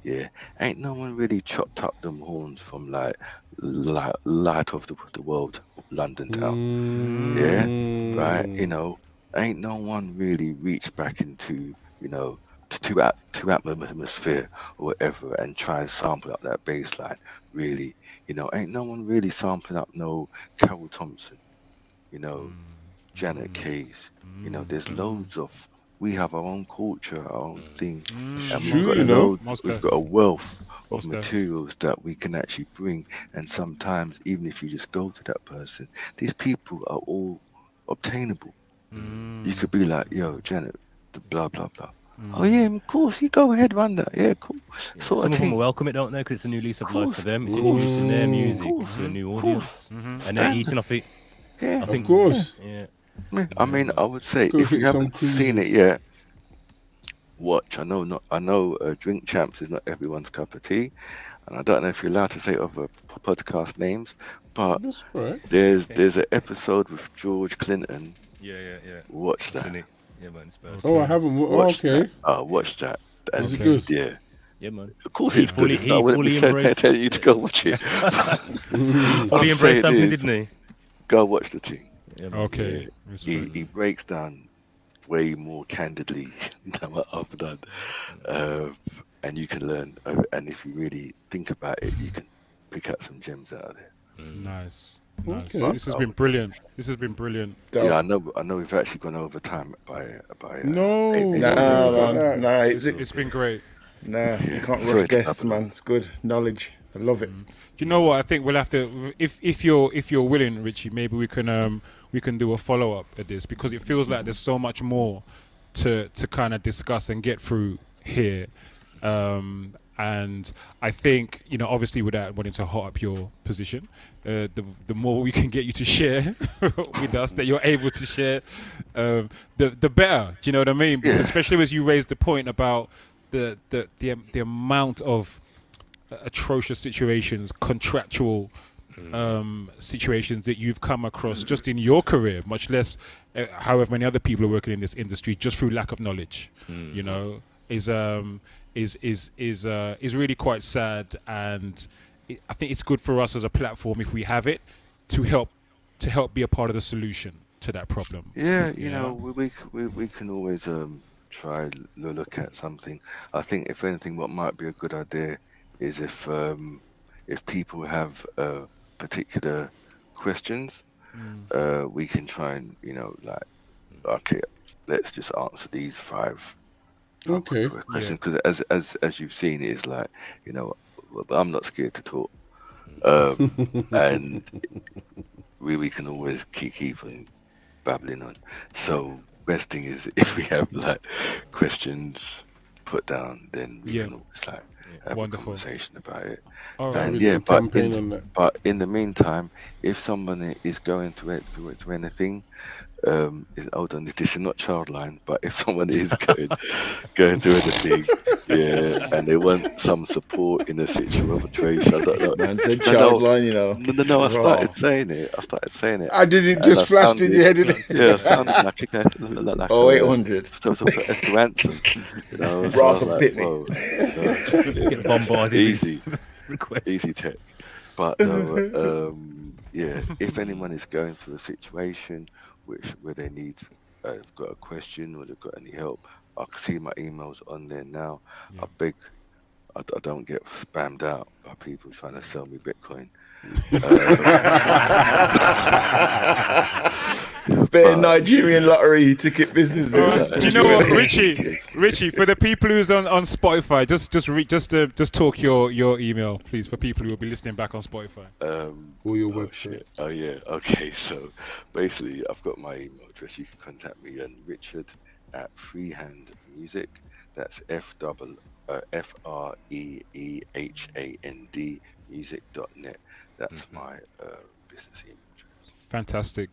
yeah, ain't no one really chopped up them horns from like light of the world, London town. Yeah, right. You know, ain't no one really reached back into, you know, to atmosphere or whatever and try and sample up that bass line. Really, you know, ain't no one really sampling up no Carol Thompson, you know, Janet Case. You know, there's loads of. We have our own culture, our own thing, and we've got a wealth of materials that we can actually bring. And sometimes, even if you just go to that person, these people are all obtainable. You could be like, "Yo, Janet, the blah blah blah." Oh yeah, of course. You go ahead, run that. Yeah, cool. Some of them welcome it, don't they? Because it's a new lease of life for them. It's introducing their music to a new audience, and they're eating off it. Yeah, I think, of course. Yeah. I mean, I would say if you haven't seen it yet, watch. I know Drink Champs is not everyone's cup of tea, and I don't know if you're allowed to say other podcast names, but there's an episode with George Clinton. Yeah. Watch that. Yeah, man, Oh, I haven't. Watch okay. that. Watch that. Is it good? Yeah. Yeah, man. Of course it's good. I wouldn't be telling you to go watch it. Fully embraced something, didn't he? Go watch the thing. Yeah, okay. Yeah. He breaks down way more candidly than what I've done, and you can learn. And if you really think about it, you can pick out some gems out of there. Nice. Okay. This has been brilliant. Yeah, I know. We've actually gone over time by. No, it's been great. Nah, you can't rush guests, man. It's good knowledge. I love it. Do you know what? I think we'll have to, if you're willing, Richie, maybe we can do a follow up at this, because it feels like there's so much more to kind of discuss and get through here. And I think, you know, obviously without wanting to hot up your position, the more we can get you to share with us, that you're able to share, the better. Do you know what I mean? Yeah. Especially as you raised the point about the amount of atrocious situations, contractual situations that you've come across just in your career, much less however many other people are working in this industry, just through lack of knowledge. You know, is really quite sad, and I think it's good for us as a platform, if we have it, to help be a part of the solution to that problem. Yeah, you know, we can always try look at something. I think if anything, what might be a good idea is if people have particular questions, we can try and, you know, like, okay, let's just answer these 5 questions, because as you've seen, it is like, you know, I'm not scared to talk, and we can always keep on babbling on. So best thing is if we have like questions put down, then we can always like have a conversation about it. And but in the meantime, if someone is going through anything, hold on, this is not Childline, but if someone is going through anything, and they want some support in a situation, I don't know. Man said Childline, you know. No, I started saying it. I didn't just flashed in your head, did it? Yeah, sounded like 0800. To answer, you know. Ross and Pitney. Get bombarded. Easy tech. But no, if anyone is going through a situation where they need, got a question or they've got any help, I can see my emails on there now. I beg, I don't get spammed out by people trying to sell me Bitcoin. Better Nigerian lottery ticket business. Do you know what, Richie? For the people who's on Spotify, just talk your email, please, for people who will be listening back on Spotify. Or your website. Oh yeah. Okay. So basically, I've got my email address. You can contact me at Richard@Freehand Music. That's FREEHAND music.net. That's my business email. Fantastic.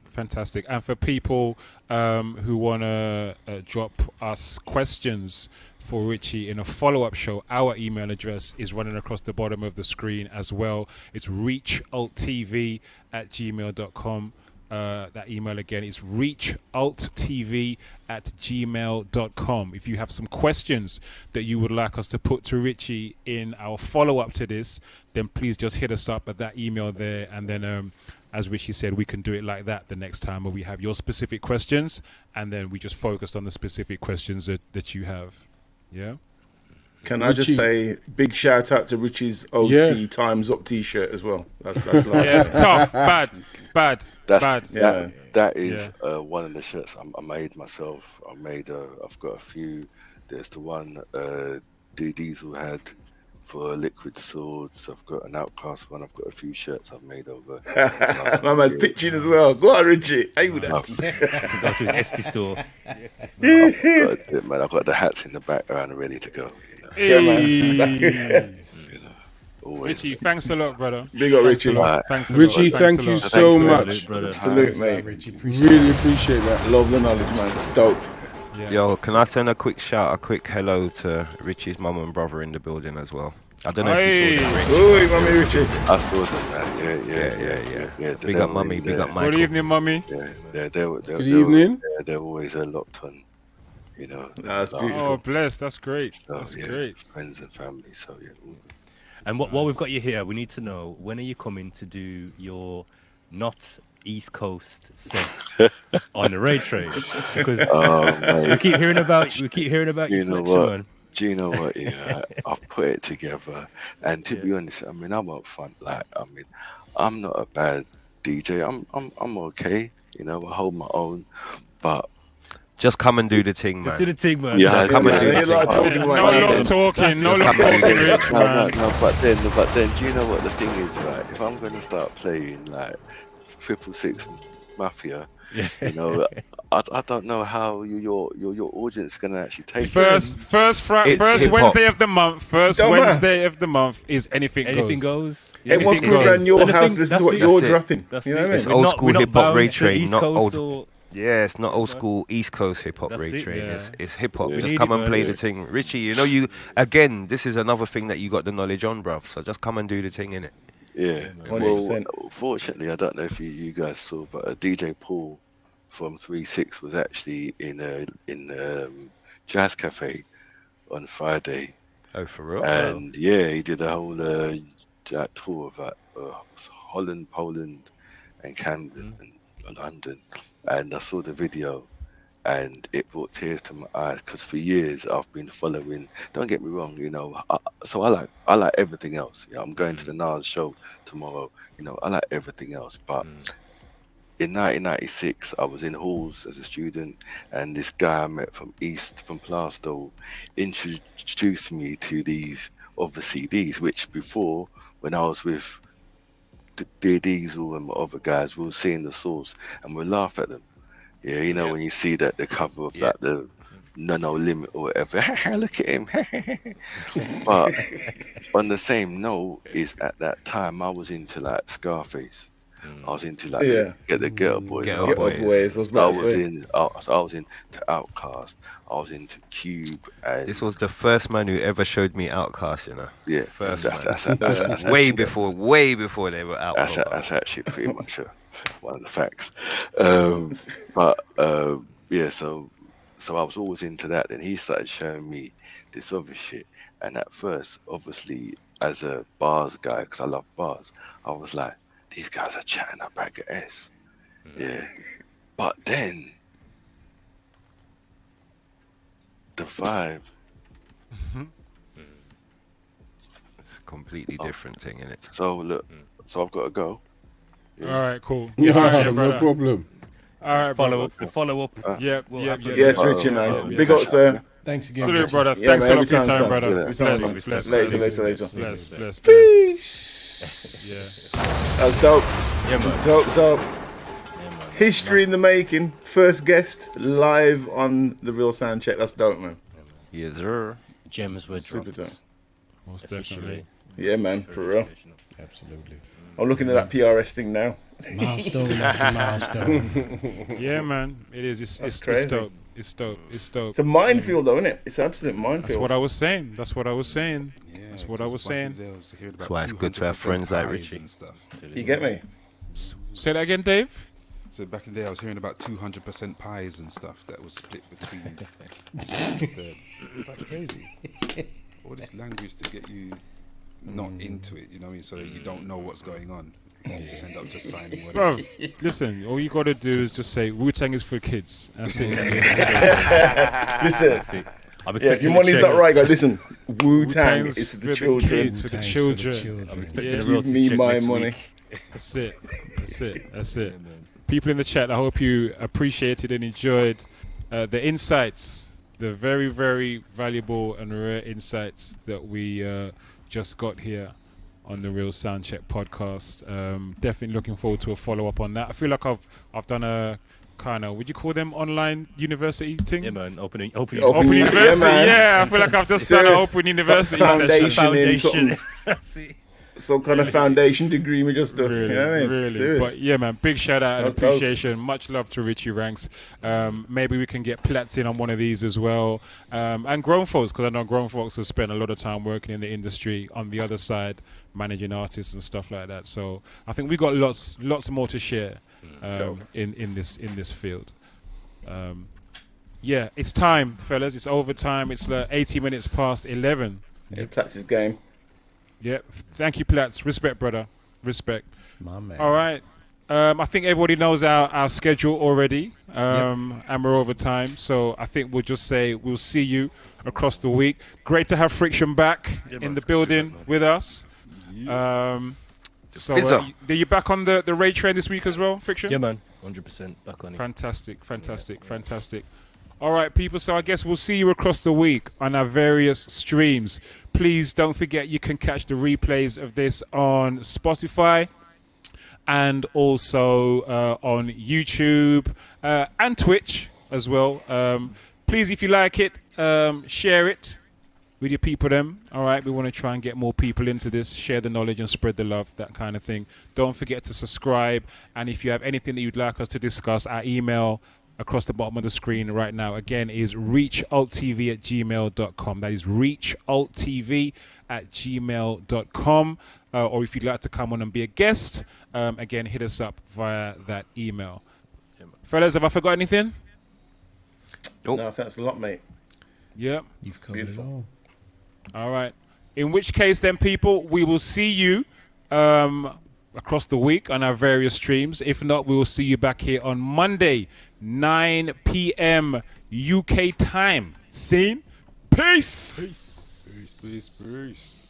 And for people who want to drop us questions for Richie in a follow-up show, our email address is running across the bottom of the screen as well. It's reachalttv@gmail.com. That email again is reachalttv@gmail.com. If you have some questions that you would like us to put to Richie in our follow-up to this, then please just hit us up at that email there, and then as Richie said, we can do it like that the next time where we have your specific questions and then we just focus on the specific questions that you have. Yeah? Can I just say big shout out to Richie's OC Times Up t-shirt as well. That's like it's tough. Bad. That is one of the shirts I made myself. I've got a few. There's the one D Diesel had for Liquid Swords. I've got an Outcast one. I've got a few shirts I've made over. My man's pitching as well. Go on, Richie. Hey, with that. That's his Etsy store. I've got the hats in the background ready to go. Hey. Richie, thanks a lot, brother. Big up, Richie. Richie, thank you so much. Salute, mate. Really appreciate that. Love the knowledge, man. Dope. Yeah. Yo, can I send a quick hello to Richie's mum and brother in the building as well? I don't know if you saw them. Oi, mummy Richie. I saw them, man. Yeah. Big up, mummy. Big up, Michael. Good evening, mummy. Good evening. They're always locked on. You know. That's beautiful. Oh, bless. That's great. So, That's great. Friends and family. So yeah. All good. And while we've got you here, we need to know, when are you coming to do your not East Coast set on the raid train? Because we keep hearing about your selection, man. Do you know what? Yeah, I've put it together, and to be honest, I mean, I'm up front. I'm not a bad DJ. I'm okay. You know, I hold my own, but. Just come and do the thing, man. Just do the thing, man. Yeah, come and do the thing. No long talking, Rich, man. No, but then, do you know what the thing is, right? If I'm going to start playing like 666 Mafia, you know, I don't know how your audience is going to actually take it. First Wednesday of the month. Wednesday of the month is anything goes. Everyone's going around your house. This is what you're dropping. You know what I mean? It's old school hip hop raid train, not old. Yeah, it's not old school East Coast hip hop raid train. It's hip hop. Just come and play the thing, Richie. You know, again. This is another thing that you got the knowledge on, bruv. So just come and do the thing, innit? Yeah. 100%. Well, fortunately, I don't know if you guys saw, but DJ Paul from 3-6 was actually in Jazz Cafe on Friday. Oh, for real? And yeah, he did a whole tour of that Holland, Poland, and Camden and London. And I saw the video, and it brought tears to my eyes, because for years I've been following. Don't get me wrong, you know. So I like everything else. Yeah, I'm going to the Nas show tomorrow. You know, I like everything else. But in 1996, I was in halls as a student, and this guy I met from Plaistow introduced me to these other CDs, which before, when I was with the Diesel and my other guys, we were seeing the source and we laugh at them. Yeah, you know, when you see that the cover of like the No Limit or whatever, look at him. But on the same note, is at that time I was into like Scarface. I was into like the Ghetto Boys. I was into Outkast. I was into Cube. And this was the first man who ever showed me Outkast, you know. Yeah, first that's way before they were out. That's actually pretty much one of the facts. So I was always into that. Then he started showing me this other shit. And at first, obviously, as a bars guy, because I love bars, I was like, these guys are chatting a bag of S. Yeah. But then the vibe. It's a completely different thing, isn't it? So look, So I've got to go. All right, cool. Yeah, Alright, no problem. All right, Follow brother. up. Follow up. Yep. Yes, Richie, man. Big up, sir. Thanks again. Salute, Richie. brother. Yeah, Thanks man, a lot for your every time, time, brother. son. Every time, Bless, man. bless, Later. bless, bless. Peace. That's dope. Yeah, man. Dope. History in the making. First guest live on the Real Soundcheck. That's dope, man. Yes, sir. Gems were Super dropped. dope. Most definitely. Yeah, man, for real. Absolutely. I'm looking at that PRS thing now. Milestone after milestone. Yeah, man. It is. It's crazy. dope. It's dope. It's a minefield, though, isn't it? It's an absolute minefield. That's what I was saying. That's what I was saying. That's why it's good to have friends like Richie. And stuff. You get me? Say that again, Dave. So back in the day, I was hearing about 200% pies and stuff that was split between. That's crazy. All this language to get you not into it, you know what I mean? So that you don't know what's going on. You just end up just signing whatever. Bro, listen, all you got to do is just say Wu-Tang is for kids. That's it. Listen. If your money's not right, go listen. Wu-Tang is for the children. Kids, for the children. I'm expecting Yeah. a real Give me check my next money. week. That's it. People in the chat, I hope you appreciated and enjoyed the insights, the very, very valuable and rare insights that we just got here on the Real Soundcheck podcast. Definitely looking forward to a follow-up on that. I feel like I've done a kind of, would you call them online university thing? Yeah, man. Open Open university. university, man. yeah. I feel like I've just done an open university Foundation in session. something. Some kind of foundation degree we just do. Really, You know what I mean? really. Serious. But yeah, man, big shout out and That's dope. appreciation. Much love to Richie Ranks. Maybe we can get Platts in on one of these as well. And grown folks, because I know grown folks have spent a lot of time working in the industry on the other side, managing artists and stuff like that. So I think we got lots more to share in this field. Yeah, it's time, fellas. It's overtime. It's 80 minutes past 11. Yeah, Platts' game. Yep. Thank you, Platts. Respect, brother. Respect. My man. All right. I think everybody knows our schedule already, and we're over time. So I think we'll just say we'll see you across the week. Great to have Friction back in the building with us. So are you back on the raid train this week as well, Friction? Yeah, man. 100% back on it. Fantastic. All right, people. So I guess we'll see you across the week on our various streams. Please don't forget you can catch the replays of this on Spotify and also on YouTube and Twitch as well. Please, if you like it, share it with your people them. All right, we want to try and get more people into this, share the knowledge and spread the love, that kind of thing. Don't forget to subscribe. And if you have anything that you'd like us to discuss, our email across the bottom of the screen right now again is reachalttv@gmail.com. That is reachalttv@gmail.com. Or if you'd like to come on and be a guest, again, hit us up via that email. Fellas, have I forgot anything? Nope. No, I think that's a lot, mate. Yep. You've covered it all. All right. In which case, then, people, we will see you across the week on our various streams. If not, we will see you back here on Monday, 9 p.m. UK time. Seen? Peace. Peace.